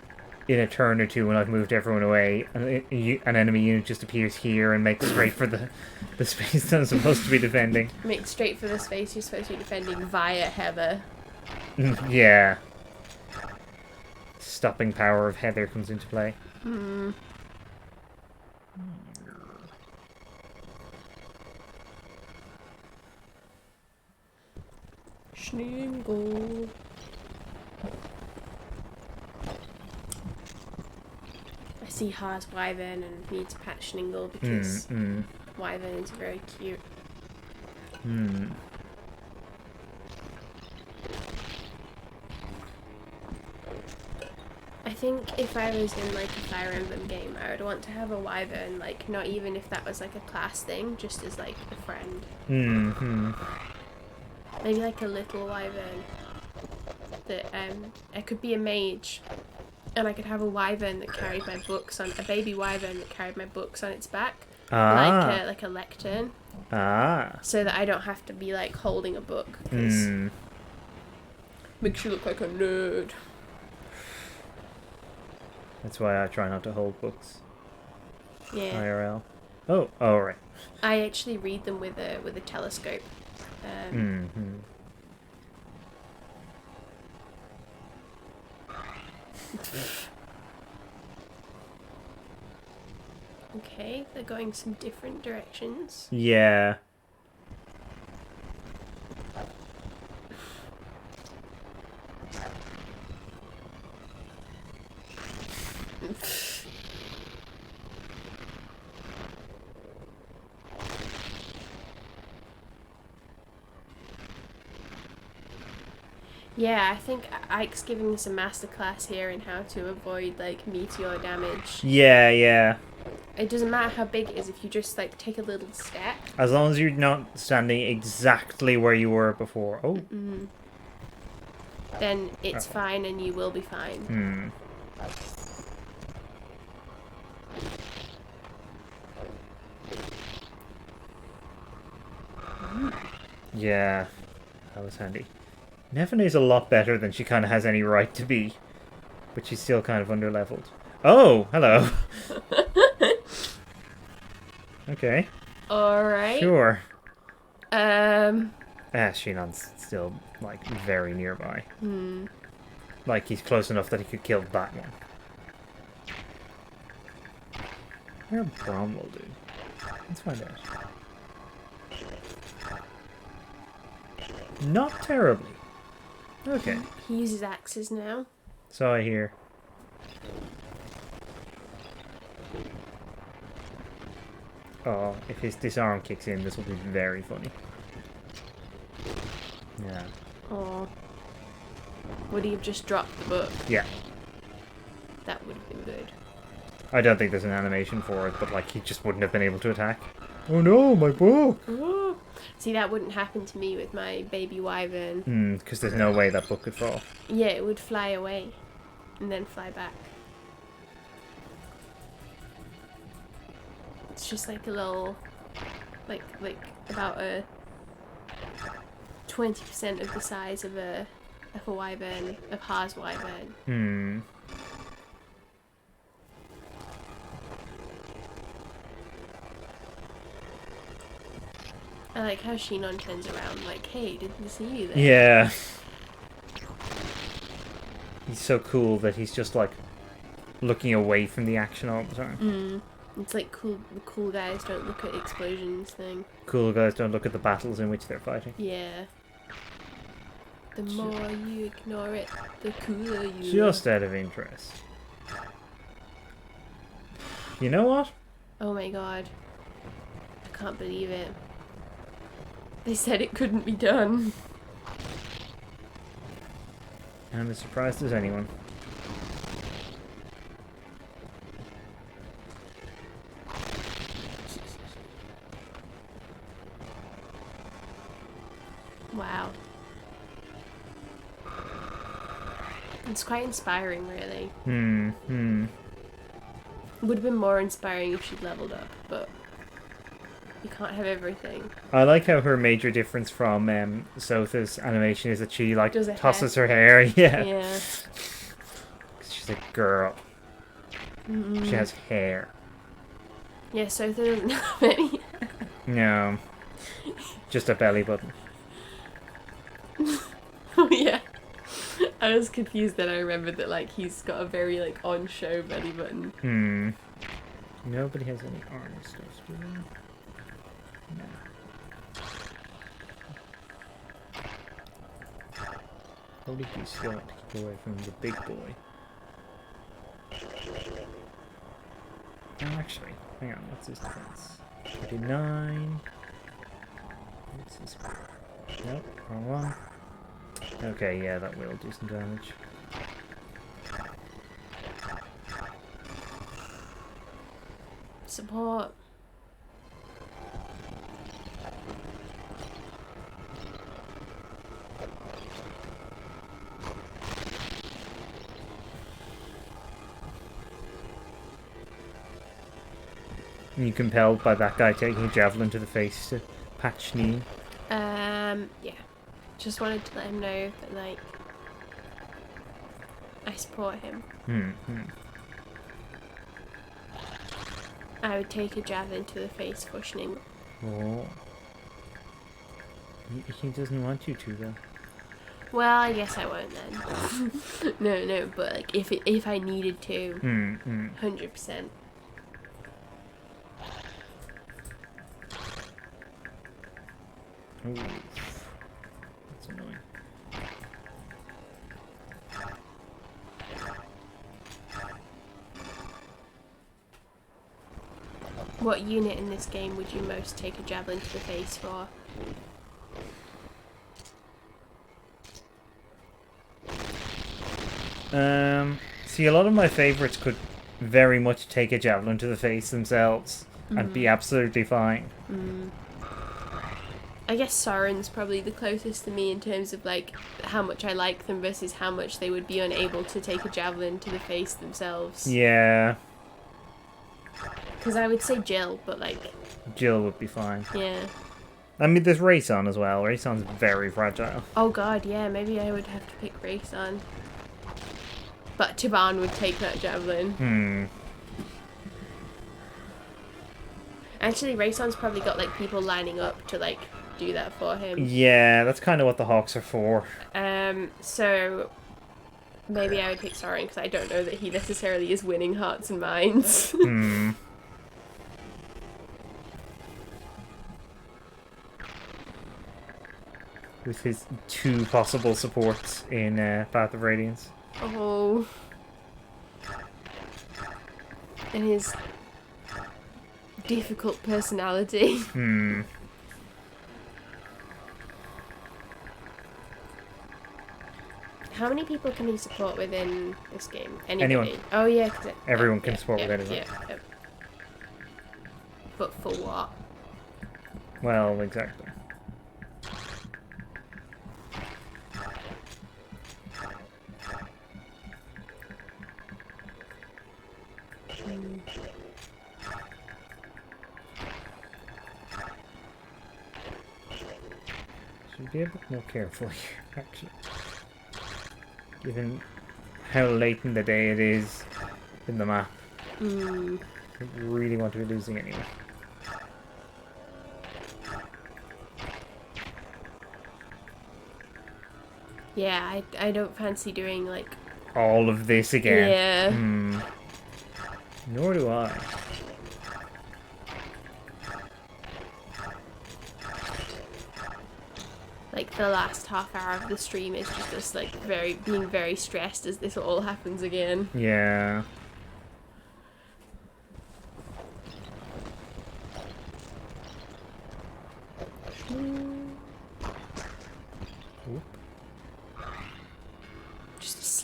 in a turn or two when I've moved everyone away, an enemy unit just appears here and makes straight for the space that I'm supposed to be defending. Make straight for the space you're supposed to be defending via Heather. Yeah. Stopping power of Heather comes into play. Schningel. I see Haar's wyvern and need to patch Schningel because wyverns are very cute. I think if I was in like a Fire Emblem game, I would want to have a wyvern, like not even if that was like a class thing, just as like a friend. Maybe like a little wyvern that I could be a mage, and I could have a wyvern that carried my books on a baby wyvern that carried my books on its back, like a lectern. So that I don't have to be like holding a book. Makes you look like a nerd. That's why I try not to hold books. Yeah. IRL. Oh, right. I actually read them with a telescope. Okay, they're going some different directions. Yeah. Yeah, I think Ike's giving us a masterclass here in how to avoid like meteor damage. Yeah. It doesn't matter how big it is if you just like take a little step. As long as you're not standing exactly where you were before. Oh. Then it's fine and you will be fine. Yeah. That was handy. Nevin is a lot better than she kind of has any right to be. But she's still kind of under-leveled. Oh, hello. Okay. Alright. Sure. Um. Shinon's still, like, very nearby. Like, he's close enough that he could kill that one. Where'd Bromwell do? Let's find out. Not terribly. Okay. He uses axes now. So I hear. Oh, if his disarm kicks in, this will be very funny. Yeah. Or would he have just dropped the book? Yeah. That would have been good. I don't think there's an animation for it, but like he just wouldn't have been able to attack. Oh no, my book! Ooh. See, that wouldn't happen to me with my baby wyvern. Because there's no way that book could fall. Yeah, it would fly away and then fly back. It's just like a little, like about a 20% of the size of a wyvern, of Haar's wyvern. I like how Shinon turns around like, hey, didn't see you there. Yeah. He's so cool that he's just like looking away from the action all the time. It's like cool. The cool guys don't look at explosions thing. Cool guys don't look at the battles in which they're fighting. Yeah. The more you ignore it, the cooler you Just out of interest. You know what? Oh my god. I can't believe it. They said it couldn't be done. I'm as surprised as anyone. Wow. It's quite inspiring, really. It would have been more inspiring if she'd leveled up, but you can't have everything. I like how her major difference from Sotha's animation is that she like Does her tosses her hair. Yeah. Yeah. She's a girl. She has hair. Yeah, Sotha doesn't have any. No. Just a belly button. Oh yeah. I was confused then I remembered that like he's got a very like on show belly button. Nobody has any armor stuff, do they? No. Probably too slow to keep away from the big boy. Oh, actually, hang on, what's his defense? 39. What's his... Nope, wrong one. Okay, yeah, that will do some damage. Support. Are you compelled by that guy taking a javelin to the face to patch knee? Yeah. Just wanted to let him know that like I support him. I would take a javelin to the face cushioning. Oh. He doesn't want you to, though. Well, I guess I won't then. No, but like if I needed to, 100%. Ooh. That's annoying. What unit in this game would you most take a javelin to the face for? See, a lot of my favorites could very much take a javelin to the face themselves and be absolutely fine. I guess Soren's probably the closest to me in terms of like how much I like them versus how much they would be unable to take a javelin to the face themselves. Yeah. Because I would say Jill, but like... Jill would be fine. Yeah. I mean, there's Rayson as well. Rayson's very fragile. Oh god, yeah, maybe I would have to pick Rayson. But Tiban would take that javelin. Actually, Rayson's probably got like people lining up to like do that for him. Yeah, that's kind of what the Hawks are for. So maybe I would pick Soren because I don't know that he necessarily is winning hearts and minds. With his 2 possible supports in Path of Radiance. Oh. And his difficult personality. How many people can he support within this game? Anybody? Anyone. Oh yeah, cause Everyone can support with anyone. Yeah. But for what? Well, exactly. Should be a bit more careful here, actually. Given how late in the day it is in the map. I don't really want to be losing anyway. Yeah, I don't fancy doing like... All of this again. Yeah. Nor do I. Like the last half hour of the stream is just us like being very stressed as this all happens again. Yeah.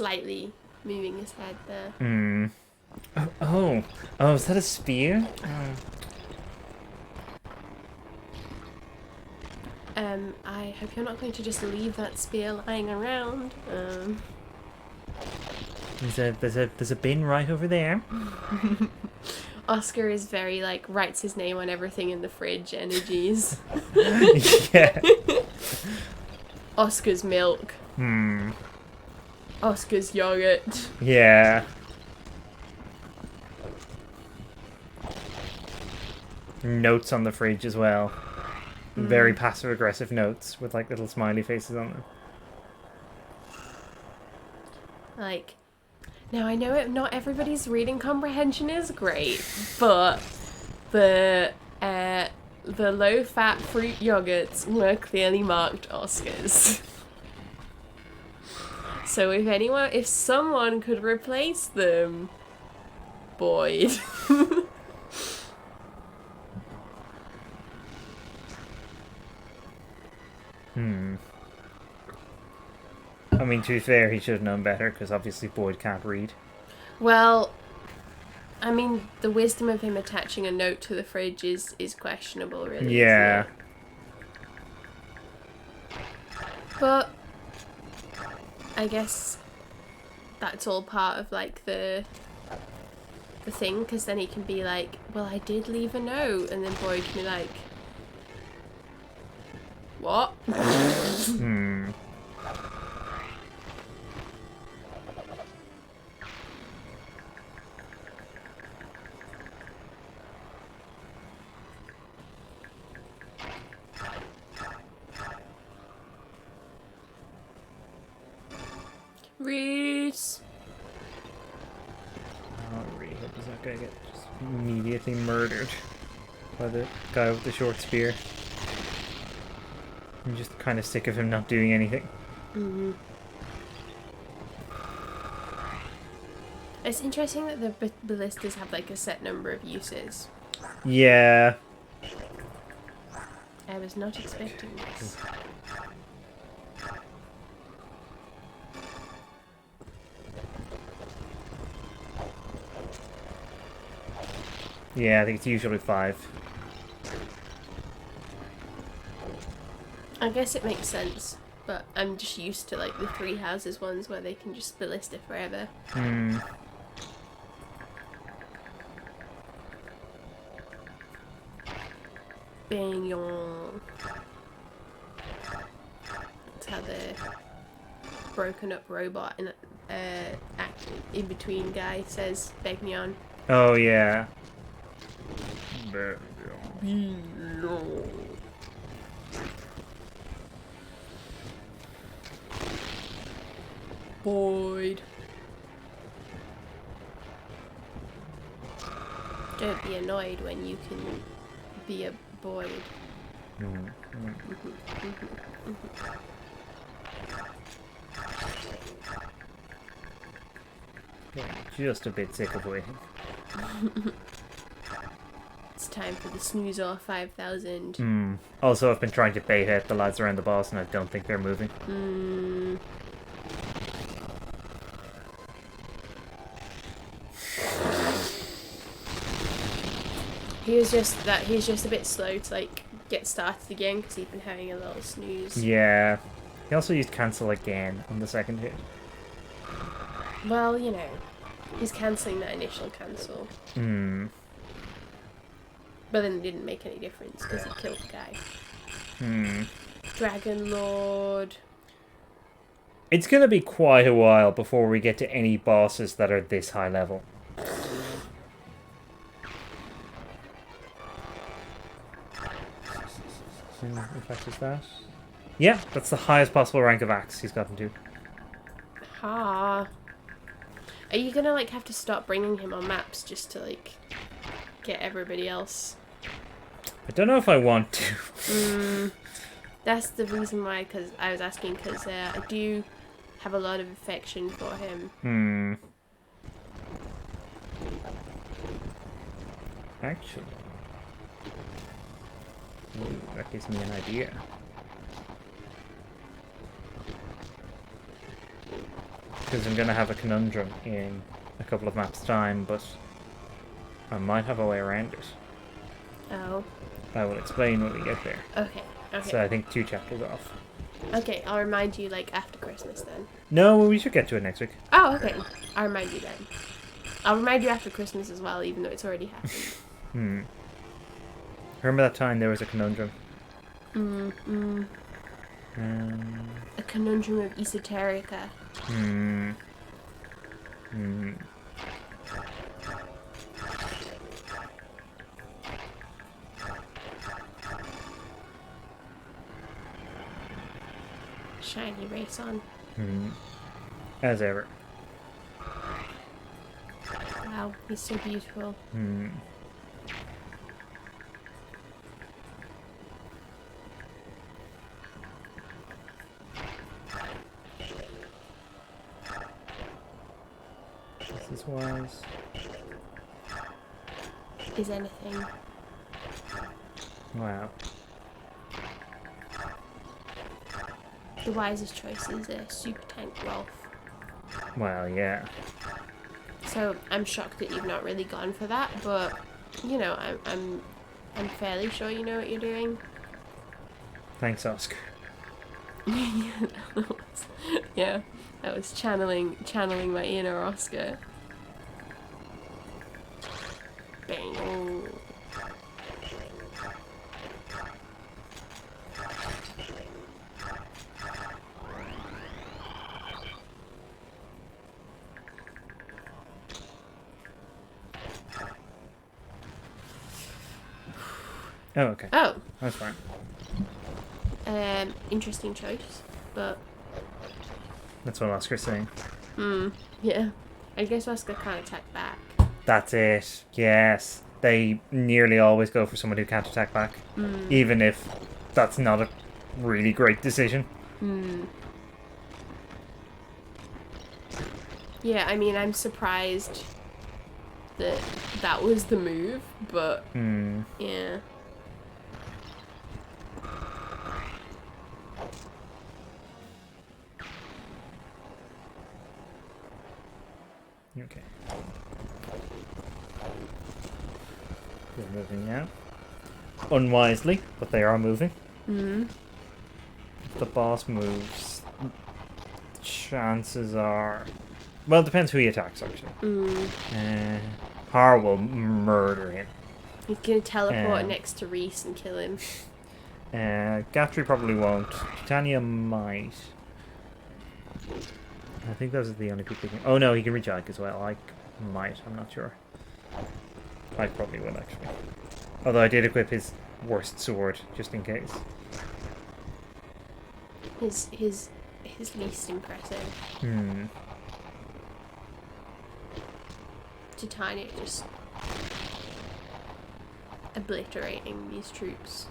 slightly moving his head there. Hmm. Oh, is that a spear? I hope you're not going to just leave that spear lying around. There's a bin right over there. Oscar is very, like, writes his name on everything in the fridge energies. Yeah. Oscar's milk. Oscar's yogurt. Yeah. Notes on the fridge as well. Very passive aggressive notes with like little smiley faces on them. Like, now I know not everybody's reading comprehension is great, but the low-fat fruit yogurts were clearly marked Oscars. So if someone could replace them, Boyd. I mean, to be fair, he should have known better because obviously Boyd can't read. Well, I mean, the wisdom of him attaching a note to the fridge is questionable, really. Yeah. Isn't it? But I guess that's all part of like the thing, because then he can be like, well, I did leave a note, and then Boyd can be like, what? Reese. I really hope he's not gonna get just immediately murdered by the guy with the short spear. I'm just kind of sick of him not doing anything. It's interesting that the ballistas have like a set number of uses. Yeah. I was not expecting this. Yeah, I think it's usually 5. I guess it makes sense, but I'm just used to like the 3 houses ones where they can just ballista forever. Bang on. That's how the broken up robot in between guy says Begnion. Oh, yeah. Boyd. Don't be annoyed when you can be a Boyd. Yeah, just a bit sick of waiting. It's time for the snooze off 5000. Also, I've been trying to bait out the lads around the boss and I don't think they're moving. He's just a bit slow to like get started again because he's been having a little snooze. Yeah. He also used cancel again on the second hit. Well, you know, he's cancelling that initial cancel. But then it didn't make any difference because he killed the guy. Dragon Lord. It's gonna be quite a while before we get to any bosses that are this high level. In fact, is that? Yeah, that's the highest possible rank of axe he's gotten to. Ha. Are you gonna like have to stop bringing him on maps just to like get everybody else? I don't know if I want to. That's the reason why, because I was asking, because I do have a lot of affection for him. Actually. Ooh, that gives me an idea. because I'm going to have a conundrum in a couple of maps' time, but I might have a way around it. Oh. I will explain when we get there. Okay. Okay. So I think 2 chapters off. Okay, I'll remind you like after Christmas then. No, we should get to it next week. Oh, okay. I'll remind you then. I'll remind you after Christmas as well, even though it's already happened. Remember that time there was a conundrum? A conundrum of esoterica. Shiny race on. As ever. Wow, he's so beautiful. This is wise. Is anything. Wow. The wisest choice is a super tank Rolf. Well, yeah. So I'm shocked that you've not really gone for that, but you know, I'm fairly sure you know what you're doing. Thanks, Oscar. Yeah, I was channeling my inner Oscar. Bang. Oh, okay. Oh, That's fine. interesting choice, but That's what Oscar's saying. yeah, I guess Oscar can't attack back. That's it. Yes. They nearly always go for someone who can't attack back. Even if that's not a really great decision. Yeah, I mean, I'm surprised that that was the move, but yeah. Okay. They're moving now. Unwisely, but they are moving. If the boss moves, chances are... Well, it depends who he attacks, actually. Har will murder him. He's gonna teleport next to Reese and kill him. Gaffrey probably won't. Titania might. I think those are the only people he can... Oh no, he can reach Ike as well. Ike might, I'm not sure. Ike probably will, actually. Although I did equip his worst sword, just in case. His least impressive. Titania just obliterating these troops.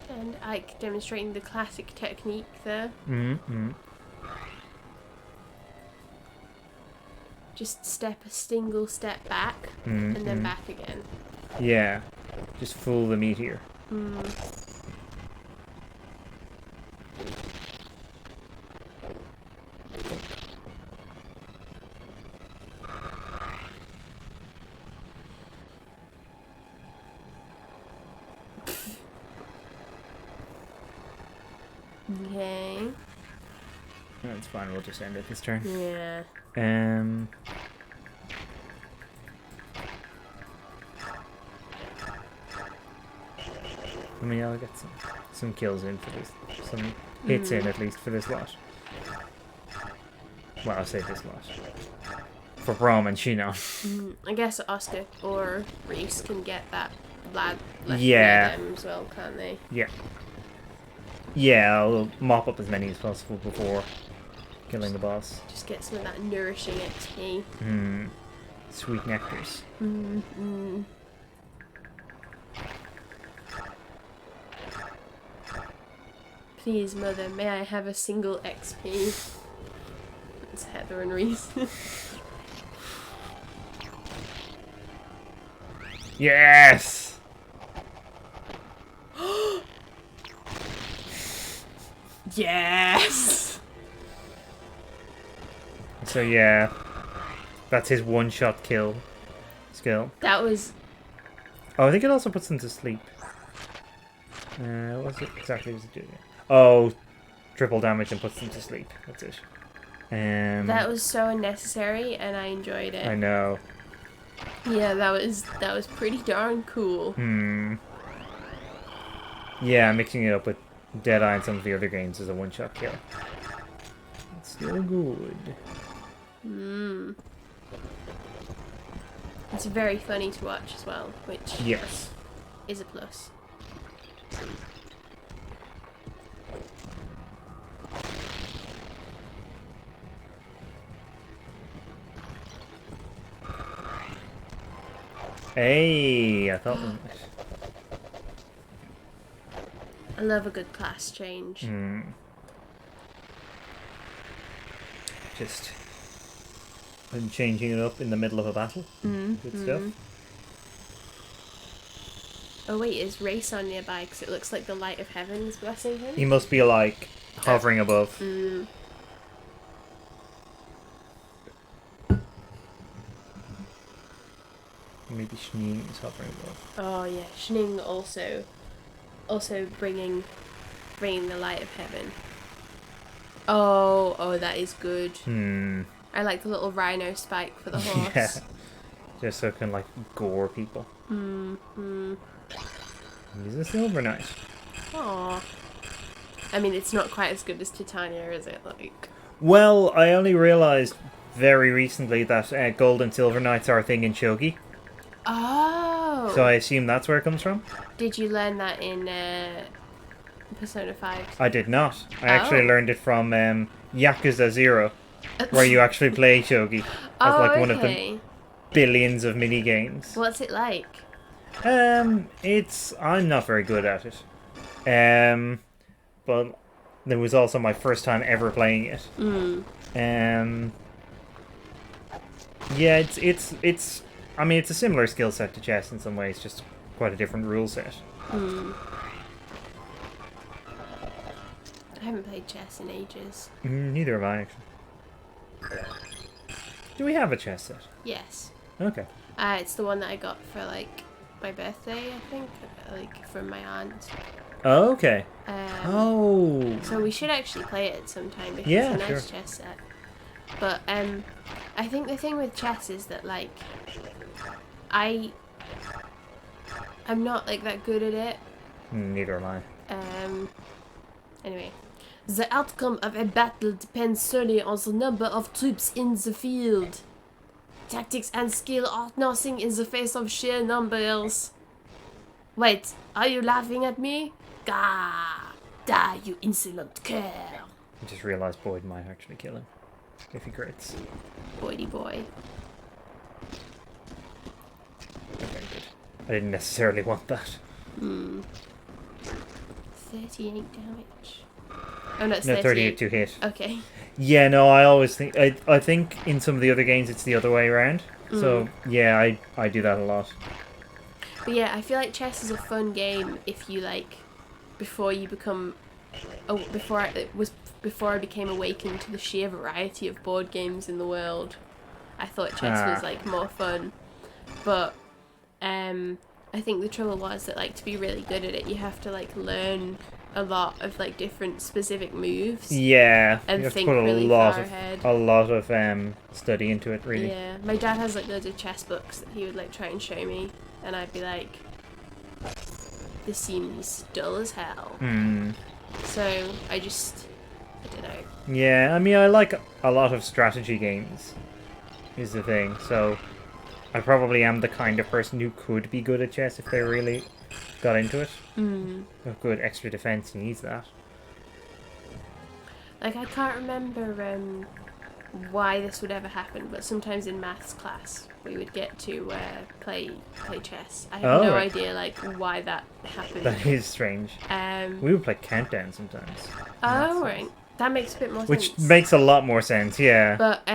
And Ike demonstrating the classic technique there. Just step a single step back and then back again. Yeah. Just fool the meteor. Okay. That's fine, we'll just end it this turn. Yeah. I mean, I'll get some kills in for this. Some hits in, at least, for this lot. Well, I'll say this lot. For Brom and Shinon. I guess Oscar or Reese can get that lad left Yeah. by them as well, can't they? Yeah. Yeah, I'll mop up as many as possible before killing the boss. Just get some of that nourishing XP. Sweet nectars. Please, mother, may I have a single XP? It's Heather and Reese. Yes! Yes! So yeah, that's his one-shot kill skill. That was... Oh, I think it also puts them to sleep. What was it exactly was it doing? Oh, triple damage and puts them to sleep. That's it. That was so unnecessary, and I enjoyed it. I know. Yeah, that was pretty darn cool. Yeah, mixing it up with Deadeye and some of the other games is a one-shot kill. It's still good. It's very funny to watch as well, which Yes. is a plus. Hey, I thought we might. I love a good class change. Just I'm changing it up in the middle of a battle. Good stuff. Oh wait, is Race on nearby? Because it looks like the light of heaven is blessing him. He must be like hovering above. Maybe Shning is hovering above. Oh yeah, Shning also bringing the light of heaven. Oh, that is good. I like the little rhino spike for the horse. Yeah. Just so it can like gore people. He's a silver knight. Aw. I mean, it's not quite as good as Titania, is it? Like. Well, I only realised very recently that gold and silver knights are a thing in shogi. Oh. So I assume that's where it comes from. Did you learn that in Persona 5? I did not. I actually Oh. learned it from Yakuza 0, where you actually play shogi as like one of the okay. billions of mini games. What's it like? I'm not very good at it. But it was also my first time ever playing it. Yeah, it's I mean it's a similar skill set to chess in some ways, just quite a different rule set. I haven't played chess in ages. Neither have I actually. Do we have a chess set? Yes. Okay. It's the one that I got for like my birthday, I think, like from my aunt. Oh, okay. Oh. So we should actually play it sometime because Yeah, it's a nice sure. chess set. But I think the thing with chess is that like I'm not like that good at it. Neither am I. Anyway. The outcome of a battle depends solely on the number of troops in the field. Tactics and skill are nothing in the face of sheer numbers. Wait, are you laughing at me? Gah! Die, you insolent cur! I just realised Boyd might actually kill him if he crits. Boydy boy. Very good. I didn't necessarily want that. 38 damage. Oh no, it's No, 38. 38 to hit. Okay. Yeah, no, I always think... I think in some of the other games it's the other way around. So, yeah, I do that a lot. But yeah, I feel like chess is a fun game if you like, before you become... Oh, before I became awakened to the sheer variety of board games in the world, I thought chess was like more fun. But I think the trouble was that like to be really good at it, you have to like learn a lot of like different specific moves. Yeah, And you have to think put really far ahead. a lot of study into it, really. Yeah, my dad has like loads of chess books that he would like try and show me, and I'd be like, this seems dull as hell. So I don't know. Yeah, I mean, I like a lot of strategy games, is the thing. So I probably am the kind of person who could be good at chess if they really got into it. A good extra defense needs that. Like I can't remember why this would ever happen, but sometimes in maths class we would get to play chess. I have no right. idea like why that happened. That is strange. We would play Countdown sometimes. Oh right. That makes a bit more Which sense. makes a lot more sense, yeah. But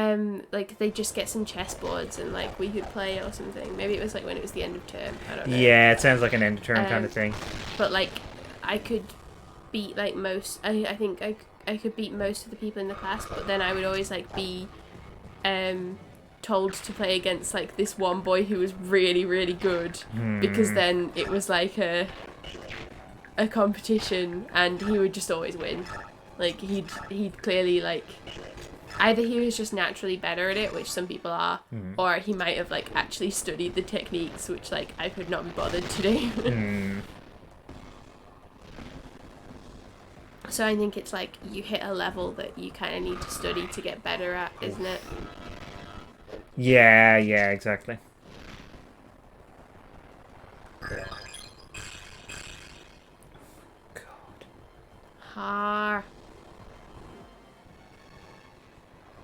like they just get some chessboards and like we could play or something. Maybe it was like when it was the end of term. I don't know. Yeah, it sounds like an end of term kind of thing. But like I could beat like most. I think I could beat most of the people in the class. But then I would always like be told to play against like this one boy who was really really good because then it was like a competition and he would just always win. Like he'd clearly like either he was just naturally better at it, which some people are, or he might have like actually studied the techniques, which like I could not be bothered to do. So I think it's like you hit a level that you kind of need to study to get better at, isn't it? Yeah, exactly. God. Haar.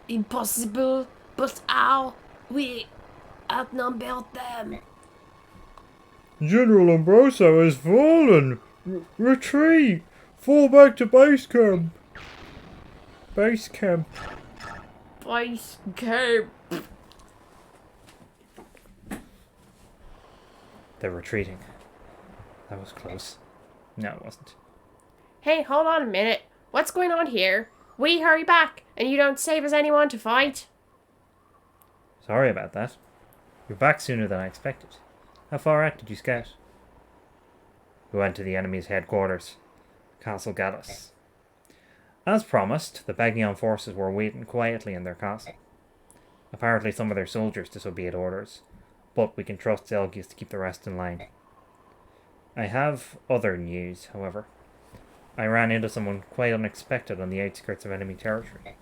Impossible, but how? We outnumbered them. General Ambroso has fallen. Retreat. Fall back to base camp. Base camp. Base camp. They're retreating. That was close. No, it wasn't. Hey, hold on a minute. What's going on here? We hurry back, and you don't save us anyone to fight? Sorry about that. You're back sooner than I expected. How far out did you scout? We went to the enemy's headquarters, Castle Gallus. As promised, the Bagnion forces were waiting quietly in their castle. Apparently some of their soldiers disobeyed orders, but we can trust Zelgius to keep the rest in line. I have other news, however. I ran into someone quite unexpected on the outskirts of enemy territory.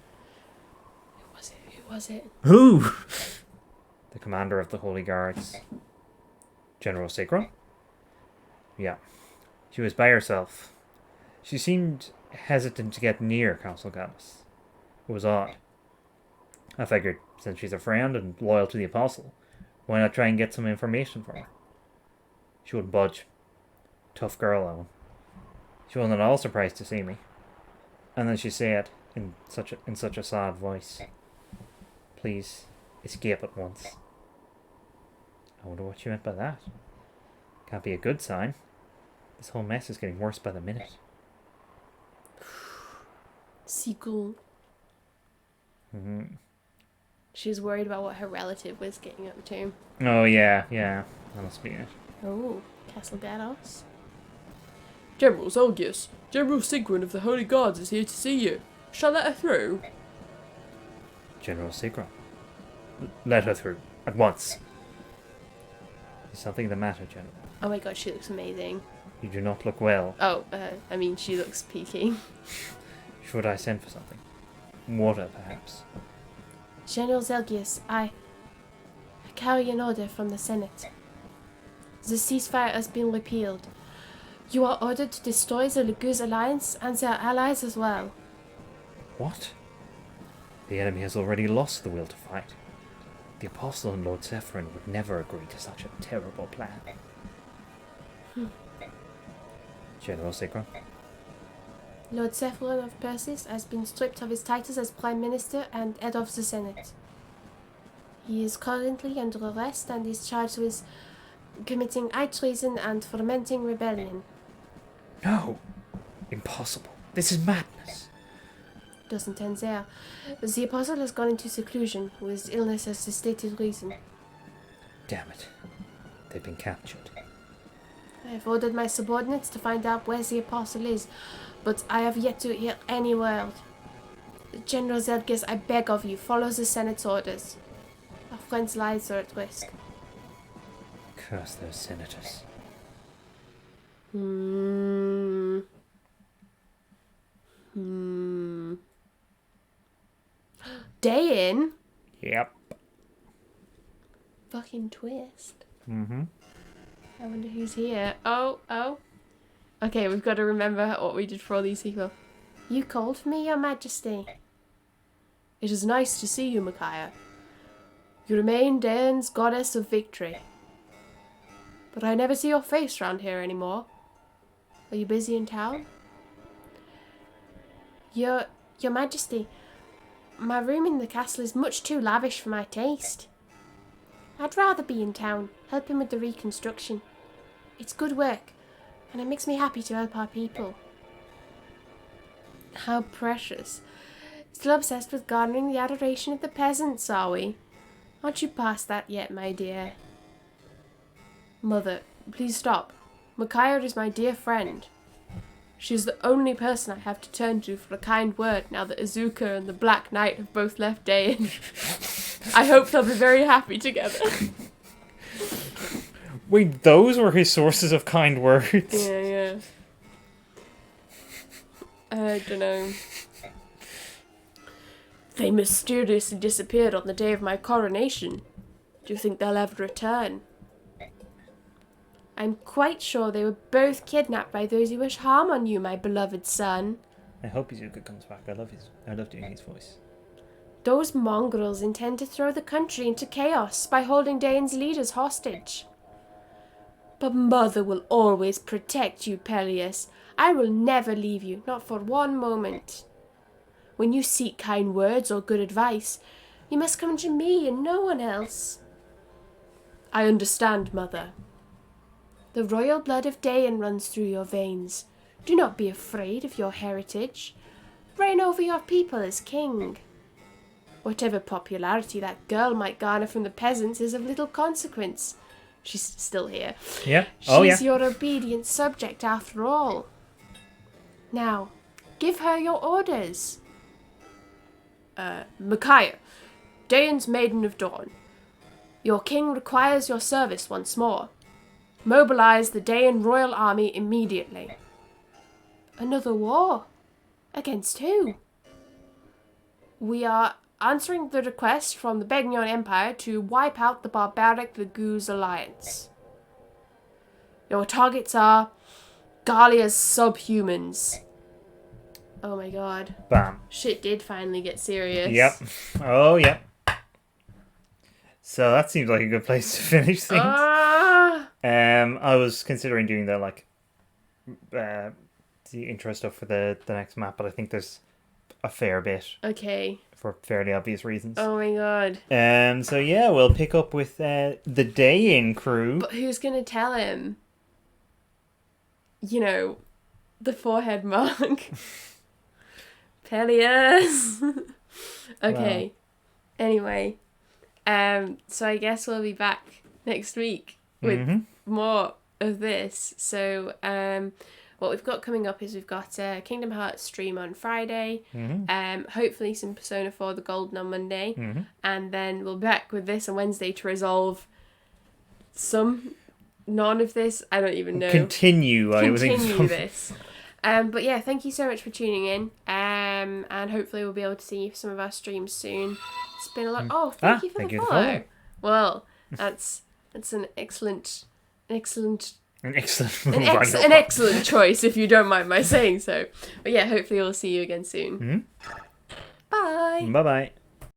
Who was it? Who? The commander of the Holy Guards. General Sigron? Yeah. She was by herself. She seemed hesitant to get near Castle Gallus. It was odd. I figured, since she's a friend and loyal to the Apostle, why not try and get some information from her? She wouldn't budge. Tough girl, Owen. She wasn't at all surprised to see me. And then she said, in such a sad voice, "Please, escape at once." I wonder what she meant by that. Can't be a good sign. This whole mess is getting worse by the minute. Sequel. She was worried about what her relative was getting up to. Oh, yeah. That must be it. Oh, Castle Gallus. General Zelgius, General Sigrid of the Holy Guards is here to see you. Shall I let her through? General Sigron. Let her through. At once. Is something the matter, General? Oh my god, she looks amazing. You do not look well. Oh, I mean, she looks peaky. Should I send for something? Water, perhaps? General Zelgius, I carry an order from the Senate. The ceasefire has been repealed. You are ordered to destroy the Laguz Alliance and their allies as well. What? The enemy has already lost the will to fight. The Apostle and Lord Sephirin would never agree to such a terrible plan. General Sigron? Lord Sephirin of Persis has been stripped of his titles as Prime Minister and head of the Senate. He is currently under arrest and is charged with committing high treason and fomenting rebellion. No! Impossible. This is madness. Doesn't end there. The Apostle has gone into seclusion, with illness as the stated reason. Damn it. They've been captured. I have ordered my subordinates to find out where the Apostle is, but I have yet to hear any word. General Zelgius, I beg of you, follow the Senate's orders. Our friends' lives are at risk. Curse those senators. Day in? Yep. Fucking twist. Mm-hmm. I wonder who's here. Oh. Okay, we've got to remember what we did for all these people. You called for me, Your Majesty. It is nice to see you, Micaiah. You remain Dane's goddess of victory. But I never see your face round here anymore. Are you busy in town? Your Your Majesty, my room in the castle is much too lavish for my taste. I'd rather be in town, helping with the reconstruction. It's good work, and it makes me happy to help our people. How precious. Still obsessed with garnering the adoration of the peasants, are we? Aren't you past that yet, my dear? Mother, please stop. Micaiah is my dear friend. She's the only person I have to turn to for a kind word now that Azuka and the Black Knight have both left Dayan. I hope they'll be very happy together. Wait, those were his sources of kind words? Yeah. I don't know. They mysteriously disappeared on the day of my coronation. Do you think they'll ever return? I'm quite sure they were both kidnapped by those who wish harm on you, my beloved son. I hope Izuka comes back. I love doing his voice. Those mongrels intend to throw the country into chaos by holding Dayan's leaders hostage. But Mother will always protect you, Peleus. I will never leave you, not for one moment. When you seek kind words or good advice, you must come to me and no one else. I understand, Mother. The royal blood of Dayan runs through your veins. Do not be afraid of your heritage. Reign over your people as king. Whatever popularity that girl might garner from the peasants is of little consequence. She's still here. Yeah. She's your obedient subject after all. Now, give her your orders. Micaiah, Dayan's Maiden of Dawn. Your king requires your service once more. Mobilize the Dayan royal army immediately. Another war? Against who? We are answering the request from the Begnion Empire to wipe out the barbaric Laguz alliance. Your targets are Gallia's subhumans. Oh my god. Bam. Shit did finally get serious. Yep. Oh, yep. So that seems like a good place to finish things. I was considering doing the intro stuff for the next map, but I think there's a fair bit. Okay. For fairly obvious reasons. Oh my god. So yeah, we'll pick up with the Dayan crew. But who's gonna tell him? You know, the forehead mark. Peleus. Okay. Well. Anyway, so I guess we'll be back next week with more of this. So, what we've got coming up is we've got a Kingdom Hearts stream on Friday. Hopefully some Persona 4 the Golden on Monday. And then we'll be back with this on Wednesday to resolve none of this. I don't even know. Continue this. But yeah, thank you so much for tuning in. And hopefully we'll be able to see some of our streams soon. It's been a lot. Oh, thank you for the follow. Well, that's an excellent An excellent choice, if you don't mind my saying so. But yeah, hopefully we'll see you again soon. Bye. Bye-bye.